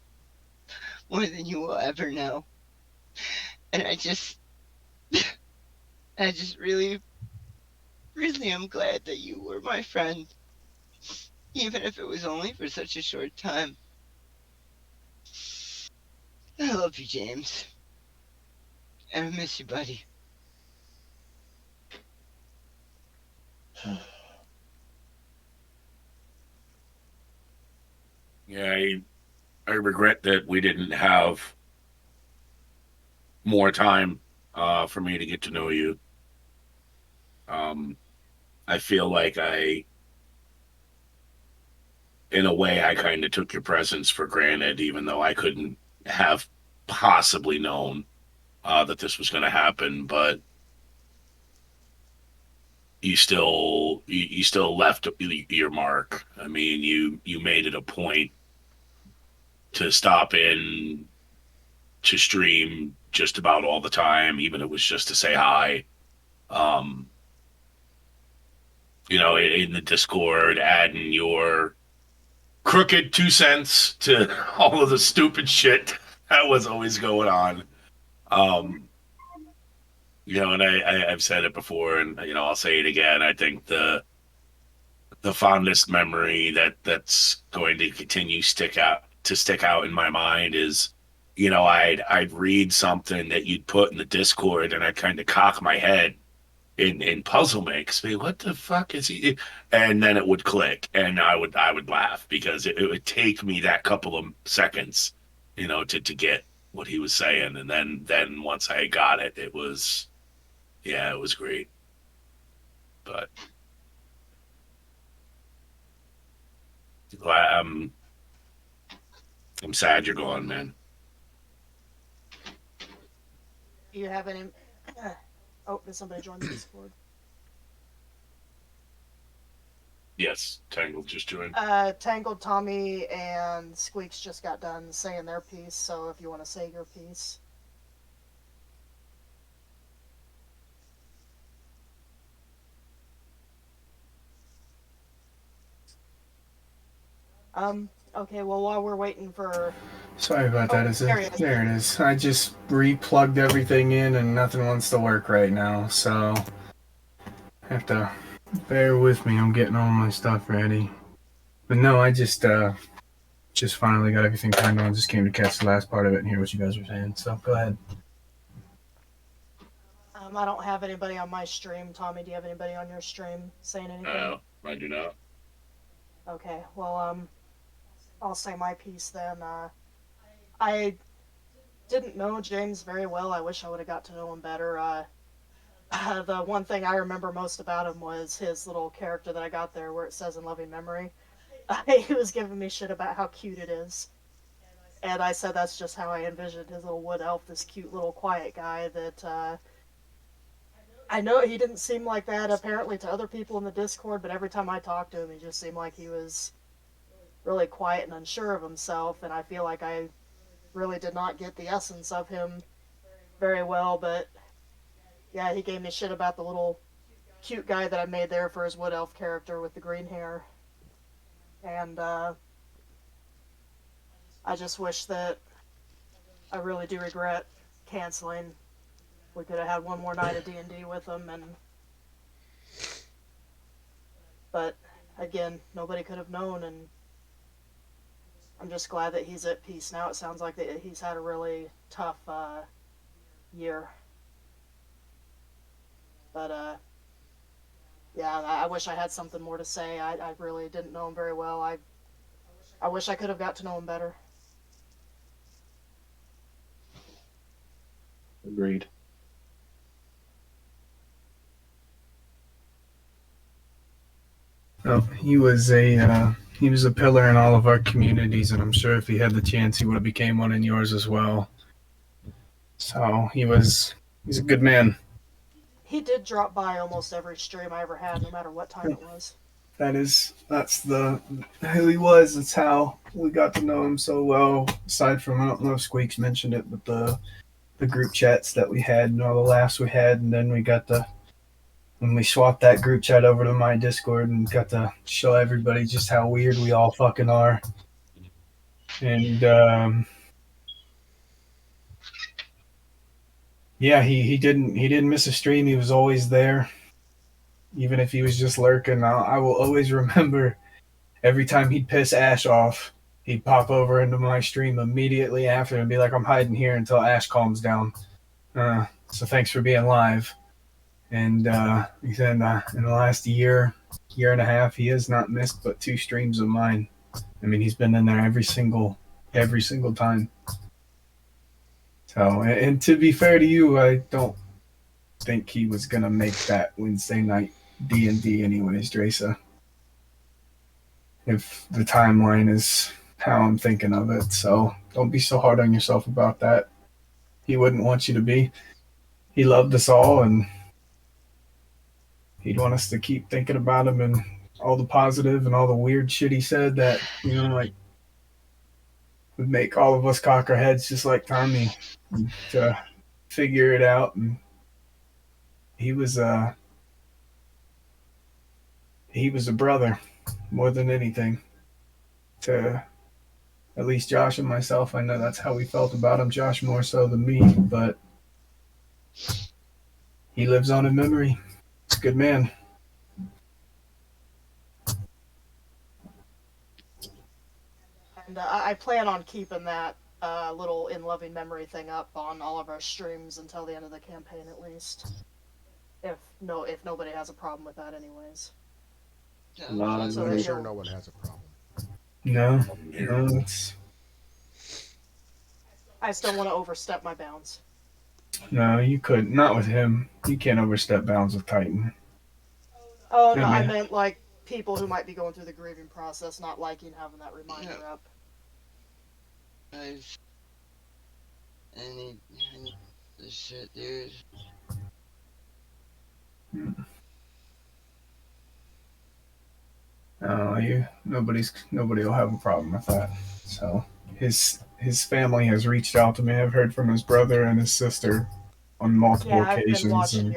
S4: More than you will ever know. And I just really am glad that you were my friend. Even if it was only for such a short time. I love you, James. And I miss you, buddy.
S5: Yeah, I regret that we didn't have more time for me to get to know you. Um, I feel like in a way, I kind of took your presence for granted, even though I couldn't have possibly known that this was going to happen. But you still left your mark. I mean, you made it a point to stop in to stream just about all the time, even if it was just to say hi. Um, in the Discord, adding your crooked 2 cents to all of the stupid shit that was always going on. Um, And I've said it before, and I'll say it again. I think the fondest memory that's going to continue stick out in my mind is, I'd read something that you'd put in the Discord, and I'd kind of cock my head in puzzlement, because what the fuck is he? And then it would click, and I would laugh, because it would take me that couple of seconds, to get what he was saying, and then once I got it, it was, yeah, it was great. But I'm I'm sad you're gone, man.
S3: Do you have any? Oh, did somebody join the Discord?
S5: Yes, Tangled just joined.
S3: Tangled, Tommy, and Squeaks just got done saying their piece. So if you want to say your piece. Okay, well, while we're waiting for...
S6: Sorry about that.
S3: there it is.
S6: There it is. I just re-plugged everything in and nothing wants to work right now, so have to bear with me. I'm getting all my stuff ready. But no, I just finally got everything turned on. Just came to catch the last part of it and hear what you guys were saying. So go ahead.
S3: I don't have anybody on my stream. Tommy, do you have anybody on your stream saying anything?
S5: No, I do not.
S3: Okay, well, I'll say my piece then. I didn't know James very well. I wish I would have got to know him better. The one thing I remember most about him was his little character that I got there where it says in loving memory. He was giving me shit about how cute it is. And I said that's just how I envisioned his little wood elf, this cute little quiet guy that, I know he didn't seem like that apparently to other people in the Discord, but every time I talked to him, he just seemed like he was really quiet and unsure of himself, and I feel like I really did not get the essence of him very well, but yeah, he gave me shit about the little cute guy that I made there for his wood elf character with the green hair. And I just wish that I really do regret canceling. We could have had one more night of D&D with him, but again, nobody could have known, and I'm just glad that he's at peace now. It sounds like that he's had a really tough year. But yeah, I wish I had something more to say. I really didn't know him very well. I wish I could have got to know him better.
S2: Agreed.
S6: Oh, he was a pillar in all of our communities, and I'm sure if he had the chance, he would have became one in yours as well. So he's a good man.
S3: He did drop by almost every stream I ever had, no matter what time it was.
S6: That's who he was. That's how we got to know him so well. Aside from, I don't know if Squeaks mentioned it, but the group chats that we had and all the laughs we had, and then when we swapped that group chat over to my Discord and got to show everybody just how weird we all fucking are. And yeah, he didn't miss a stream. He was always there, even if he was just lurking. I will always remember every time he'd piss Ash off, he'd pop over into my stream immediately after and be like, "I'm hiding here until Ash calms down." So thanks for being live. And he said in the last year and a half, he has not missed but 2 streams of mine. I mean, he's been in there every single time. So, and to be fair to you, I don't think he was gonna make that Wednesday night D&D anyways, Dresa. If the timeline is how I'm thinking of it, so don't be so hard on yourself about that. He wouldn't want you to be. He loved us all, and he'd want us to keep thinking about him and all the positive and all the weird shit he said that, like, would make all of us cock our heads just like Tommy to figure it out. And he was a brother more than anything to at least Josh and myself. I know that's how we felt about him. Josh more so than me, but he lives on in memory. He's a good man.
S3: And I plan on keeping that little in loving memory thing up on all of our streams until the end of the campaign, at least. If nobody has a problem with that, anyways.
S4: Yeah,
S2: Not
S4: fine.
S3: So
S1: I'm
S3: that
S1: sure
S3: he'll.
S1: no one has a problem.
S6: No,
S5: Here.
S6: no, it's
S3: I just don't want to overstep my bounds.
S6: no. You could not with him. You can't overstep bounds with Titan.
S3: Oh
S6: I
S3: no, I
S6: mean,
S3: meant like people who might be going through the grieving process, not liking having that
S4: Yeah.
S3: reminder up.
S4: I've I need this shit, dude.
S6: nobody will have a problem with that. So his family has reached out to me. I've heard from his brother and his sister on multiple
S3: Yeah,
S6: occasions, and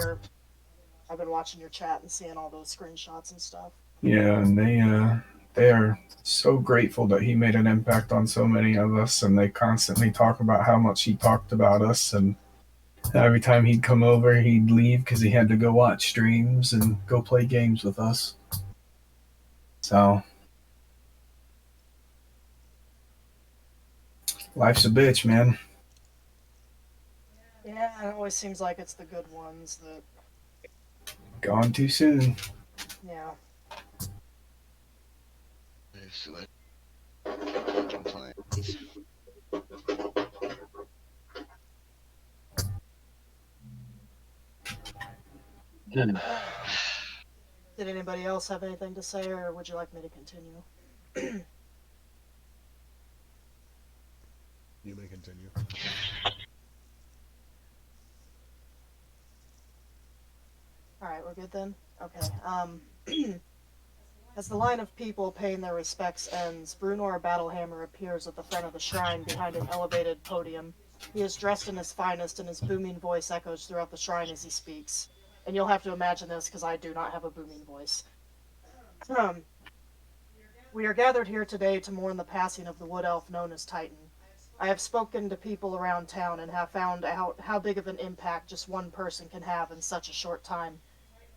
S3: I've been watching your chat and seeing all those screenshots and stuff.
S6: yeah, and they are so grateful that he made an impact on so many of us, and they constantly talk about how much he talked about us, and every time he'd come over, he'd leave because he had to go watch streams and go play games with us. So life's a bitch, man.
S3: Yeah, it always seems like it's the good ones that,
S6: Gone too soon.
S3: yeah.
S4: I've sweat. Compliance.
S2: Good.
S3: Did anybody else have anything to say, or would you like me to continue?
S1: You may continue.
S3: Alright, we're good then? Okay, as the line of people paying their respects ends, Brunor Battlehammer appears at the front of the shrine behind an elevated podium. He is dressed in his finest, and his booming voice echoes throughout the shrine as he speaks. And you'll have to imagine this, because I do not have a booming voice. We are gathered here today to mourn the passing of the wood elf known as Titan. I have spoken to people around town and have found out how big of an impact just one person can have in such a short time.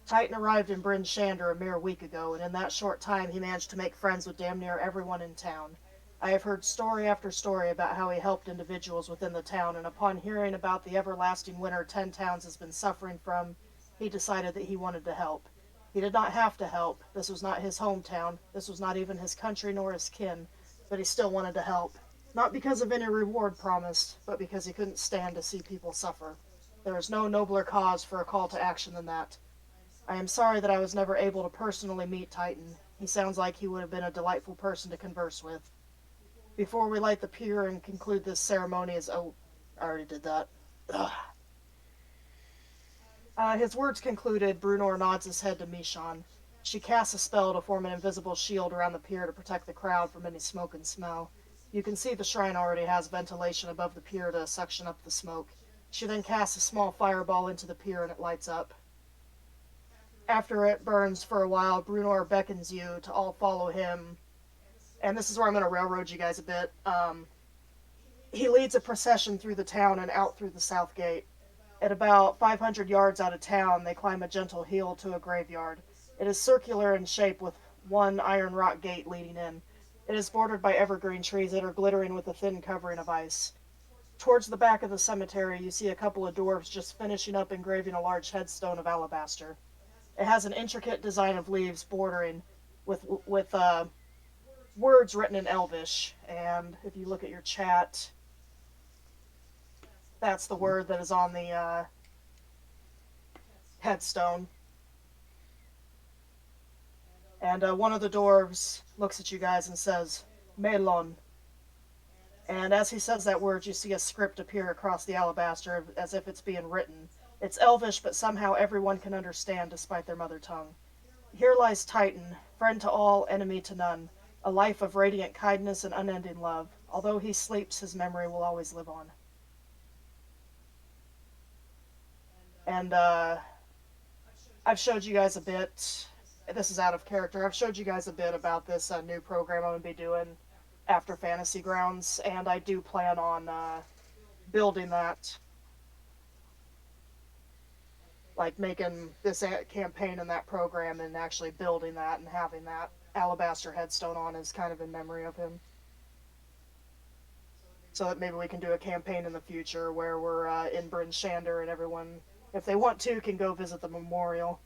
S3: Titan arrived in Bryn Shander a mere week ago, and in that short time he managed to make friends with damn near everyone in town. I have heard story after story about how he helped individuals within the town, and upon hearing about the everlasting winter 10 towns has been suffering from, he decided that he wanted to help. He did not have to help. This was not his hometown. This was not even his country nor his kin, but he still wanted to help. Not because of any reward promised, but because he couldn't stand to see people suffer. There is no nobler cause for a call to action than that. I am sorry that I was never able to personally meet Titan. He sounds like he would have been a delightful person to converse with. Before we light the pyre and conclude this ceremony as... Oh, I already did that. Ugh. His words concluded, Brunor nods his head to Mishon. She casts a spell to form an invisible shield around the pier to protect the crowd from any smoke and smell. You can see the shrine already has ventilation above the pier to suction up the smoke. She then casts a small fireball into the pier and it lights up. After it burns for a while, Brunor beckons you to all follow him. And this is where I'm going to railroad you guys a bit. He leads a procession through the town and out through the south gate. At about 500 yards out of town, they climb a gentle hill to a graveyard. It is circular in shape with one iron rock gate leading in. It is bordered by evergreen trees that are glittering with a thin covering of ice. Towards the back of the cemetery, you see a couple of dwarves just finishing up engraving a large headstone of alabaster. It has an intricate design of leaves bordering with words written in Elvish. And if you look at your chat, that's the word that is on the headstone. And one of the dwarves looks at you guys and says, Melon. And as he says that word, you see a script appear across the alabaster as if it's being written. It's Elvish, but somehow everyone can understand despite their mother tongue. Here lies Titan, friend to all, enemy to none, a life of radiant kindness and unending love. Although he sleeps, his memory will always live on. And I've showed you guys a bit. This is out of character. I've showed you guys a bit about this new program I'm going to be doing after Fantasy Grounds, and I do plan on building that. like making this campaign and that program and actually building that and having that alabaster headstone on is kind of in memory of him. So that maybe we can do a campaign in the future where we're in Bryn Shander and everyone, if they want to, can go visit the memorial.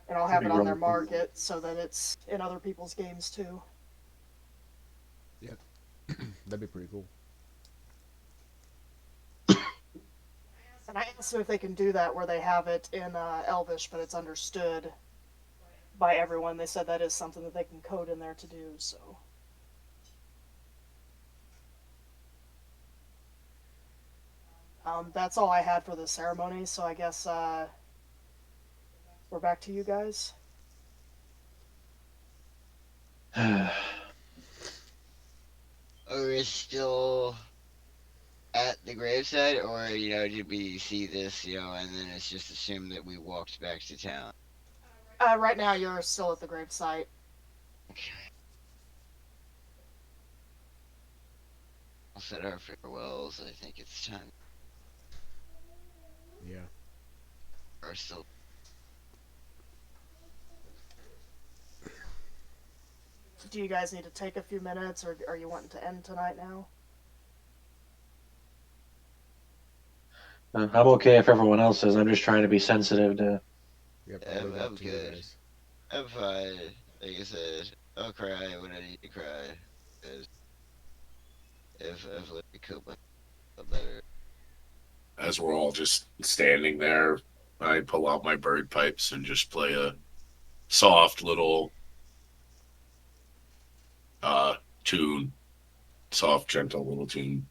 S3: And I'll have
S2: That'd
S3: it
S2: be
S3: on
S2: really
S3: their
S2: cool.
S3: market so that it's in other people's games too.
S1: Yeah, that'd be pretty cool.
S3: And I asked them if they can do that where they have it in Elvish, but it's understood by everyone. They said that is something that they can code in there to do. So that's all I had for the ceremony. So I guess we're back to you guys.
S4: Are we still at the graveside, or did we see this, and then it's just assumed that we walked back to town?
S3: Right now, you're still at the gravesite.
S4: Okay. I'll set our farewells. I think it's time.
S1: Yeah.
S4: Or still.
S3: Do you guys need to take a few minutes, or are you wanting to end tonight now?
S2: I'm okay if everyone else is. I'm just trying to be sensitive to.
S1: Yep.
S4: I'm,
S1: I'll leave it
S4: I'm
S1: up to you
S4: good.
S1: guys.
S4: I'm fine. Like I said, I'll cry when I need to cry. 'Cause if let me cope myself better.
S5: As we're all just standing there, I pull out my bird pipes and just play a soft little tune, soft, gentle little tune,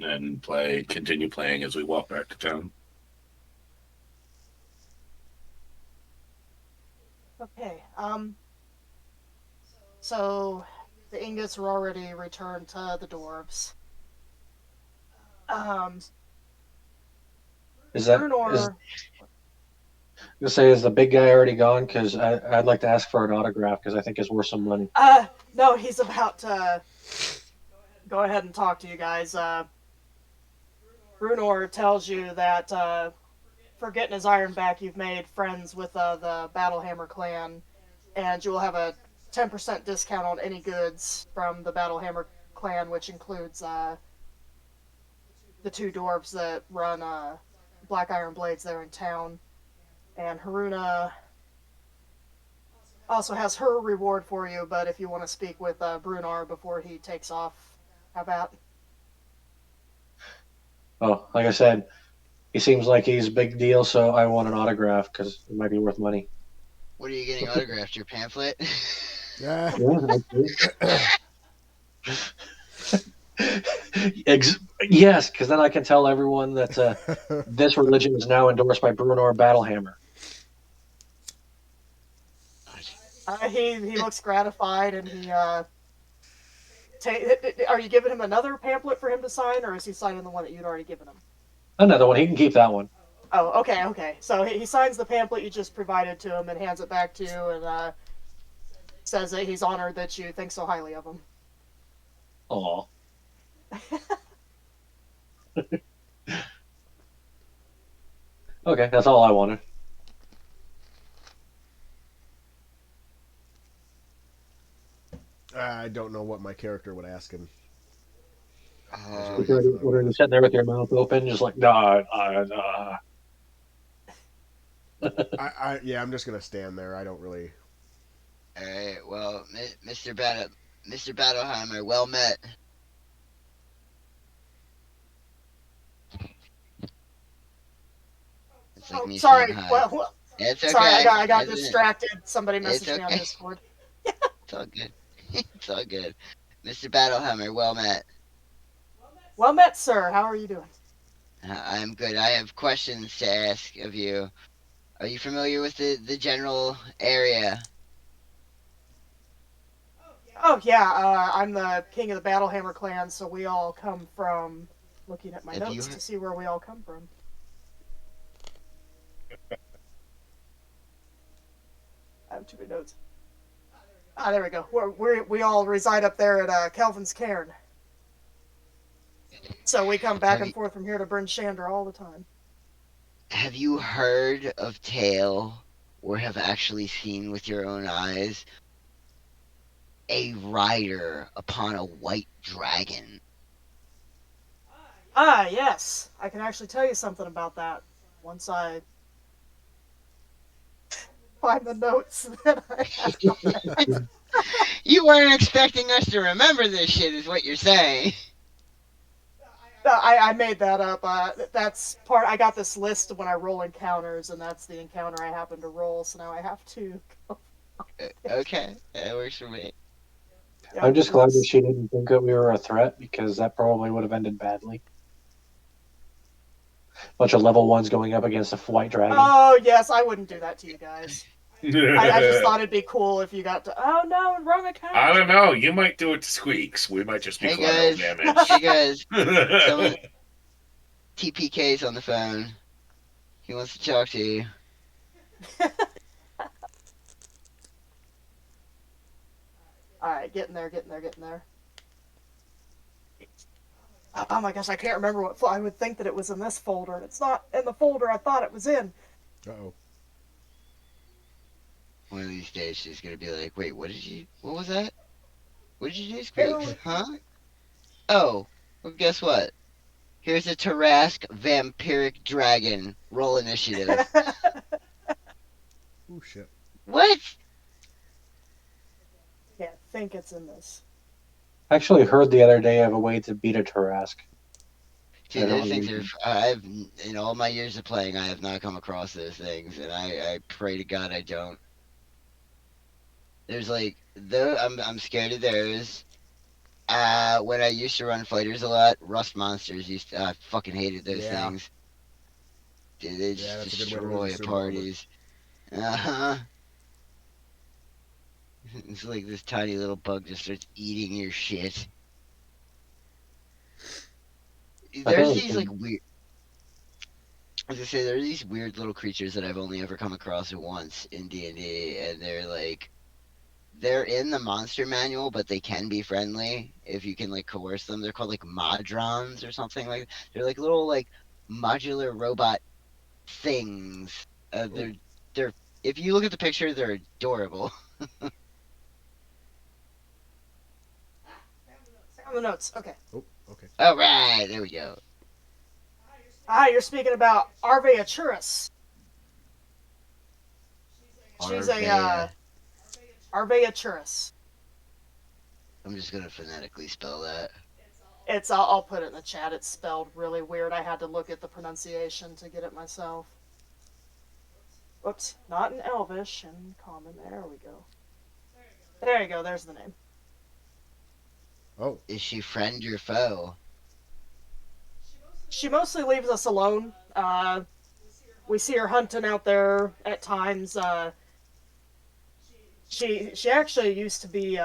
S5: and continue playing as we walk back to town.
S3: Okay. So the ingots were already returned to the dwarves.
S2: Is that is
S3: Brunor,
S2: to say is the big guy already gone? Because I'd like to ask for an autograph because I think it's worth some money.
S3: no, he's about to go ahead and talk to you guys. Brunor tells you that for getting his iron back, you've made friends with the Battlehammer clan, and you will have a 10% discount on any goods from the Battlehammer clan, which includes the two dwarves that run Black Iron Blades there in town. And Haruna also has her reward for you, but if you want to speak with Brunar before he takes off, how about?
S2: Oh, like I said, he seems like he's a big deal, so I want an autograph because it might be worth money.
S4: What are you getting autographed? Your pamphlet?
S1: Yeah.
S2: Yes, because then I can tell everyone that this religion is now endorsed by Brunor Battlehammer.
S3: He looks gratified, and he are you giving him another pamphlet for him to sign, or is he signing the one that you'd already given him?
S2: Another one. He can keep that one.
S3: Oh, okay. So he signs the pamphlet you just provided to him and hands it back to you, and says that he's honored that you think so highly of him.
S2: Aw. Okay, that's all I wanted.
S1: I don't know what my character would ask him.
S4: Oh,
S2: What are you sitting there with your mouth open, just like nah?
S1: Yeah, I'm just gonna stand there. I don't really.
S4: all right. Well, Mr. Battleheimer, well met. It's like me saying
S3: Sorry.
S4: hi.
S3: Well,
S4: It's okay.
S3: sorry, I got
S4: It's
S3: distracted. Somebody
S4: It's
S3: messaged me on
S4: okay.
S3: Discord.
S4: It's all good. It's all good. Mr. Battleheimer, well met.
S3: Well met, sir. How are you doing?
S4: I'm good. I have questions to ask of you. Are you familiar with the general area?
S3: Oh yeah, I'm the king of the Battlehammer clan, so we all come from. Looking at my
S4: Have you
S3: notes to see where we all come from. I have too many notes. There we go. We all reside up there at Kelvin's Cairn. So we come back
S4: Have
S3: and
S4: you
S3: forth from here to Bryn Shander all the time.
S4: Have you heard of tale or have actually seen with your own eyes a rider upon a white dragon?
S3: Ah, yes. I can actually tell you something about that once I find the notes that I have on it.
S4: You weren't expecting us to remember this shit, is what you're saying.
S3: No, I made that up. That's part. I got this list when I roll encounters, and that's the encounter I happen to roll. So now I have to.
S4: Okay, that works for me.
S3: Yeah,
S2: I'm just glad that
S3: it's-
S2: she didn't think that we were a threat because that probably would have ended badly. Bunch of level ones going up against a white dragon.
S3: Oh yes, I wouldn't do that to you guys. I just thought it'd be cool if you got to. Oh no, wrong account.
S5: I don't know. You might do it to Squeaks. We might just be
S4: Hey
S5: collateral
S4: guys, hey guys, someone TPK's on the phone. He wants to talk to you.
S3: All right, getting there. Oh my gosh, I can't remember what. I would think that it was in this folder. It's not in the folder I thought it was in.
S1: Uh-oh.
S4: One of these days she's gonna be like, wait, what was that? What did you do, Squeaks?
S3: Ew.
S4: Huh? Oh, well guess what? Here's a Tarask vampiric dragon. Roll initiative.
S1: Oh shit.
S4: What?
S3: Can't think it's in this.
S2: I actually heard the other day of a way to beat a Tarask.
S4: Dude,
S2: I don't
S4: those things
S2: know.
S4: are. I've in all my years of playing, I have not come across those things, and I pray to God I don't. There's like though I'm scared of those. When I used to run fighters a lot, rust monsters I fucking hated those
S1: Yeah.
S4: things. Dude, they
S1: Yeah,
S4: just
S1: that's a good way to lose
S4: destroy
S1: a suit of armor.
S4: parties. Uh-huh. It's like this tiny little bug just starts eating your shit.
S2: I
S4: There's
S2: think
S4: these like weird. As I say, there are these weird little creatures that I've only ever come across once in D&D, and they're in the monster manual, but they can be friendly if you can like coerce them. They're called like modrons or something like. They're like little like modular robot things.
S1: Oh.
S4: They're if you look at the picture, they're adorable.
S3: On the notes. Okay.
S1: Oh. Okay.
S4: All right, there we go.
S3: Ah, you're speaking about Arveaturus. She's a
S4: Arvea.
S3: Arveaturus.
S4: I'm just gonna phonetically spell that.
S3: It's. I'll put it in the chat. It's spelled really weird. I had to look at the pronunciation to get it myself. Whoops, not in Elvish and Common. There we go. There you go. There's the name.
S1: Oh.
S4: Is she friend or foe?
S3: She mostly leaves us alone. We see her hunting out there at times. She actually used to be.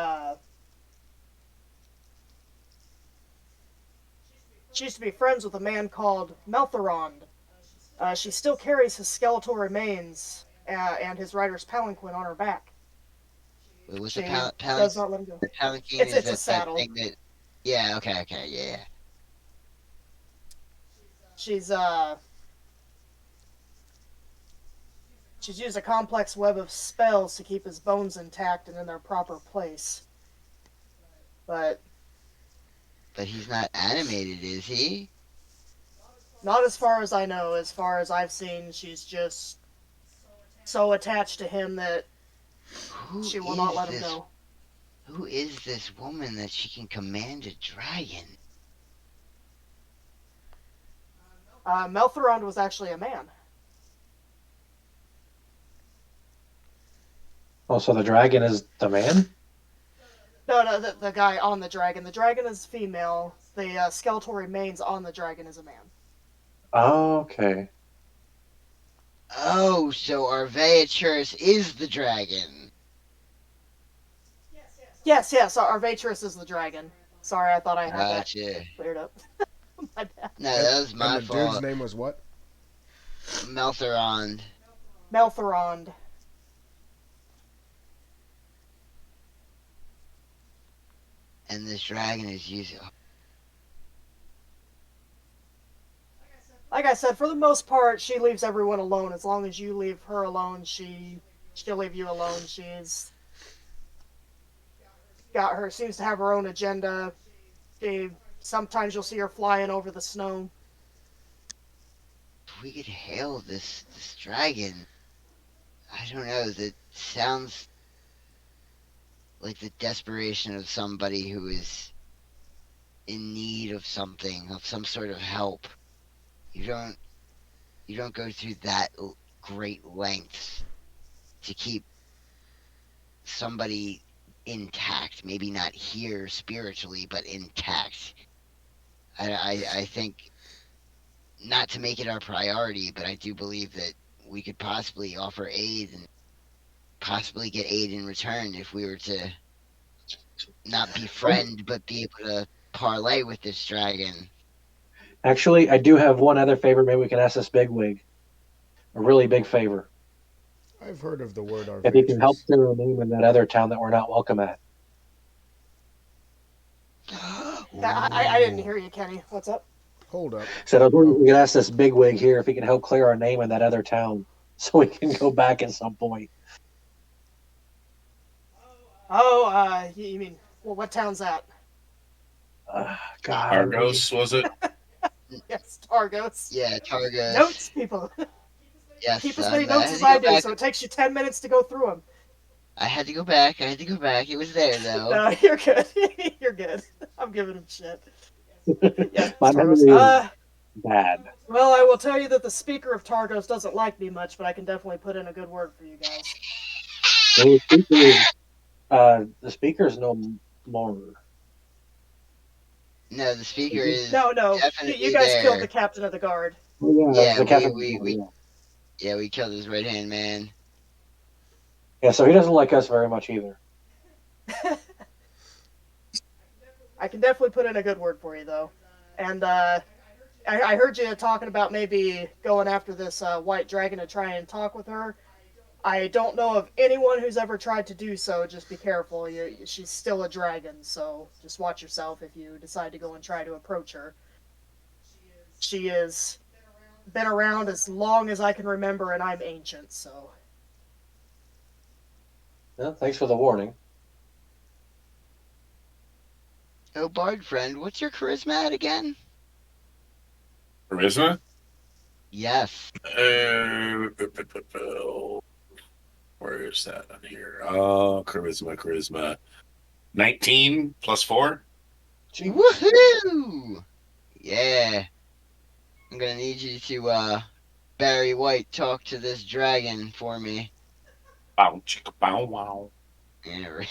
S3: She used to be friends with a man called Melthorond. She still carries his skeletal remains and his rider's palanquin on her back.
S4: Wait, what's
S3: She
S4: a
S3: does not let him go.
S4: palanquin? Is
S3: It's a
S4: that
S3: saddle.
S4: thing that? Yeah. Okay. Yeah.
S3: She's she's used a complex web of spells to keep his bones intact and in their proper place. But
S4: But he's not animated, is he?
S3: not as far as I know. As far as I've seen, she's just so attached to him that
S4: Who
S3: she will
S4: is
S3: not let him
S4: this?
S3: go.
S4: Who is this woman that she can command a dragon?
S3: Melthorond was actually a man.
S2: Oh, so the dragon is the man?
S3: No, the guy on the dragon. The dragon is female. The skeletal remains on the dragon is a man.
S2: Oh, okay.
S4: Oh, so Arveaturus is the dragon.
S3: Yes, Arvaturus is the dragon. Sorry, I thought I had that
S4: Gotcha.
S3: cleared up. My bad.
S4: No,
S1: And,
S4: that was
S1: and
S4: my
S1: the dude's
S4: fault.
S1: name was what?
S4: Melthorond.
S3: Melthorond.
S4: And this dragon is using.
S3: like I said, for the most part, she leaves everyone alone. As long as you leave her alone, she'll leave you alone. She's got her seems to have her own agenda. She sometimes you'll see her flying over the snow.
S4: If we could hail this dragon, I don't know. That sounds like the desperation of somebody who is in need of something, of some sort of help. You don't you don't go through that great lengths to keep somebody intact. Maybe not here spiritually, but intact. I think not to make it our priority, but I do believe that we could possibly offer aid and possibly get aid in return if we were to not befriend but be able to parlay with this dragon.
S2: Actually, I do have one other favor. Maybe we can ask this bigwig. A really big favor.
S1: I've heard of the word
S2: If he can help
S1: Arvatrus.
S2: clear a name in that other town that we're not welcome at.
S3: I didn't
S4: Ooh.
S3: hear you, Kenny. What's up?
S1: Hold up.
S2: Said I was wondering if
S1: Oh,
S2: we could ask this bigwig here if he can help clear our name in that other town, so we can go back at some point.
S3: Oh, you mean well, what town's that?
S2: God,
S5: Argos, was it?
S3: Yes, Targos.
S4: Yeah, Targus.
S3: Notes, people.
S4: Yes,
S3: Keep as many
S4: I
S3: notes
S4: had
S3: as
S4: to go
S3: I do,
S4: back.
S3: so it takes you 10 minutes to go through them.
S4: I had to go back. I had to go back. It was there though.
S3: No, you're good. You're good. I'm giving him shit. Yes,
S2: my
S3: Targos.
S2: memory is bad.
S3: Well, I will tell you that the speaker of Targos doesn't like me much, but I can definitely put in a good word for you guys.
S2: Well, the speaker's no more.
S4: No, the speaker is
S3: No, you
S4: definitely
S3: guys killed the
S4: there.
S3: captain of the guard.
S2: Oh, yeah,
S4: Yeah,
S2: the
S4: we
S2: captain.
S4: we we
S2: Yeah.
S4: yeah, we killed his right hand man.
S2: Yeah, so he doesn't like us very much either.
S3: I can definitely put in a good word for you, though. And I heard you talking about maybe going after this white dragon to try and talk with her. I don't know of anyone who's ever tried to do so. Just be careful. She's still a dragon, so just watch yourself if you decide to go and try to approach her. She has been around as long as I can remember, and I'm ancient, so.
S2: Yeah, thanks for the warning.
S4: Oh, bard friend, what's your charisma at again?
S5: Charisma?
S4: Yes.
S5: Uh, where is that on here? Charisma. 19 plus 4?
S2: Gee,
S4: Woohoo! Yeah. I'm gonna need you to Barry White talk to this dragon for me.
S5: Bow, chicka, bow, wow.
S4: Yeah, right.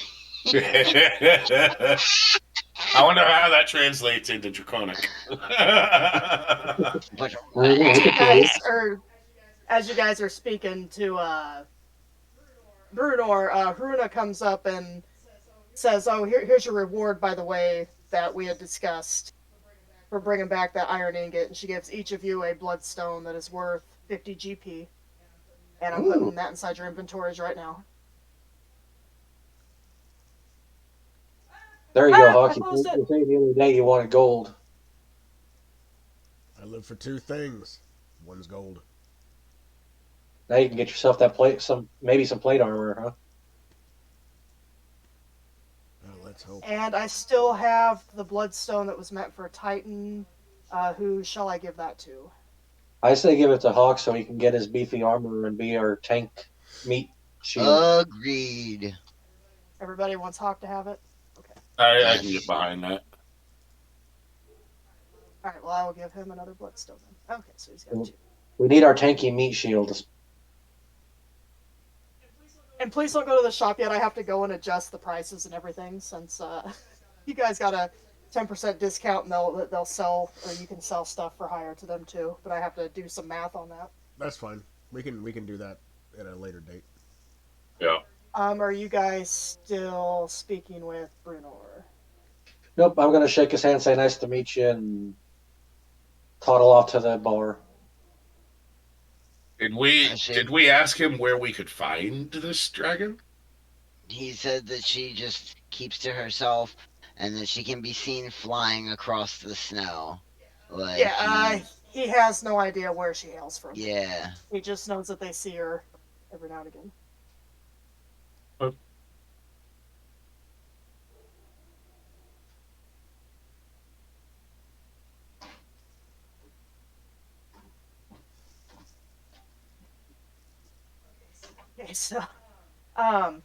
S5: I wonder how that translates into Draconic.
S4: But
S2: I don't know. I could try it.
S3: As you guys are speaking to Brunor, Hruna comes up and says, "Oh, here's your reward, by the way, that we had discussed for bringing back that iron ingot." And she gives each of you a bloodstone that is worth 50 GP. And I'm
S2: Ooh.
S3: putting that inside your inventories right now.
S2: There you go,
S3: I
S2: Hawk. You
S3: closed it.
S2: said the other day you wanted gold.
S1: I live for two things. One's gold.
S2: Now you can get yourself that plate, maybe some plate armor, huh?
S1: Well, let's hope.
S3: And I still have the bloodstone that was meant for a Titan. Who shall I give that to?
S2: I say give it to Hawk so he can get his beefy armor and be our tank meat shield.
S4: agreed.
S3: Everybody wants Hawk to have it? Okay.
S5: I can get
S4: Yes.
S5: behind that.
S3: Alright, well, I will give him another bloodstone then. Okay, so he's got two.
S2: We need our tanky meat shield.
S3: And please don't go to the shop yet. I have to go and adjust the prices and everything since you guys got a 10% discount and they'll sell, or you can sell stuff for hire to them too. But I have to do some math on that.
S1: That's fine. We can do that at a later date.
S5: Yeah.
S3: Are you guys still speaking with Brunor?
S2: Nope, I'm gonna shake his hand, say nice to meet you, and toddle off to the bar.
S5: Did we ask him where we could find this dragon?
S4: He said that she just keeps to herself and that she can be seen flying across the snow. Like
S3: Yeah, he has no idea where she hails from.
S4: Yeah.
S3: He just knows that they see her every now and again. Okay, so, um,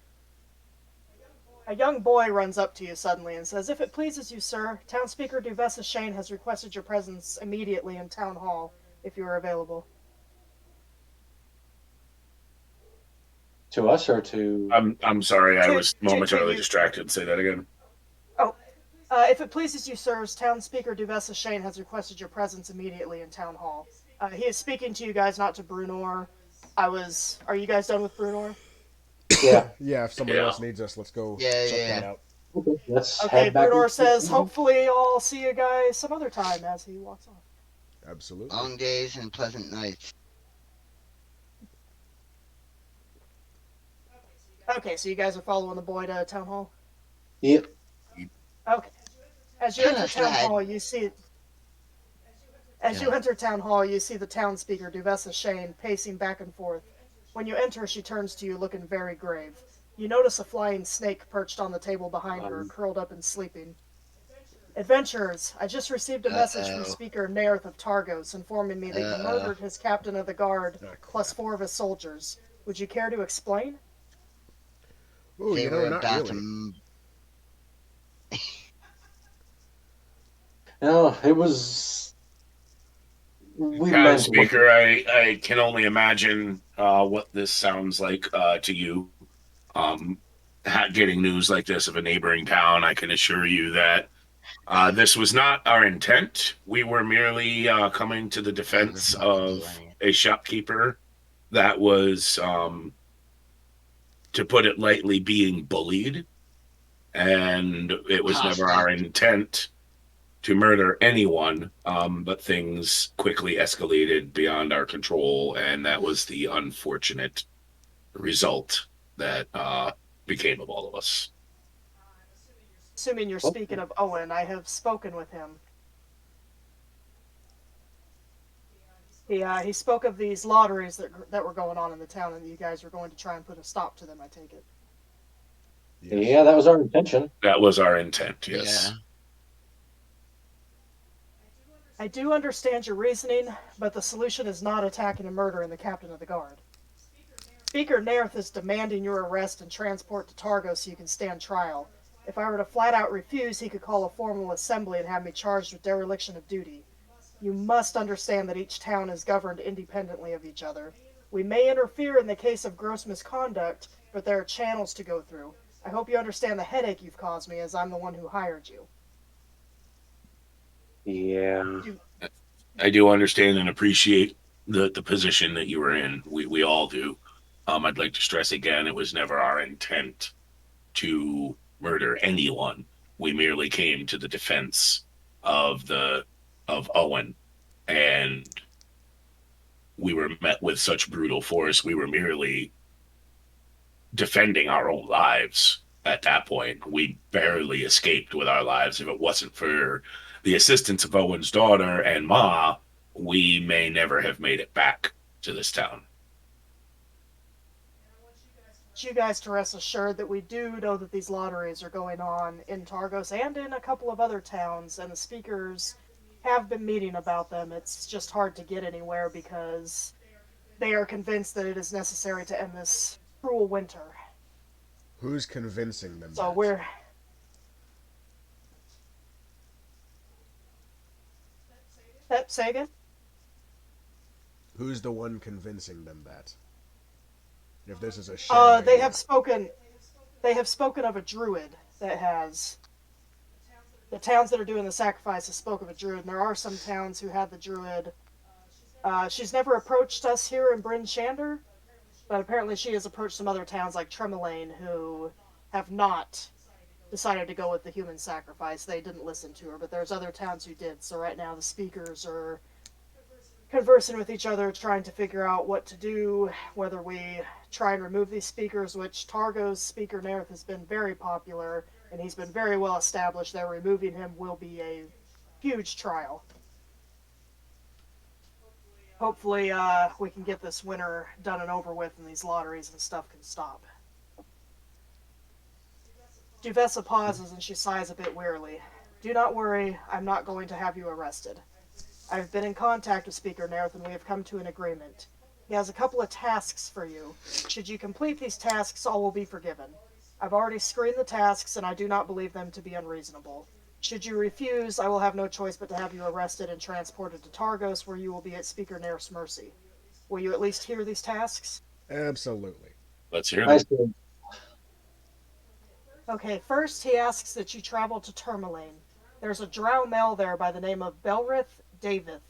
S3: a young boy runs up to you suddenly and says, "If it pleases you, sir, Town Speaker Duvessa Shane has requested your presence immediately in Town Hall, if you are available."
S2: To us or to?
S5: I'm sorry, I was
S3: To
S5: momentarily
S3: you.
S5: distracted. Say that again.
S3: Oh, if it pleases you, sirs, Town Speaker Duvessa Shane has requested your presence immediately in Town Hall. He is speaking to you guys, not to Brunor. Are you guys done with Brunor?
S2: Yeah.
S1: Yeah, if somebody
S5: Yeah.
S1: else needs us, let's go
S4: Yeah,
S1: check
S4: yeah.
S1: that out.
S2: Okay. Let's
S3: Okay,
S2: head back.
S3: Brunor says, "Hopefully I'll see you guys some other time," as he walks off.
S1: Absolutely.
S4: Long days and pleasant nights.
S3: Okay, so you guys are following the boy to Town Hall?
S2: Yep.
S3: Okay. As you
S4: Kinda
S3: enter Town
S4: sad.
S3: Hall, you see the town speaker, Duvessa Shane, pacing back and forth. When you enter, she turns to you, looking very grave. You notice a flying snake perched on the table behind her, curled up and sleeping. "Adventurers, I just received a message from
S4: Uh-oh.
S3: Speaker Nairth of Targos informing me that you
S4: Uh-oh.
S3: murdered his captain of the guard,
S1: Ah,
S3: plus
S1: crap.
S3: 4 of his soldiers. Would you care to explain?"
S1: Ooh,
S4: They were
S1: not
S4: about
S1: really.
S4: to.
S2: No, it was. We
S5: Town
S2: meant what.
S5: speaker, I can only imagine what this sounds like to you. Um, Getting news like this of a neighboring town, I can assure you that this was not our intent. We were merely coming to the
S4: I was
S5: defense
S4: fucking
S5: of
S4: sweating it.
S5: a shopkeeper that was, to put it lightly, being bullied. And it was never our
S4: Hostage.
S5: intent to murder anyone, but things quickly escalated beyond our control, and that was the unfortunate result that became of all of us.
S3: Assuming you're
S2: Oh,
S3: speaking of Owen, I have spoken with him. He spoke of these lotteries that were going on in the town, and you guys were going to try and put a stop to them, I take it.
S1: Yes.
S2: yeah, that was our intention.
S5: That was our intent,
S4: Yeah.
S5: yes.
S3: I do understand your reasoning, but the solution is not attacking and murdering the captain of the guard. Speaker Nairth is demanding your arrest and transport to Targo so you can stand trial. If I were to flat out refuse, he could call a formal assembly and have me charged with dereliction of duty. You must understand that each town is governed independently of each other. We may interfere in the case of gross misconduct, but there are channels to go through. I hope you understand the headache you've caused me, as I'm the one who hired you.
S2: Yeah.
S5: I do understand and appreciate the position that you were in. We all do. I'd like to stress again, it was never our intent to murder anyone. We merely came to the defense of the of Owen, and we were met with such brutal force. We were merely defending our own lives at that point. We barely escaped with our lives. If it wasn't for the assistance of Owen's daughter and Ma, we may never have made it back to this town.
S3: You guys to rest assured that we do know that these lotteries are going on in Targos and in a couple of other towns, and the speakers have been meeting about them. It's just hard to get anywhere because they are convinced that it is necessary to end this cruel winter.
S1: Who's convincing them
S3: So
S1: that?
S3: we're... Say again?
S1: Who's the one convincing them that? If this is a shared
S3: They
S1: idea.
S3: have spoken... They have spoken of a druid that has... The towns that are doing the sacrifices spoke of a druid, and there are some towns who have the druid. She's never approached us here in Bryn Shander, but apparently she has approached some other towns like Tremelaine who have not decided to go with the human sacrifice. They didn't listen to her, but there's other towns who did. So right now the speakers are conversing with each other, trying to figure out what to do, whether we try and remove these speakers, which Targo's speaker Nerith has been very popular, and he's been very well established that removing him will be a huge trial. Hopefully, we can get this winter done and over with, and these lotteries and stuff can stop. Duvessa pauses and she sighs a bit wearily. Do not worry, I'm not going to have you arrested. I've been in contact with Speaker Nerth and we have come to an agreement. He has a couple of tasks for you. Should you complete these tasks, all will be forgiven. I've already screened the tasks and I do not believe them to be unreasonable. Should you refuse, I will have no choice but to have you arrested and transported to Targos, where you will be at Speaker Nerth's mercy. Will you at least hear these tasks?
S1: Absolutely.
S5: Let's hear
S2: I
S5: them.
S2: see.
S3: Okay, first he asks that you travel to Tourmaline. There's a drow male there by the name of Belrith Davith.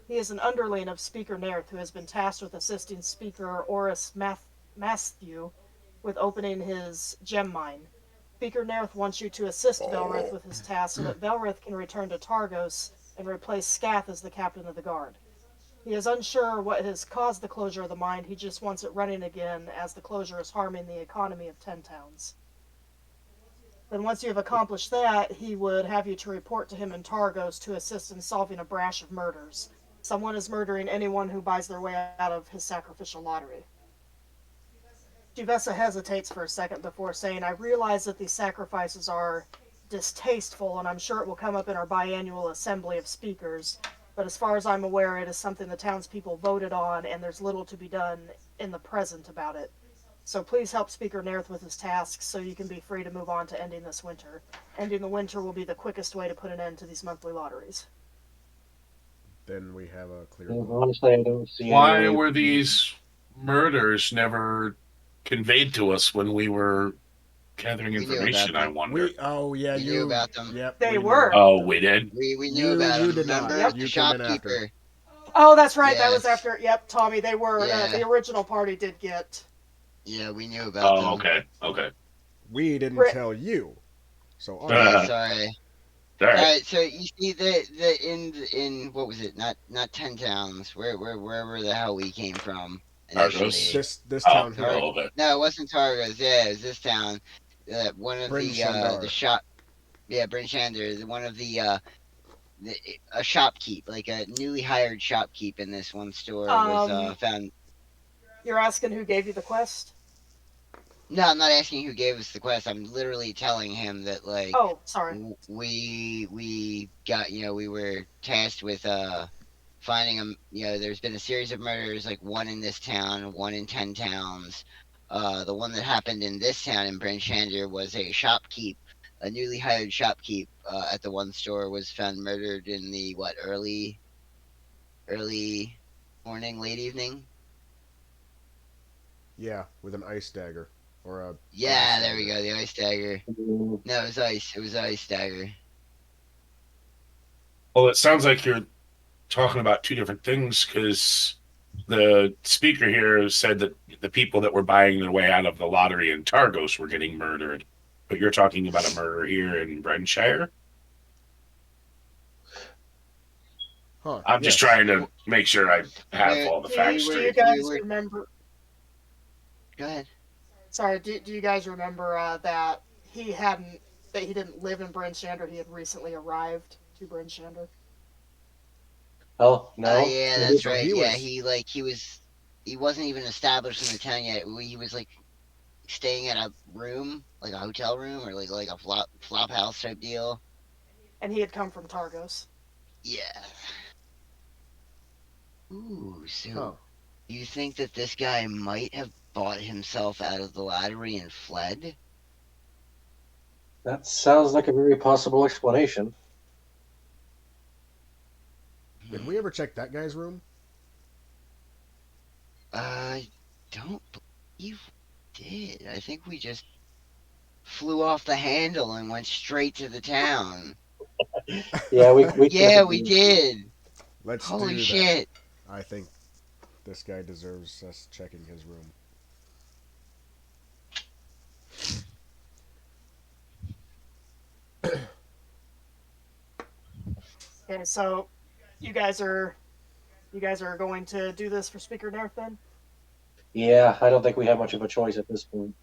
S3: He is an underling of Speaker Nerth who has been tasked with assisting Speaker Oris Matthew with opening his gem mine. Speaker Nerth wants you to assist Belrith with his task so that Belrith can return to Targos and replace Scath as the captain of the guard. He is unsure what has caused the closure of the mine, he just wants it running again as the closure is harming the economy of 10 towns. Then once you have accomplished that, he would have you to report to him in Targos to assist in solving a brash of murders. Someone is murdering anyone who buys their way out of his sacrificial lottery. Duvessa hesitates for a second before saying, I realize that these sacrifices are distasteful, and I'm sure it will come up in our biannual assembly of speakers, but as far as I'm aware, it is something the townspeople voted on, and there's little to be done in the present about it. So please help Speaker Nerth with his tasks so you can be free to move on to ending this winter. Ending the winter will be the quickest way to put an end to these monthly lotteries.
S1: Then we have a clear
S2: Yeah,
S1: goal.
S2: honestly, I don't see
S5: Why
S2: any way.
S5: were these murders never conveyed to us when we were gathering
S4: We knew about
S5: information? I
S4: them.
S5: wonder.
S1: Oh yeah,
S4: We knew about them.
S1: Yep.
S3: They
S1: we knew
S3: were.
S1: about
S5: Oh,
S1: them.
S5: we did.
S4: We knew
S1: You
S4: about them.
S1: did not.
S4: Remember
S3: Yep.
S4: the
S1: You came in after.
S4: shopkeeper?
S3: Oh, that's right. That was
S4: Yes.
S3: after. Yep, Tommy. They were.
S4: Yeah.
S3: The original party did get.
S4: Yeah, we knew about them.
S5: Oh, okay. Okay.
S1: We didn't
S3: Right.
S1: tell you. So
S4: Yeah,
S5: Uh,
S4: sorry.
S5: all right.
S4: Alright, so you see in what was it? Not 10 towns. Wherever the hell we came from initially.
S5: Argos.
S1: this
S5: Oh,
S1: town
S5: a
S1: here,
S5: little bit.
S4: No, it wasn't Targos. Yeah, it was this town. One of
S1: Bryn
S4: the
S1: Shandar.
S4: shop. Yeah, Bryn Shander. One of a shopkeep, like a newly hired shopkeep in this one store was found.
S3: You're asking who gave you the quest?
S4: No, I'm not asking who gave us the quest. I'm literally telling him that like
S3: Oh, sorry.
S4: we got we were tasked with finding them. There's been a series of murders, like one in this town, one in 10 towns. The one that happened in this town in Bryn Shander was a shopkeep, a newly hired shopkeep at the one store was found murdered in the early morning, late evening.
S1: Yeah, with an ice dagger or a.
S4: Yeah,
S1: ice
S4: there we
S1: dagger.
S4: go, the ice dagger. No, it was ice. It was ice dagger.
S5: Well, it sounds like you're talking about two different things because the speaker here said that the people that were buying their way out of the lottery in Targos were getting murdered. But you're talking about a murder here in Brenshire?
S1: Huh.
S5: I'm just
S1: yes.
S5: trying to make sure I have all the facts
S3: Do you
S5: straight.
S3: guys remember?
S4: Go ahead.
S3: Sorry. Do you guys remember that he didn't live in Bryn Shander? He had recently arrived to Bryn Shander.
S2: Oh, no.
S4: Yeah, that's
S1: So
S4: right.
S1: he
S4: Yeah,
S1: was-
S4: he wasn't even established in the town yet. He was like staying at a room, like a hotel room, or like a flop house type deal.
S3: And he had come from Targos.
S4: Yeah. Ooh, so
S1: Huh.
S4: you think that this guy might have bought himself out of the lottery and fled?
S2: That sounds like a very possible explanation.
S1: Did we ever check that guy's room?
S4: I don't believe we did. I think we just flew off the handle and went straight to the town.
S2: Yeah, we
S4: Yeah, we did.
S1: Let's
S4: Holy
S1: do that.
S4: shit.
S1: I think this guy deserves us checking his room.
S3: Okay, so you guys are going to do this for Speaker Nerth then?
S2: Yeah, I don't think we have much of a choice at this point.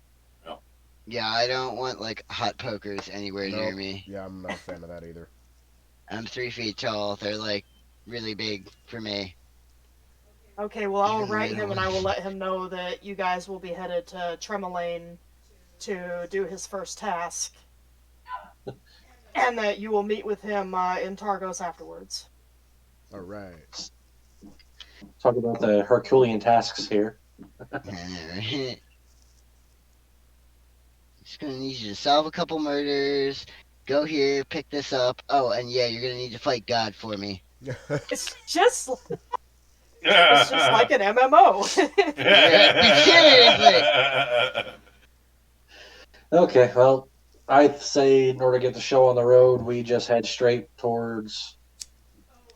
S4: Yeah, I don't want like hot pokers anywhere near
S1: Nope.
S4: me.
S1: Yeah, I'm not a fan of that either.
S4: I'm 3 feet tall. They're like really big for me.
S3: Okay, well, I will
S4: Even
S3: write him and I will
S4: little.
S3: let him know that you guys will be headed to Tremolane to do his first task, and that you will meet with him in Targos afterwards.
S1: All right.
S2: Talk about the Herculean tasks here.
S4: Alright. Just gonna need you to solve a couple murders. Go here, pick this up. Oh, and yeah, you're gonna need to fight God for me.
S3: It's just like an MMO.
S4: Yeah, seriously.
S2: Okay, well, I'd say in order to get the show on the road, we just head straight towards.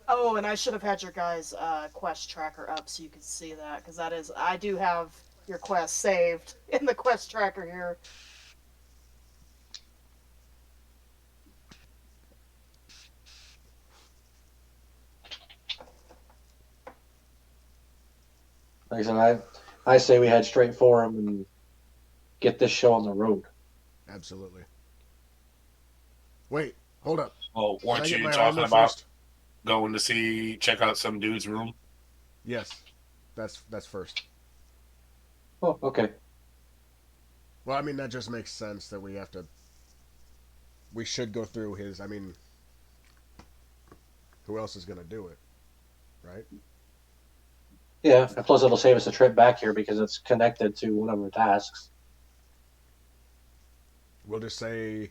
S3: Oh, and I should have had your guys' quest tracker up so you could see that, because I do have your quest saved in the quest tracker here.
S2: Like I said, I say we head straight for him and get this show on the road.
S1: Absolutely. Wait, hold up.
S5: Oh,
S1: Can I
S5: weren't
S1: get
S5: you
S1: my
S5: talking
S1: armor
S5: about
S1: first?
S5: going to check out some dude's room?
S1: Yes, that's first.
S2: Oh, okay.
S1: Well, I mean that just makes sense that we have to. We should go through his. I mean, who else is gonna do it, right?
S2: Yeah, and plus it'll save us a trip back here because it's connected to one of our tasks.
S1: We'll just say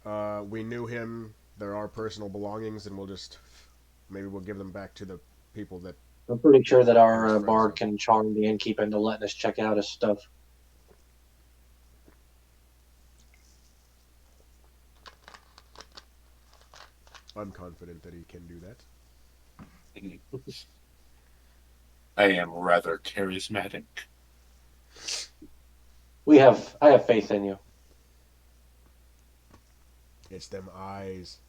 S1: we knew him. There are personal belongings, and maybe we'll give them back to the people that.
S2: I'm pretty sure that
S1: He
S2: our
S1: was friends
S2: bard
S1: with.
S2: can charm the innkeep into letting us check out his stuff.
S1: I'm confident that he can do that.
S5: I am rather charismatic.
S2: I have faith in you.
S1: It's them eyes.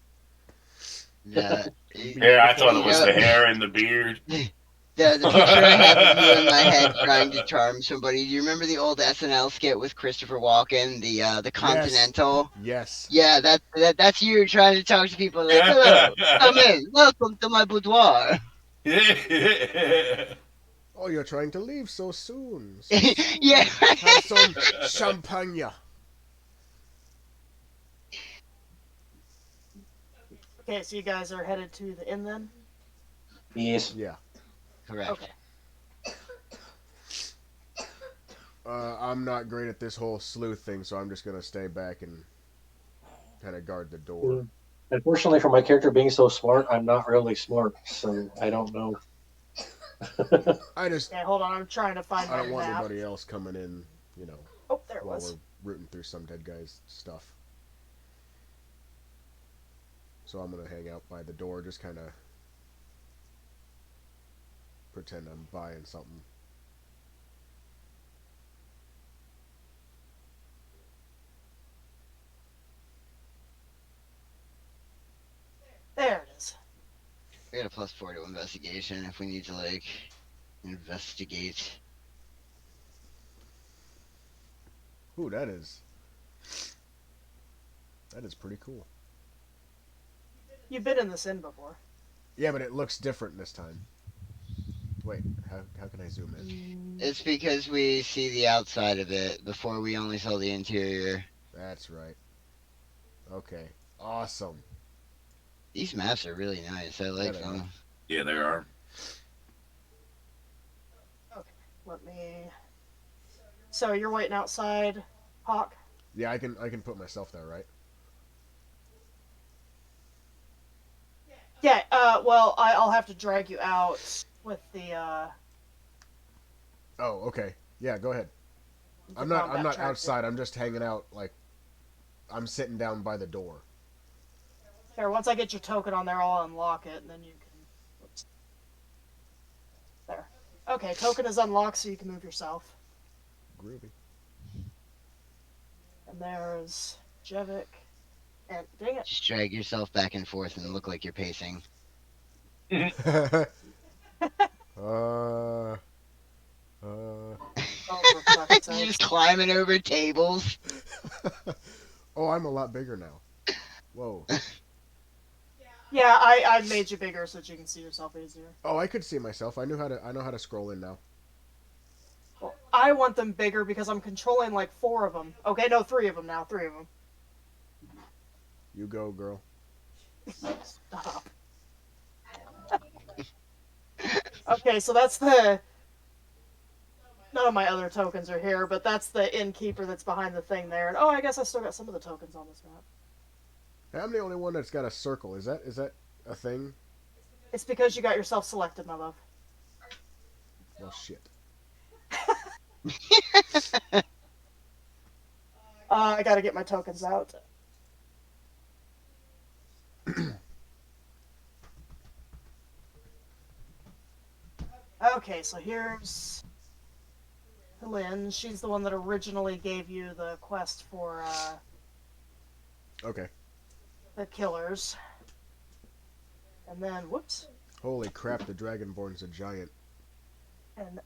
S4: No.
S5: Yeah, I thought it
S4: You
S5: was
S4: know,
S5: the hair and the beard.
S4: the picture I have of you in my head trying to charm somebody. Do you remember the old SNL skit with Christopher Walken, the
S1: Yes.
S4: Continental?
S1: Yes.
S4: Yeah, that's you trying to talk to people like, hello, come in, welcome to my boudoir.
S1: Oh, you're trying to leave so soon. So
S4: Yeah.
S1: soon. Have some champagne.
S3: Okay, so you guys are headed to the inn then?
S2: Yes.
S1: Yeah.
S4: Correct.
S3: Okay.
S1: I'm not great at this whole sleuth thing, so I'm just gonna stay back and kind of guard the door.
S2: Unfortunately, for my character being so smart, I'm not really smart, so I don't know.
S1: I just
S3: Okay, hold on. I'm trying to find
S1: I
S3: my
S1: don't want
S3: map.
S1: anybody else coming in,
S3: Oh, there it
S1: while
S3: was.
S1: we're rooting through some dead guy's stuff. So I'm gonna hang out by the door, just kind of pretend I'm buying something.
S3: There it is.
S4: We got a +4 to investigation if we need to, like, investigate.
S1: Ooh, that is pretty cool.
S3: You've been in this inn before.
S1: Yeah, but it looks different this time. Wait, how can I zoom in?
S4: It's because we see the outside of it. Before we only saw the interior.
S1: That's right. Okay, awesome.
S4: These maps are really nice. I like
S1: they
S4: them.
S5: Yeah, there are.
S3: Okay, let me. So you're waiting outside, Hawk?
S1: Yeah, I can put myself there, right?
S3: Yeah. Well, I'll have to drag you out with the.
S1: Oh, okay. Yeah, go ahead.
S3: the
S1: I'm not
S3: combat tracker.
S1: outside. I'm just hanging out. Like, I'm sitting down by the door.
S3: Here, once I get your token on there, I'll unlock it, and then you can. Oops. There. Okay, token is unlocked, so you can move yourself.
S1: Groovy.
S3: And there's Jevik. And dang it.
S4: Just drag yourself back and forth and look like you're pacing.
S1: uh.
S3: Oh, for fuck's
S4: You're
S3: sake.
S4: just climbing over tables.
S1: Oh, I'm a lot bigger now. Whoa.
S3: Yeah, I made you bigger so that you can see yourself easier.
S1: Oh, I could see myself. I know how to scroll in now.
S3: Well, I want them bigger because I'm controlling like 4 of them. Okay, no, 3 of them now. 3 of them.
S1: You go, girl.
S3: Stop. Okay, so that's the. None of my other tokens are here, but that's the innkeeper that's behind the thing there. And oh, I guess I still got some of the tokens on this map.
S1: Hey, I'm the only one that's got a circle. Is that a thing?
S3: It's because you got yourself selected, my love.
S1: Well, shit.
S3: I gotta get my tokens out. Okay, so here's Lynn. She's the one that originally gave you the quest for
S1: Okay.
S3: the killers. And then, whoops.
S1: Holy crap! The Dragonborn's a giant.
S3: And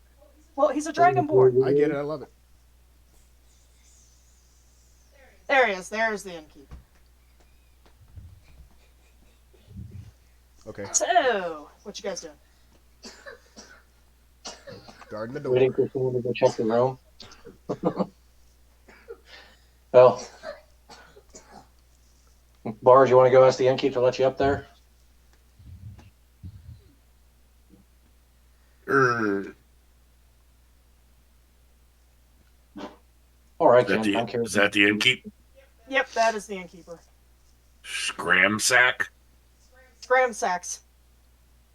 S3: well, he's a dragonborn.
S1: I get it. I love it.
S3: There he is. There's the innkeep.
S1: Okay.
S3: So, what you guys doing?
S1: Guarding the door.
S2: Waiting for someone to go check the room. Well, Bars, you want to go ask the innkeep to let you up there? All right, Ken. I'm curious.
S5: Is that the innkeep?
S3: Yep, that is the innkeeper.
S5: Scramsack?
S3: Scramsax.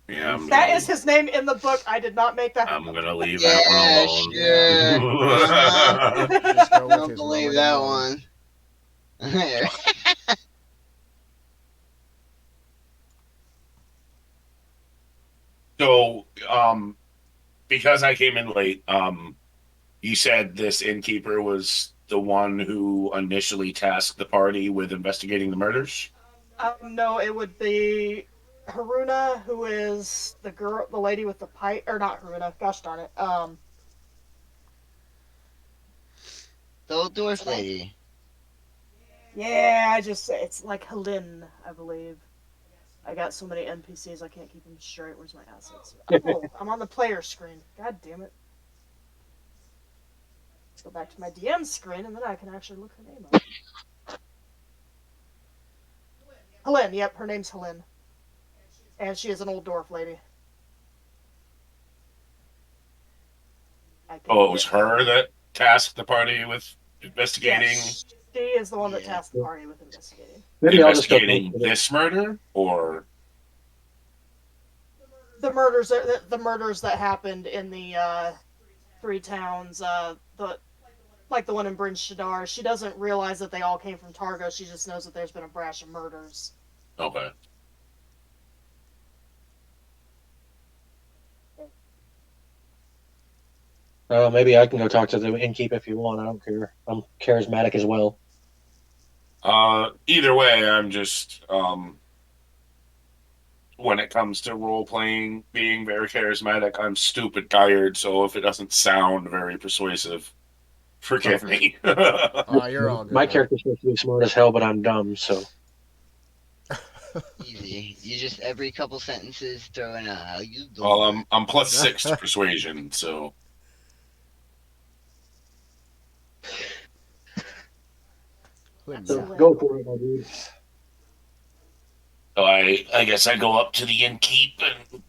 S5: Yeah,
S3: That is his name in the book. I did not make that.
S5: I'm gonna leave
S4: Yeah,
S5: that one alone.
S4: sure.
S1: Just go
S4: I
S1: with
S4: don't
S1: his
S4: believe
S1: Roman
S4: that
S1: name.
S4: one.
S5: So, because I came in late, you said this innkeeper was the one who initially tasked the party with investigating the murders?
S3: No, it would be Haruna, who is the girl, the lady with the pipe, or not Haruna. Gosh darn it.
S4: The old dwarf lady.
S3: Yeah, it's like Helene, I believe. I got so many NPCs I can't keep them straight. Where's my assets? Oh, I'm on the player screen. God damn it. Let's go back to my DM screen and then I can actually look her name up. Helene, yep, her name's Helene. And she is an old dwarf lady.
S5: Oh, it was her that tasked the party with investigating
S3: Yes, she is the one that
S4: Yeah.
S3: tasked the party with investigating.
S2: Maybe I'll just go.
S5: investigating this murder, or
S3: The murders that happened in the 3 towns, the one in Bryn Shadar. She doesn't realize that they all came from Targo. She just knows that there's been a brash of murders.
S5: okay.
S2: Maybe I can go talk to the innkeep if you want. I don't care. I'm charismatic as well.
S5: Either way, I'm just when it comes to role playing, being very charismatic, I'm stupid tired. So if it doesn't sound very persuasive, forgive me.
S1: You're all good.
S2: My
S1: man.
S2: character's supposed to be smart as hell, but I'm dumb, so.
S4: Easy. You just every couple sentences throw in a how you doing.
S5: Well, I'm +6 to persuasion, so
S3: Excellent.
S2: Go for it, my dude.
S5: so I guess I go up to the innkeep and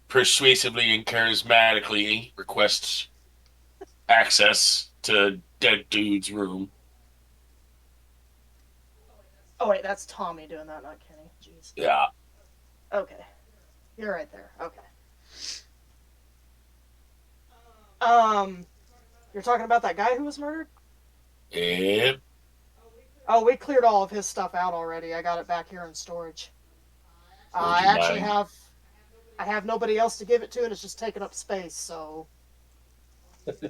S5: persuasively and charismatically request access to dead dude's room.
S3: Oh wait, that's Tommy doing that, not Kenny. Jeez.
S5: Yeah.
S3: Okay, you're right there. Okay. You're talking about that guy who was murdered?
S5: Yep.
S3: Oh, we cleared all of his stuff out already. I got it back here in storage.
S5: Would
S3: I
S5: you
S3: actually
S5: mind?
S3: I have nobody else to give it to, and it's just taking up space. So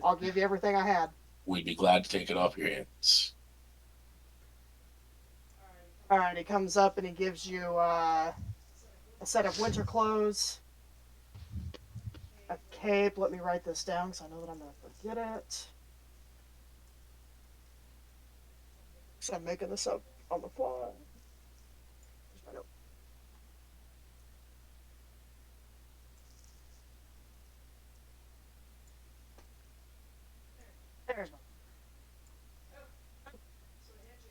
S3: I'll give you everything I had.
S5: We'd be glad to take it off your hands.
S3: All right, he comes up and he gives you a set of winter clothes, a cape. Let me write this down because I know that I'm going to forget it. So I'm making this up on the fly.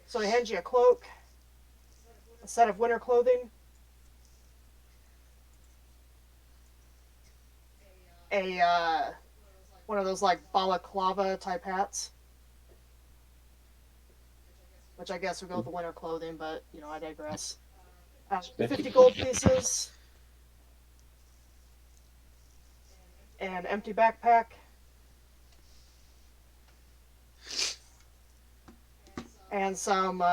S3: So he hands you a cloak, a set of winter clothing, a one of those like balaclava type hats, which I guess would go with the winter clothing, but I digress. 50 gold pieces, an empty backpack, and some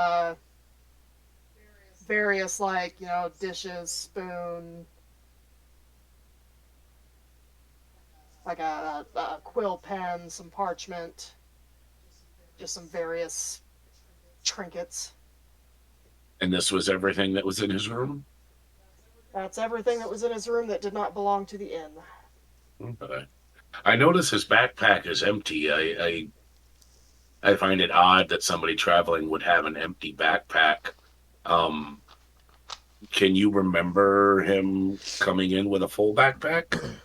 S3: various like dishes, spoon, like a quill pen, some parchment, just some various trinkets.
S5: And this was everything that was in his room?
S3: That's everything that was in his room that did not belong to the inn.
S5: Okay. I notice his backpack is empty. I find it odd that somebody traveling would have an empty backpack. Um, can you remember him coming in with a full backpack?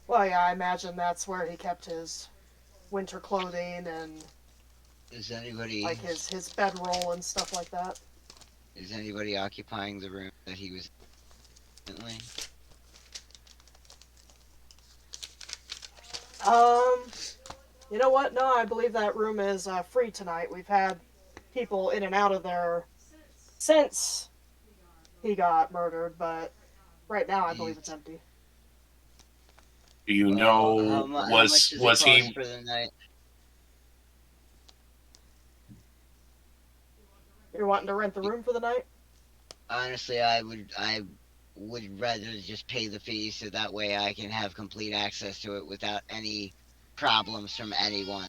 S3: Well, yeah, I imagine that's where he kept his winter clothing and
S4: Is anybody
S3: like his bedroll and stuff like that.
S4: is anybody occupying the room that he was in?
S3: You know what? No, I believe that room is free tonight. We've had people in and out of there since he got murdered, but right now I believe it's empty.
S5: Do you
S4: Well,
S5: know
S4: how much
S5: was
S4: does
S5: was
S4: it cost
S5: he
S4: for the night?
S3: You're wanting to rent the room for the night?
S4: Honestly, I would rather just pay the fee so that way I can have complete access to it without any problems from anyone.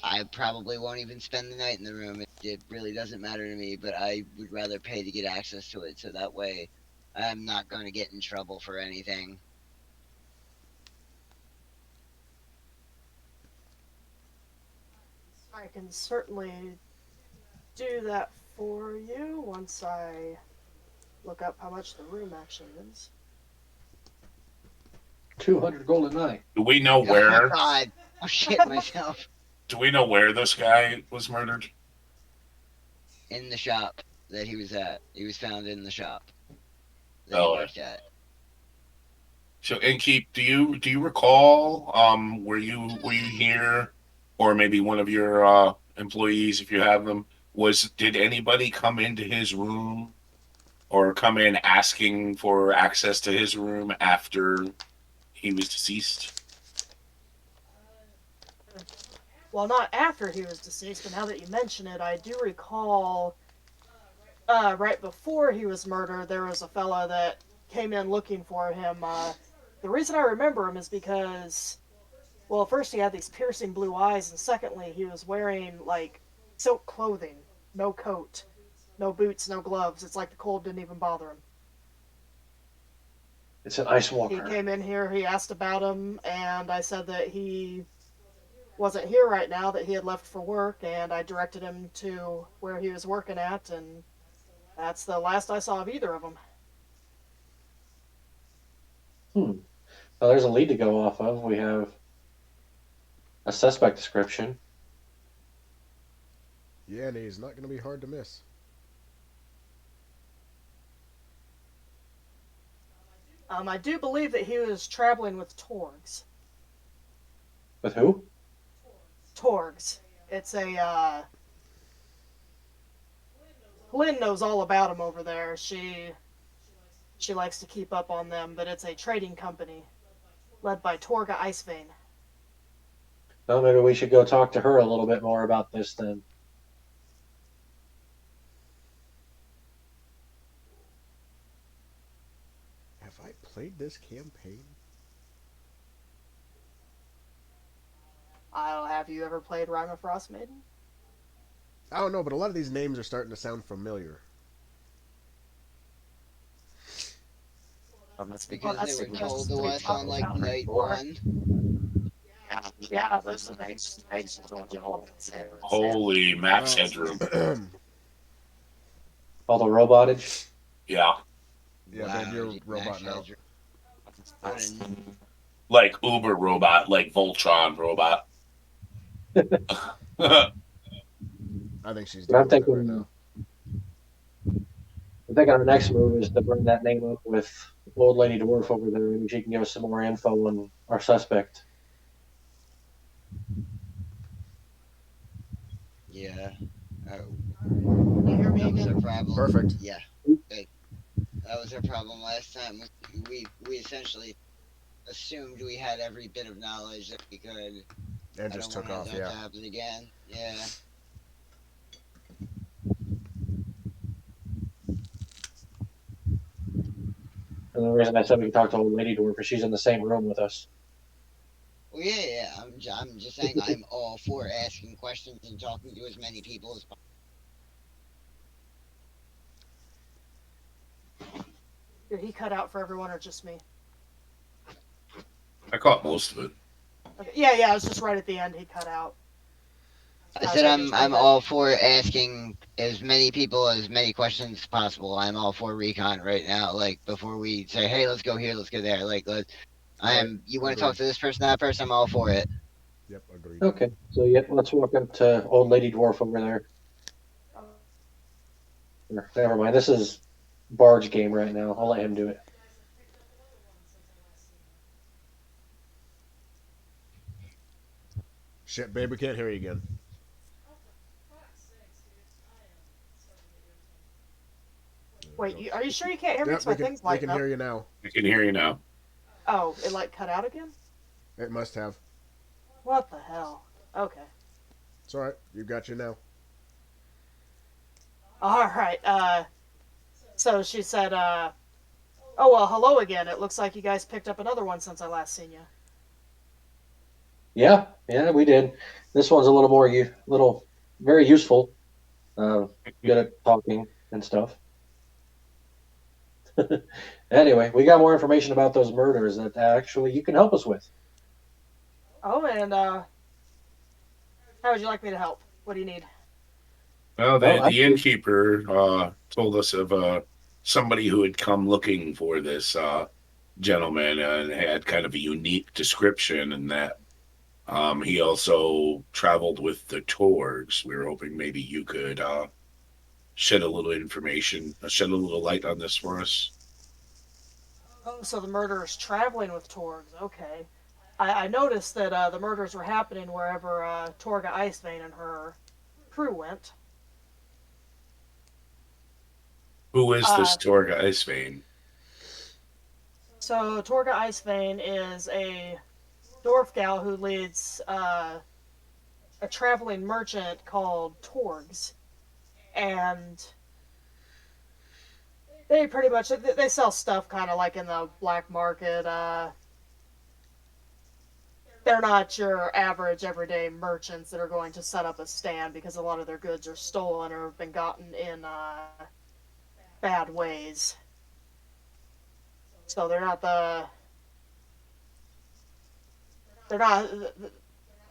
S4: I probably won't even spend the night in the room. It really doesn't matter to me, but I would rather pay to get access to it so that way I'm not going to get in trouble for anything.
S3: I can certainly do that for you once I look up how much the room actually is.
S2: 200 gold a night.
S5: do we know
S4: Oh
S5: where
S4: God, I'll shit myself.
S5: do we know where this guy was murdered?
S4: In the shop that he was at. He was found in the shop that he
S5: Oh,
S4: worked at.
S5: so Inkeep, do you recall were you here, or maybe one of your employees, if you have them, did anybody come into his room or come in asking for access to his room after he was deceased?
S3: Well, not after he was deceased, but now that you mention it, I do recall right before he was murdered, there was a fella that came in looking for him. The reason I remember him is because, well, first he had these piercing blue eyes, and secondly, he was wearing like silk clothing, no coat, no boots, no gloves. It's like the cold didn't even bother him.
S2: It's an ice
S3: He
S2: walker.
S3: came in here, he asked about him, and I said that he wasn't here right now, that he had left for work, and I directed him to where he was working at, and that's the last I saw of either of them.
S2: Well, there's a lead to go off of. We have a suspect description.
S1: Yeah, and he's not going to be hard to miss.
S3: I do believe that he was traveling with Torgs.
S2: With who?
S3: Torgs. It's a, Lynn knows all about him over there. She likes to keep up on them, but it's a trading company led by Torga Icevein.
S2: Well, maybe we should go talk to her a little bit more about this then.
S1: Have I played this campaign?
S3: Have you ever played Rime of Frostmaiden?
S1: I don't know, but a lot of these names are starting to sound familiar.
S4: That's because they were told to us on like night one.
S3: Yeah, those are nice.
S5: Holy max headroom.
S2: All the robotage.
S5: Yeah.
S1: Yeah,
S4: Wow,
S1: babe, you're a
S4: Jack
S1: robot now.
S4: Hedger. What a-
S5: Like Uber robot, like Voltron robot.
S1: I think she's
S2: But I'm
S1: dealing with it right
S2: thinking,
S1: now.
S2: I think our next move is to bring that name up with old lady dwarf over there. Maybe she can give us some more info on our suspect.
S4: Yeah. Uh,
S3: You hear me
S4: that was our
S3: again?
S4: problem.
S1: Perfect.
S4: Yeah. That, that was our problem last time. We essentially assumed we had every bit of knowledge that we could.
S1: And
S4: I
S1: just
S4: don't want
S1: took
S4: that
S1: off. Yeah.
S4: to happen again. Yeah.
S2: And the reason I said we can talk to old lady dwarf is she's in the same room with us.
S4: Well, yeah, yeah. I'm just saying I'm all for asking questions and talking to as many people as possible.
S3: Did he cut out for everyone or just me?
S5: I caught most of it.
S3: Okay. Yeah, yeah. It was just right at the end. He cut out.
S4: I
S3: I was
S4: said
S3: making sure
S4: I'm
S3: that.
S4: all for asking as many people as many questions as possible. I'm all for recon right now. Like before we say, hey, let's go here, let's go there. Like I
S1: Right.
S4: am. You want to talk
S1: Agreed.
S4: to this person, that person? I'm all for it.
S1: Yep. Agreed.
S2: Okay, so yeah, let's walk up to old lady dwarf over there. Never mind. This is Bard's game right now. I'll let him do it.
S1: Shit, babe, we can't hear you again. There we
S3: Wait,
S1: go.
S3: are you sure you can't hear me?
S1: Yep,
S3: Because my thing's
S1: we
S3: lighting
S1: can
S3: up.
S1: hear you now.
S5: I can hear you now.
S3: Oh, it like cut out again?
S1: It must have.
S3: What the hell? Okay.
S1: It's all right. You got you now.
S3: All right. So she said, oh well, hello again. It looks like you guys picked up another one since I last seen you.
S2: Yeah, yeah, we did. This one's a little more very useful. Good at talking and stuff. Anyway, we got more information about those murders that actually you can help us with.
S3: Oh, and how would you like me to help? What do you need?
S5: Well,
S2: Well,
S5: the
S2: actually,
S5: innkeeper told us of somebody who had come looking for this gentleman and had kind of a unique description, and that he also traveled with the Torgs. We were hoping maybe you could shed a little information, shed a little light on this for us.
S3: Oh, so the murderer's traveling with Torgs. Okay. I noticed that the murders were happening wherever Torga Icevein and her crew went.
S5: Who is this
S3: Uh,
S5: Torga Icevein?
S3: so Torga Icevein is a dwarf gal who leads a traveling merchant called Torgs, and they pretty much they sell stuff kind of like in the black market. They're not your average everyday merchants that are going to set up a stand because a lot of their goods are stolen or have been gotten in bad ways. So they're not they're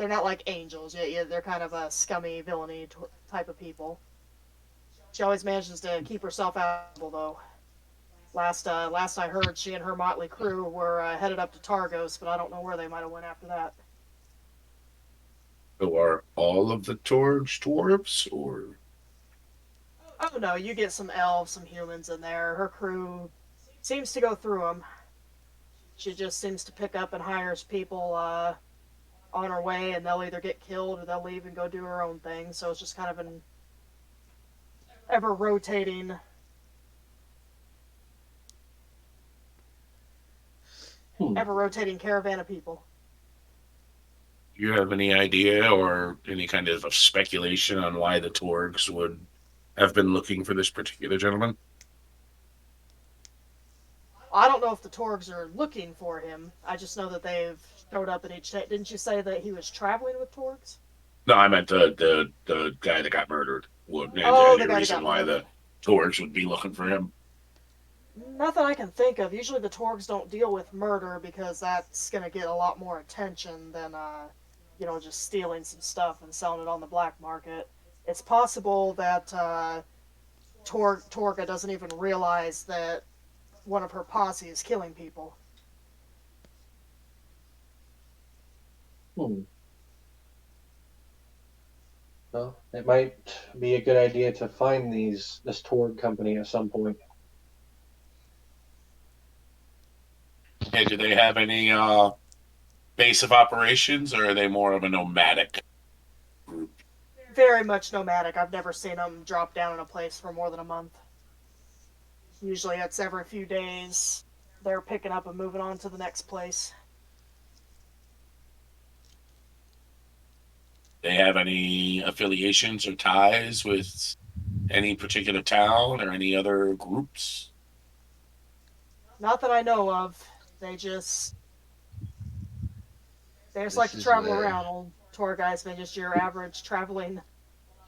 S3: not like angels. Yeah, they're kind of a scummy villainy type of people. She always manages to keep herself out of trouble, though. Last I heard, she and her motley crew were headed up to Targos, but I don't know where they might have went after that.
S5: So are all of the Torgs dwarves, or
S3: Oh no, you get some elves, some humans in there. Her crew seems to go through them. She just seems to pick up and hires people on her way, and they'll either get killed or they'll leave and go do her own thing. So it's just kind of an ever rotating.
S2: hmm.
S3: Ever rotating caravan of people.
S5: do you have any idea or any kind of speculation on why the Torgs would have been looking for this particular gentleman?
S3: I don't know if the Torgs are looking for him. I just know that they've showed up at each day. Didn't you say that he was traveling with Torgs?
S5: No, I meant the guy that got murdered. Would and
S3: Oh,
S5: any
S3: the guy that
S5: reason
S3: got
S5: why
S3: murdered.
S5: the Torgs would be looking for him?
S3: Nothing I can think of. Usually the Torgs don't deal with murder because that's going to get a lot more attention than, just stealing some stuff and selling it on the black market. It's possible that Torga doesn't even realize that one of her posse is killing people.
S2: Hmm. Well, it might be a good idea to find this tour company at some point.
S5: Hey, do they have any base of operations, or are they more of a nomadic group?
S3: Very much nomadic. I've never seen them drop down in a place for more than a month. Usually it's every few days. They're picking up and moving on to the next place.
S5: They have any affiliations or ties with any particular town or any other groups?
S3: Not that I know of. They just like
S4: This
S3: to
S4: is
S3: travel
S4: where
S3: around. Old tour guides been just your average traveling,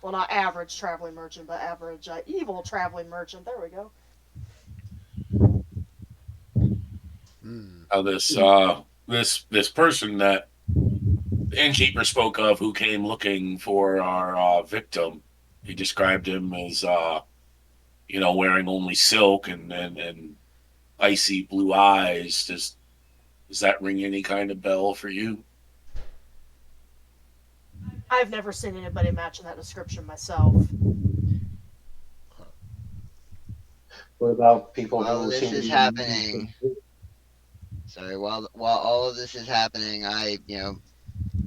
S3: well, not average traveling merchant, but average evil traveling merchant. There we go.
S1: Hmm.
S5: How this person that the innkeeper spoke of, who came looking for our victim, he described him as wearing only silk and icy blue eyes. Does that ring any kind of bell for you?
S3: I've never seen anybody matching that description myself.
S2: What about people
S4: while
S2: who
S4: this
S2: seem to
S4: is
S2: be?
S4: happening, sorry, while all of this is happening, I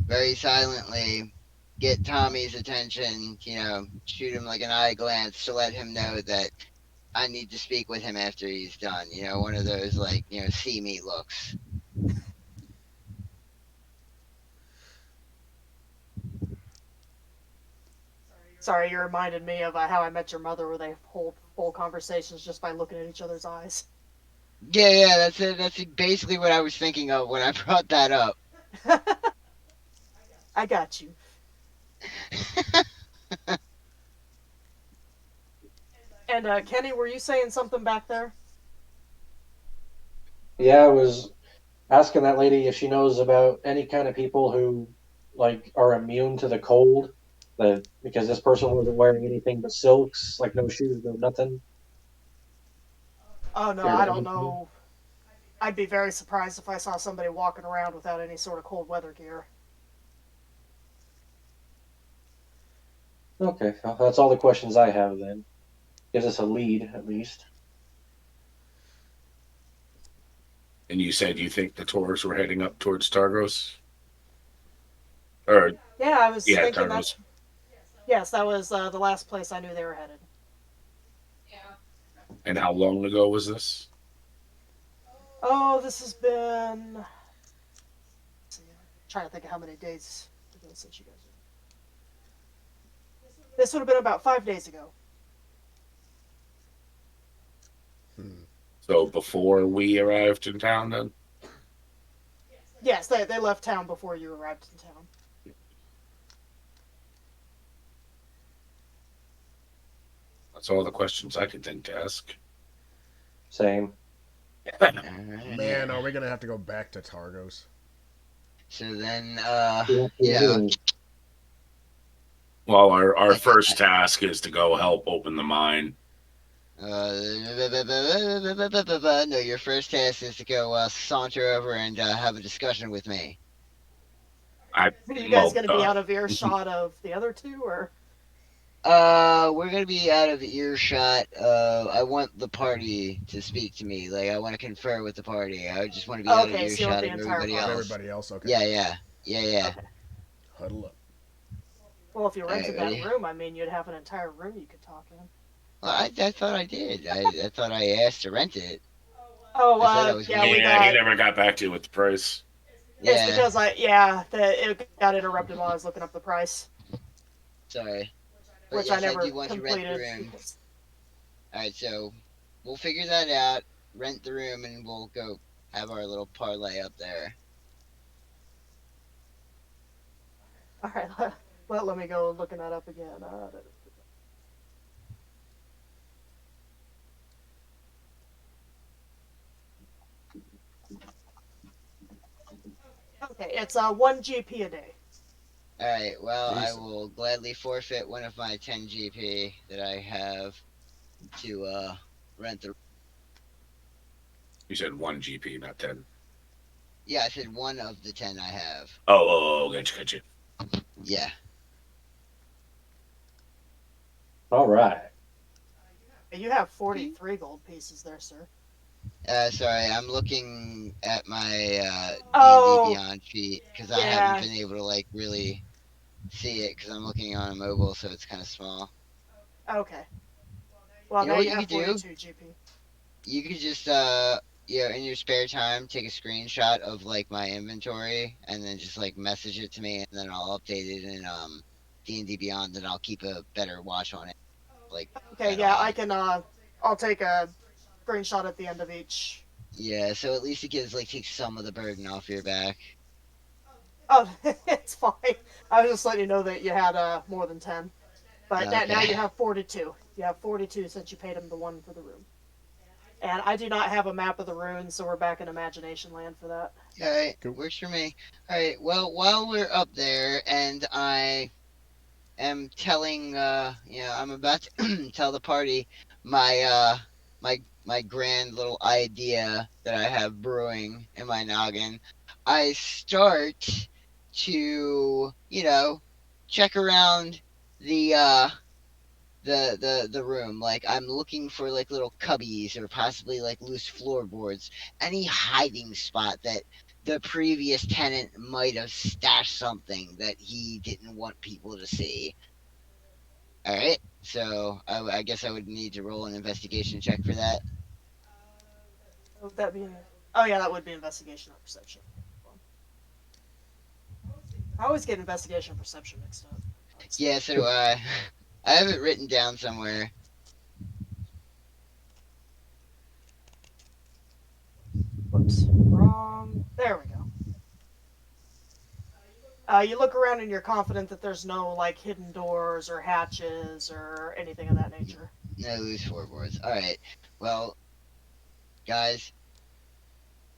S4: very silently get Tommy's attention. Shoot him like an eye glance to let him know that I need to speak with him after he's done. One of those like see me looks.
S3: Sorry, you reminded me of How I Met Your Mother, where they hold full conversations just by looking at each other's eyes.
S4: Yeah, that's it. That's basically what I was thinking of when I brought that up.
S3: I got you. And Kenny, were you saying something back there?
S2: Yeah, I was asking that lady if she knows about any kind of people who like are immune to the cold. That because this person wasn't wearing anything but silks, like no shoes, no nothing.
S3: Oh no,
S2: Heard
S3: I
S2: of
S3: don't
S2: anything?
S3: know. I'd be very surprised if I saw somebody walking around without any sort of cold weather gear.
S2: Okay, well, that's all the questions I have then. Gives us a lead at least.
S5: And you said you think the tours were heading up towards Targos, or
S3: Yeah, I was
S5: yeah,
S3: thinking
S5: Targos.
S3: that's yes, that was the last place I knew they were headed.
S5: And how long ago was this?
S3: Oh, this has been. I'm trying to think of how many days ago since you guys. This would have been about 5 days ago.
S1: Hmm.
S5: So before we arrived in town, then.
S3: Yes, they left town before you arrived in town.
S5: That's all the questions I could think to ask.
S2: Same.
S4: All right.
S1: Man, are we gonna have to go back to Targos?
S4: So then,
S2: Yeah,
S4: you know,
S5: Well, our
S4: I think.
S5: first task is to go help open the mine.
S4: No, your first task is to go saunter over and have a discussion with me.
S5: I
S3: Are you guys
S5: well,
S3: going to be out of earshot of the other two, or?
S4: We're gonna be out of earshot. I want the party to speak to me. Like, I want to confer with the party. I just want to be
S3: Oh,
S4: out of
S3: okay, so you want
S4: earshot
S3: the
S4: of
S3: entire
S4: everybody
S1: Of
S3: party.
S4: else.
S1: everybody else? Okay.
S4: Yeah.
S3: Okay.
S1: Huddle up.
S3: Well, if you
S4: All right,
S3: rented that
S4: ready?
S3: room, I mean, you'd have an entire room you could talk in.
S4: Well, I thought I did. I thought I asked to rent it.
S3: Oh,
S4: I said I was
S3: yeah,
S4: gonna.
S3: we
S5: yeah, he
S3: got.
S5: never got back to you with the price.
S3: It's
S4: Yeah,
S3: because it got interrupted while I was looking up the price,
S4: sorry, but
S3: which I
S4: yes, I
S3: never
S4: do want to rent the
S3: completed
S4: room.
S3: because.
S4: All right, so we'll figure that out. Rent the room, and we'll go have our little parlay up there.
S3: All right, let me go looking that up again. Okay, it's 1 GP a day.
S4: All right. Well, I
S1: Decent.
S4: will gladly forfeit one of my 10 GP that I have to rent the.
S5: You said 1 GP, not 10.
S4: Yeah, I said one of the 10 I have.
S5: Oh, gotcha.
S4: Yeah.
S2: All right.
S3: You have 43 gold pieces there, sir.
S4: Sorry, I'm looking at my D&D
S3: Oh,
S4: Beyond sheet because I haven't
S3: yeah.
S4: been able to like really see it because I'm looking on a mobile, so it's kind of small.
S3: Okay. Well,
S4: You know
S3: now
S4: what
S3: you
S4: you
S3: have
S4: could do?
S3: 42 GP.
S4: You could just in your spare time take a screenshot of like my inventory and then just like message it to me and then I'll update it in D&D Beyond and I'll keep a better watch on it like
S3: Okay,
S4: at
S3: yeah, I
S4: all.
S3: can, I'll take a screenshot at the end of each.
S4: Yeah, so at least it gives like takes some of the burden off your back.
S3: Oh, it's fine. I was just letting you know that you had, more than 10. But now
S4: Okay.
S3: you have 42. You have 42 since you paid him the one for the room. And I do not have a map of the ruins, so we're back in Imagination Land for that.
S4: All right,
S1: Cool.
S4: works for me. All right, well, while we're up there and I am telling I'm about to tell the party my my grand little idea that I have brewing in my noggin, I start to, check around the the room. Like I'm looking for like little cubbies or possibly like loose floorboards, any hiding spot that the previous tenant might have stashed something that he didn't want people to see. All right, so I guess I would need to roll an investigation check for that.
S3: Would that be? Oh yeah, that would be investigation, not perception. I always get investigation and perception mixed up.
S4: Yeah, so do I. I have it written down somewhere.
S3: Whoops, wrong. There we go. You look around and you're confident that there's no like hidden doors or hatches or anything of that nature.
S4: No loose floorboards. All right. Well, guys,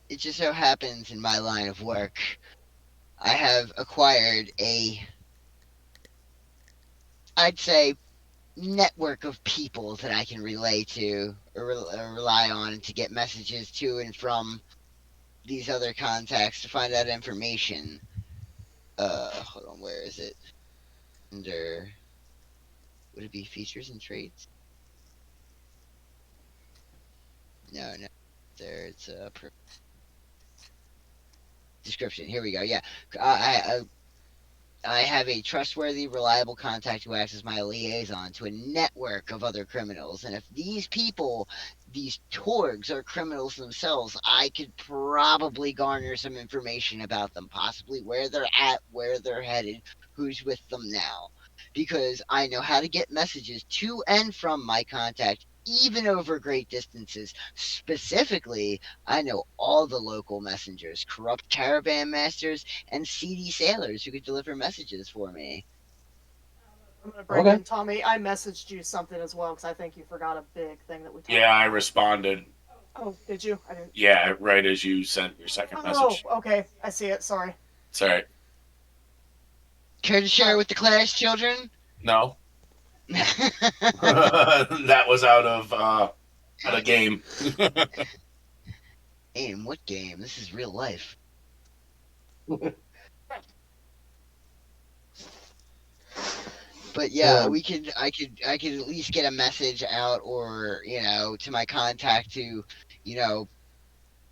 S4: it just so happens in my line of work, I have acquired I'd say, network of people that I can relay to or rely on to get messages to and from these other contacts to find out information. Hold on, where is it? Under would it be features and traits? No, no. There, it's a description. Here we go. Yeah, I have a trustworthy, reliable contact who acts as my liaison to a network of other criminals. And if these people, these Torgs, are criminals themselves, I could probably garner some information about them, possibly where they're at, where they're headed, who's with them now. Because I know how to get messages to and from my contact, even over great distances. Specifically, I know all the local messengers, corrupt caravan masters, and seedy sailors who could deliver messages for me.
S3: I'm gonna break
S2: Okay.
S3: in, Tommy. I messaged you something as well because I think you forgot a big thing that we talked
S5: Yeah, I
S3: about.
S5: responded.
S3: Oh, did you? I didn't.
S5: Yeah, right as you sent your second
S3: Oh,
S5: message.
S3: okay. I see it. Sorry.
S5: It's all right.
S4: Care to share
S3: Alright.
S4: with the class, children?
S5: No, that was out of game.
S4: In what game? This is real life. But yeah,
S2: Um,
S4: I could at least get a message out or, to my contact to, you know,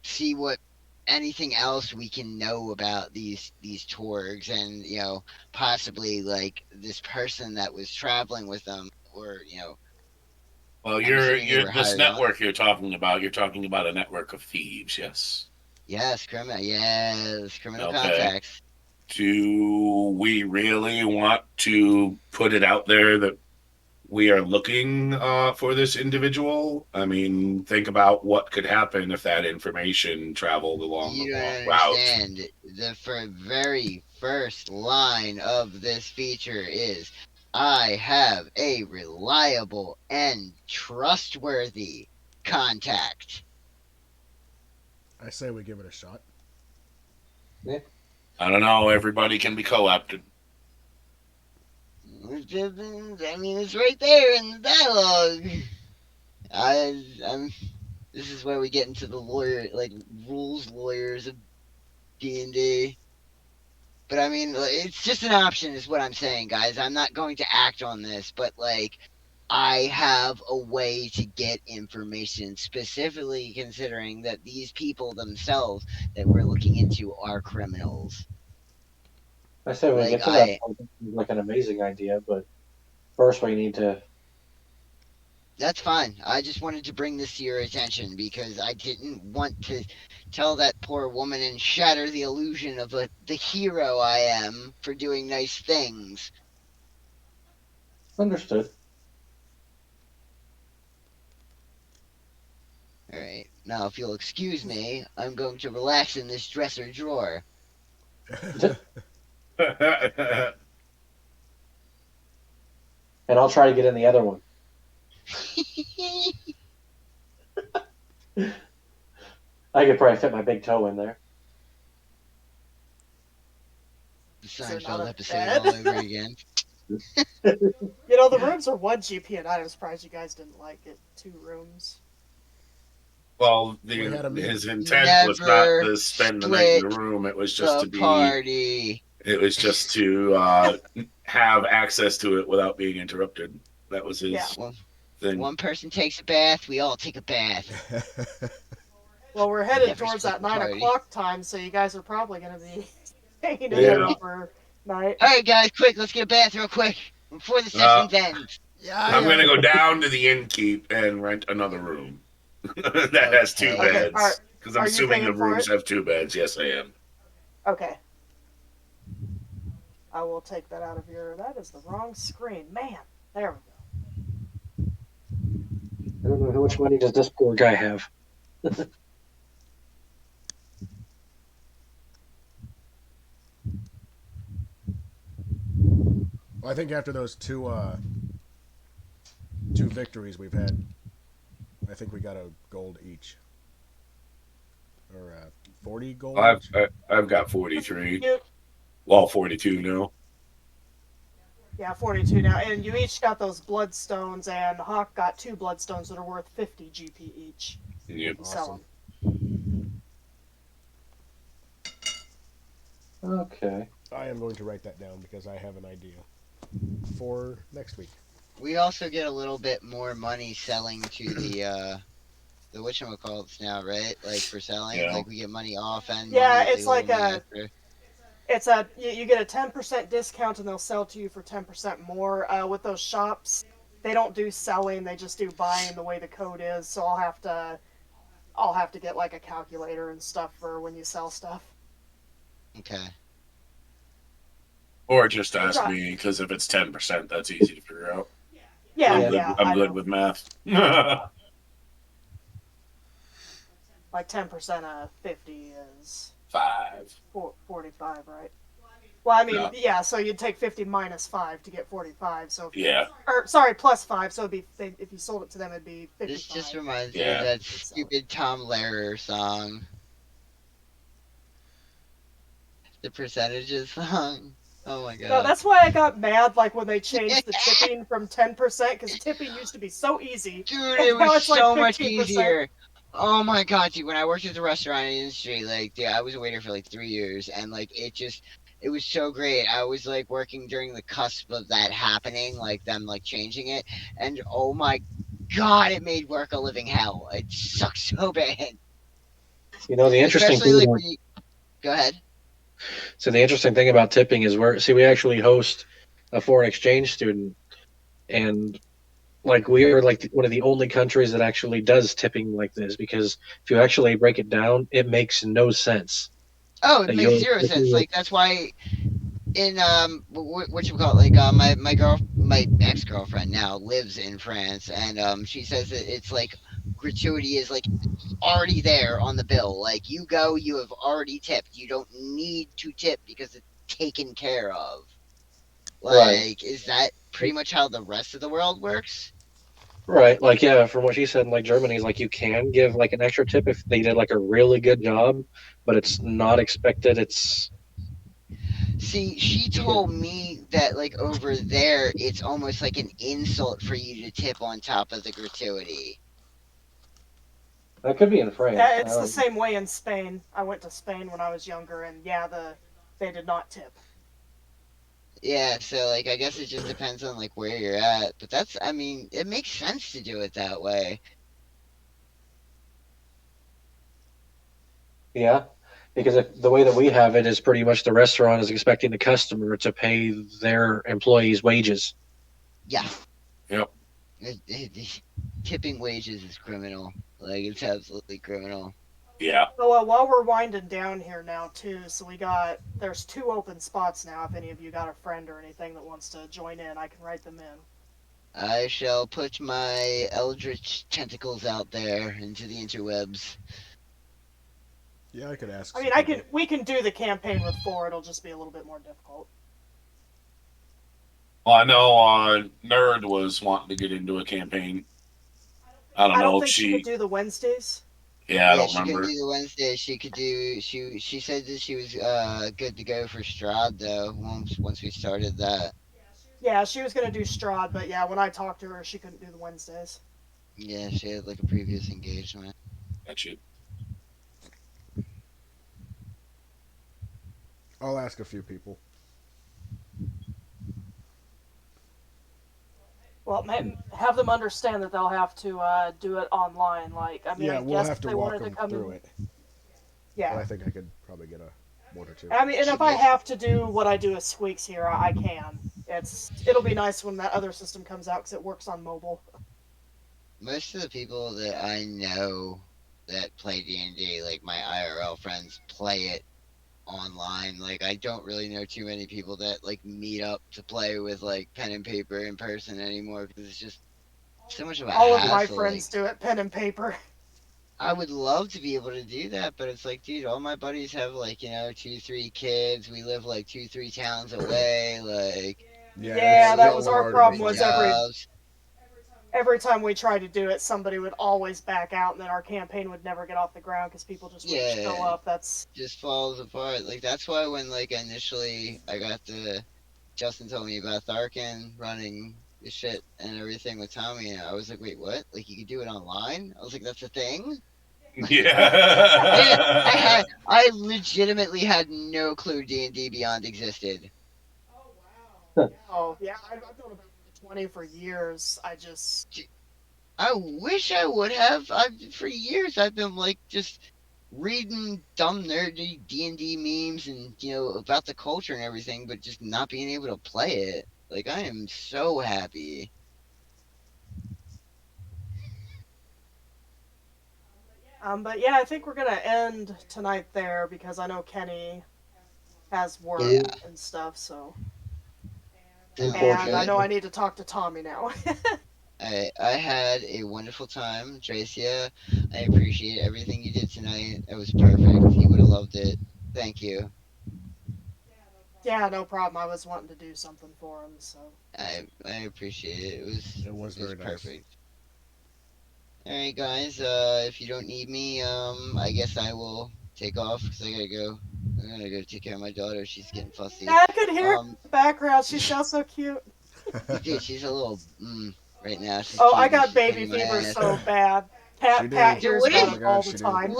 S4: see what anything else we can know about these Torgs and, possibly like this person that was traveling with them or,
S5: Well,
S4: I'm assuming they
S5: you're
S4: were
S5: this
S4: hired on.
S5: network you're talking about. You're talking about a network of thieves, yes?
S4: Yes, criminal
S5: Okay.
S4: contacts.
S5: Do we really want to put it out there that we are looking for this individual? I mean, think about what could happen if that information traveled along the
S4: You don't
S5: wrong route.
S4: understand. The very first line of this feature is I have a reliable and trustworthy contact.
S1: I say we give it a shot.
S2: yeah.
S5: I don't know. Everybody can be co-opted.
S4: I mean, it's right there in the dialogue. I'm. This is where we get into the like rules lawyers of D&D. But I mean, it's just an option, is what I'm saying, guys. I'm not going to act on this, but like, I have a way to get information, specifically considering that these people themselves that we're looking into are criminals.
S2: I say when we
S4: Like
S2: get to that
S4: I
S2: point, it seems like an amazing idea, but first we need to.
S4: That's fine. I just wanted to bring this to your attention because I didn't want to tell that poor woman and shatter the illusion of the hero I am for doing nice things.
S2: Understood.
S4: All right. Now, if you'll excuse me, I'm going to relax in this dresser drawer.
S2: And I'll try to get in the other one. I could probably fit my big toe in there.
S4: The
S3: Is there not
S4: Seinfeld
S3: a
S4: episode
S3: bed?
S4: all over again.
S3: You know, the rooms are 1 GP a night. I'm surprised you guys didn't like it 2 rooms.
S5: Well,
S1: We had a meeting.
S5: his intent was not
S4: Never
S5: to spend the night in
S4: split
S5: the room. It was just
S4: the
S5: to be.
S4: party.
S5: It was just to have access to it without being interrupted. That was
S3: Yeah.
S5: his
S4: Well,
S5: thing.
S4: one person takes a bath, we all take a bath.
S3: Well, we're headed
S4: Never
S3: towards
S4: split
S3: that
S4: the
S3: 9
S4: party.
S3: o'clock time, so you guys are probably going to be hanging in there
S5: Yeah.
S3: overnight.
S4: All right, guys, quick, let's get a bath real quick before the
S5: Uh,
S4: session ends.
S5: I'm gonna go down to the innkeep and rent another room that has 2
S4: Okay.
S3: Okay,
S5: beds. Because I'm
S3: are you
S5: assuming the
S3: paying for
S5: rooms
S3: it?
S5: have 2 beds. Yes, I am.
S3: Okay. I will take that out of your. That is the wrong screen. Man, there we go.
S2: I don't know how much money does this poor guy have.
S1: Well, I think after those two victories we've had, I think we got a gold each, or 40 gold
S5: I've
S1: each.
S5: I've got 43.
S3: You,
S5: Well, 42 now.
S3: yeah, 42 now. And you each got those bloodstones, and Hawk got 2 bloodstones that are worth 50 GP each.
S5: Yep.
S3: You sell
S1: Awesome.
S3: them.
S2: Okay.
S1: I am going to write that down because I have an idea for next week.
S4: We also get a little bit more money selling to the whatchamacallits now, right? Like for selling,
S5: Yeah.
S4: like we get money off and
S3: Yeah,
S4: money,
S3: it's like
S4: money
S3: a.
S4: after.
S3: It's a you get a 10% discount and they'll sell to you for 10% more. With those shops, they don't do selling; they just do buying the way the code is. So I'll have to get like a calculator and stuff for when you sell stuff.
S4: Okay.
S5: Or just ask
S3: Right.
S5: me because if it's 10%, that's easy to figure out.
S3: Yeah,
S2: Yeah.
S3: yeah,
S5: I'm
S3: I
S5: good
S3: know.
S5: with math.
S3: Like 10% of 50 is
S5: 5.
S3: 45, right? Well, I mean,
S5: No.
S3: yeah. So you'd take 50 minus 5 to get 45. So if you,
S5: Yeah.
S3: or sorry, plus 5. So it'd be if you sold it to them, it'd be 55.
S4: This just reminds me
S5: Yeah.
S4: of that
S3: You'd sell it.
S4: stupid Tom Lehrer song. The percentages song. Oh my god.
S3: No, that's why I got mad, like when they changed the tipping from 10%, because tipping used to be so easy.
S4: Dude,
S3: And
S4: it
S3: now
S4: was
S3: it's like
S4: so much
S3: 15%.
S4: easier. Oh my god, dude, when I worked at the restaurant industry, like, dude, I was a waiter for like 3 years, and like, it was so great. I was like working during the cusp of that happening, like them like changing it, and oh my god, it made work a living hell. It sucked so bad.
S2: You know the interesting
S4: Especially
S2: thing.
S4: like
S2: About,
S4: when you go ahead.
S2: so the interesting thing about tipping is we actually host a foreign exchange student, and like we are like one of the only countries that actually does tipping like this because if you actually break it down, it makes no sense.
S4: Oh, it
S2: That
S4: makes
S2: you'll,
S4: zero sense. Like that's why in what you call it, like my ex girlfriend now lives in France, and she says that it's like gratuity is like already there on the bill. Like you go, you have already tipped. You don't need to tip because it's taken care of.
S2: right,
S4: Like, is that pretty much how the rest of the world works?
S2: right, like yeah, from what she said, like Germany's like you can give like an extra tip if they did like a really good job, but it's not expected. It's
S4: See, she told me that like over there, it's almost like an insult for you to tip on top of the gratuity.
S2: that could be in France.
S3: Yeah, it's the same way in Spain. I went to Spain when I was younger, and yeah, they did not tip.
S4: Yeah, so like I guess it just depends on like where you're at. But that's I mean, it makes sense to do it that way.
S2: Yeah, because if the way that we have it is pretty much the restaurant is expecting the customer to pay their employees' wages.
S4: Yeah.
S5: Yep.
S4: Tipping wages is criminal. Like it's absolutely criminal.
S5: Yeah.
S3: So while we're winding down here now too, so there's 2 open spots now. If any of you got a friend or anything that wants to join in, I can write them in.
S4: I shall put my eldritch tentacles out there into the interwebs.
S1: Yeah, I could ask
S3: I
S1: some
S3: mean,
S1: people.
S3: we can do the campaign with 4. It'll just be a little bit more difficult.
S5: Well, I know Nerd was wanting to get into a campaign. I don't
S3: I don't
S5: know if
S3: think she could
S5: she.
S3: do the Wednesdays.
S5: Yeah, I
S4: Yeah,
S5: don't
S4: she couldn't
S5: remember.
S4: do the Wednesday. She could do. She said that she was good to go for Strahd though. Once we started that.
S3: Yeah, she was gonna do Strahd, but yeah, when I talked to her, she couldn't do the Wednesdays.
S4: Yeah, she had like a previous engagement.
S5: That's it.
S1: I'll ask a few people.
S3: Well, have them understand that they'll have to do it online. Like, I mean,
S1: Yeah,
S3: I
S1: we'll
S3: guess
S1: have
S3: if
S1: to
S3: they
S1: walk
S3: wanted to
S1: them
S3: come
S1: through
S3: in,
S1: it. But
S3: yeah.
S1: I think I could probably get a one or two.
S3: I mean, and
S4: See,
S3: if I have to do what I do with Squeaks here, I can. It'll be nice when that other system comes out because it works on mobile.
S4: most of the people that I know that play D&D, like my IRL friends, play it online. Like I don't really know too many people that like meet up to play with like pen and paper in person anymore because it's just so much of a
S3: All of my
S4: hassle. Like
S3: friends do it pen and paper.
S4: I would love to be able to do that, but it's like, dude, all my buddies have like, 2, 3 kids. We live like 2, 3 towns away. Like
S1: Yeah,
S3: Yeah,
S4: we
S3: that
S4: all
S3: was
S1: it's
S3: our
S4: work
S1: harder to
S3: problem.
S4: different
S3: Was
S1: find time.
S4: jobs.
S3: every time we tried to do it, somebody would always back out, and then our campaign would never get off the ground because people just wouldn't show
S4: Yeah,
S3: up. That's
S4: just falls apart. Like that's why when like initially I got the Justin told me about Tharkin running the shit and everything with Tommy, and I was like, wait, what? Like you could do it online? I was like, that's a thing?
S5: Yeah.
S4: I legitimately had no clue D&D Beyond existed.
S3: oh yeah, I've known about 20 for years.
S4: I wish I would have. For years I've been like just reading dumb nerdy D&D memes and about the culture and everything, but just not being able to play it. Like I am so happy.
S3: But yeah, I think we're gonna end tonight there because I know Kenny has work
S4: Yeah,
S3: and stuff. So, and I
S4: good.
S3: know I
S2: Unfortunately.
S3: need to talk to Tommy now.
S4: I had a wonderful time, Tracia. I appreciate everything you did tonight. It was perfect. You would have loved it. Thank you.
S3: yeah, no problem. I was wanting to do something for him, so.
S4: I appreciate it.
S1: It was
S4: It was
S1: very nice.
S4: perfect. All right, guys. If you don't need me, I guess I will take off because I gotta go. I gotta go take care of my daughter. She's getting fussy.
S3: Yeah, I could hear her
S4: Um,
S3: in the background. She sounds so cute.
S4: dude, she's a little right now. She's
S3: Oh, I
S4: cute.
S3: got
S4: She's
S3: baby
S4: kicking my
S3: fever
S4: ass.
S3: so bad.
S1: She
S3: Pat
S1: do.
S4: Dude,
S3: hears
S4: what
S3: about
S1: Oh
S4: is
S1: my
S3: it all
S1: god,
S3: the
S1: she do.
S3: time.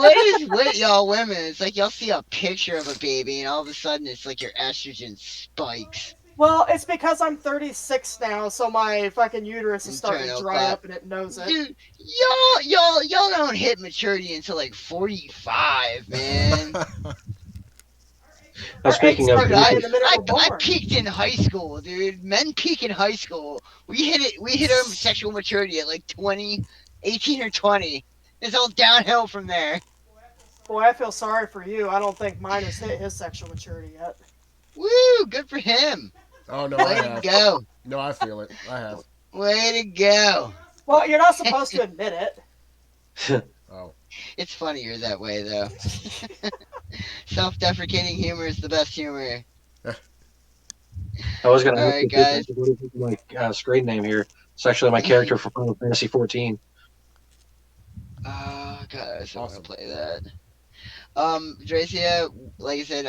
S4: what y'all women? It's like y'all see a picture of a baby and all of a sudden it's like your estrogen spikes.
S3: Well, it's because I'm 36 now, so my fucking uterus is starting to
S4: Internal
S3: dry
S4: clock.
S3: up and it knows it.
S4: Dude, y'all don't hit maturity until like 45, man.
S2: Now,
S3: Our eggs
S2: speaking of
S3: start
S4: Dude, I,
S3: dying
S2: babies,
S3: the minute
S4: I
S3: we're
S4: I
S3: born.
S4: peaked in high school, dude. Men peak in high school. We hit our sexual maturity at like 20, 18 or 20. It's all downhill from there.
S3: Boy, I feel sorry for you. I don't think mine has hit his sexual maturity yet.
S4: Woo, good for him.
S1: Oh no, I
S4: Way to
S1: have.
S4: go.
S1: No, I feel it. I have.
S4: Way to go.
S3: Well, you're not supposed to admit it.
S1: Oh.
S4: It's funnier that way though. Self-deprecating humor is the best humor.
S2: I was going to
S4: All
S2: ask
S4: right,
S2: you
S4: guys.
S2: what is my screen name here. It's actually my character for Final Fantasy 14.
S4: Oh god, I still want to
S1: Awesome.
S4: play that. Dracia, like I said,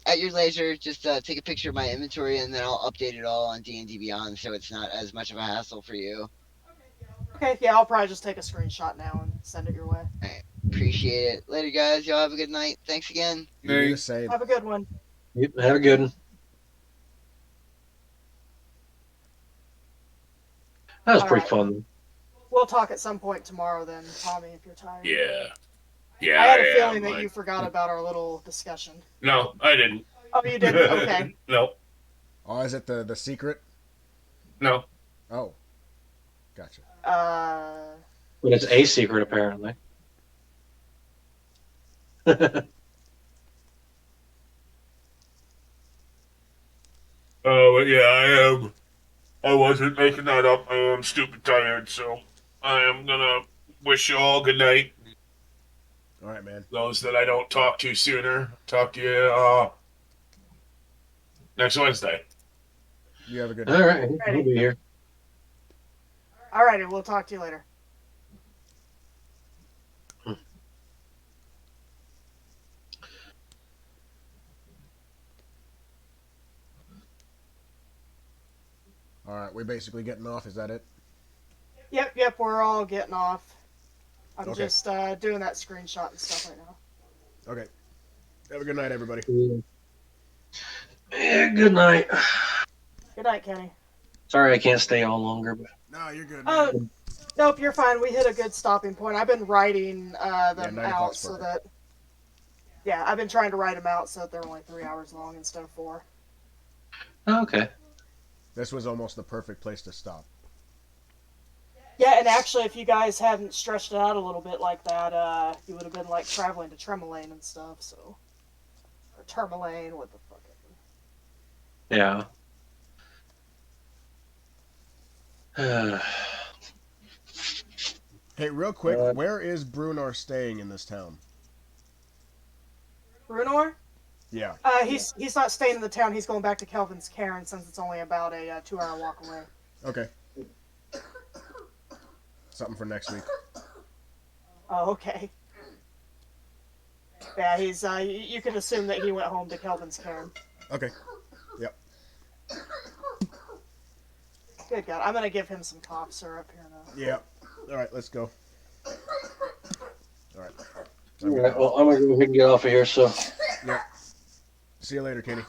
S4: at your leisure, just take a picture of my inventory and then I'll update it all on D&D Beyond so it's not as much of a hassle for you.
S3: Okay, yeah, I'll probably just take a screenshot now and send it your way.
S4: All right, appreciate it. Later, guys. Y'all have a good night. Thanks again.
S1: You do the
S5: Hey.
S1: same.
S3: Have a good one.
S2: Yep, have a good one. That was
S3: All
S2: pretty
S3: right.
S2: fun.
S3: We'll talk at some point tomorrow then, Tommy, if you're tired.
S5: Yeah. Yeah,
S3: I had
S5: I
S3: a feeling
S5: am.
S3: that you forgot about our little discussion.
S5: No, I didn't.
S3: Oh, you didn't? Okay.
S5: No,
S1: Oh, is it the secret?
S5: no.
S1: Oh, gotcha.
S2: But it's a secret, apparently.
S5: Oh, but yeah, I am. I wasn't making that up. I am stupid tired, so I am gonna wish you all good night.
S1: All right, man.
S5: Those that I don't talk to sooner, talk to you next Wednesday.
S1: You have a good
S2: All
S1: night.
S2: right, we'll
S3: Ready.
S2: be here.
S3: Alrighty, we'll talk to you later.
S1: All right, we're basically getting off. Is that it?
S3: Yep, we're all getting off. I'm
S1: Okay.
S3: just doing that screenshot and stuff right now.
S1: Okay. Have a good night, everybody.
S2: Yeah, good night.
S3: Good night, Kenny.
S2: Sorry I can't stay on longer, but
S1: No, you're good,
S3: Oh,
S1: man.
S3: nope, you're fine. We hit a good stopping point. I've been writing them
S1: 9
S3: out
S1: o'clock's
S3: so
S1: perfect.
S3: that... Yeah, I've been trying to write them out so that they're only 3 hours long instead of 4.
S2: okay.
S1: This was almost the perfect place to stop.
S3: Yeah, and actually, if you guys hadn't stretched it out a little bit like that, you would have been, like, traveling to Tremolane and stuff, so... Or Termolane, what the fuck ever.
S2: Yeah.
S1: Hey, real quick, where is Brunar staying in this town?
S3: Brunor?
S1: Yeah.
S3: He's not staying in the town. He's going back to Kelvin's Cairn since it's only about a 2-hour walk away.
S1: Okay. Something for next week.
S3: Oh, okay. Yeah, he's. You can assume that he went home to Kelvin's Cairn.
S1: Okay. Yep.
S3: Good God, I'm gonna give him some cough syrup here now.
S1: Yeah. All right, let's go. All right.
S2: All right, well, I'm going to go ahead and get off of here, so.
S1: Yeah. See you later, Kenny.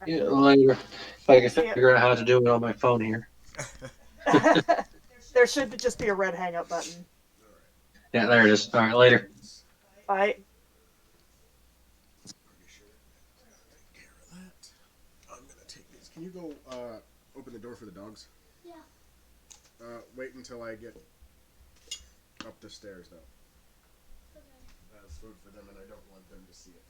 S2: Yeah, later. If I can figure out how to do it on my phone here.
S3: There should just be a red hang-up button.
S2: Yeah, there it is. All right, later.
S3: Bye.
S1: I'm gonna take these. Can you go open the door for the dogs?
S7: Yeah.
S1: Wait until I get up the stairs, though.
S7: Okay.
S1: I have food for them, and I don't want them to see it.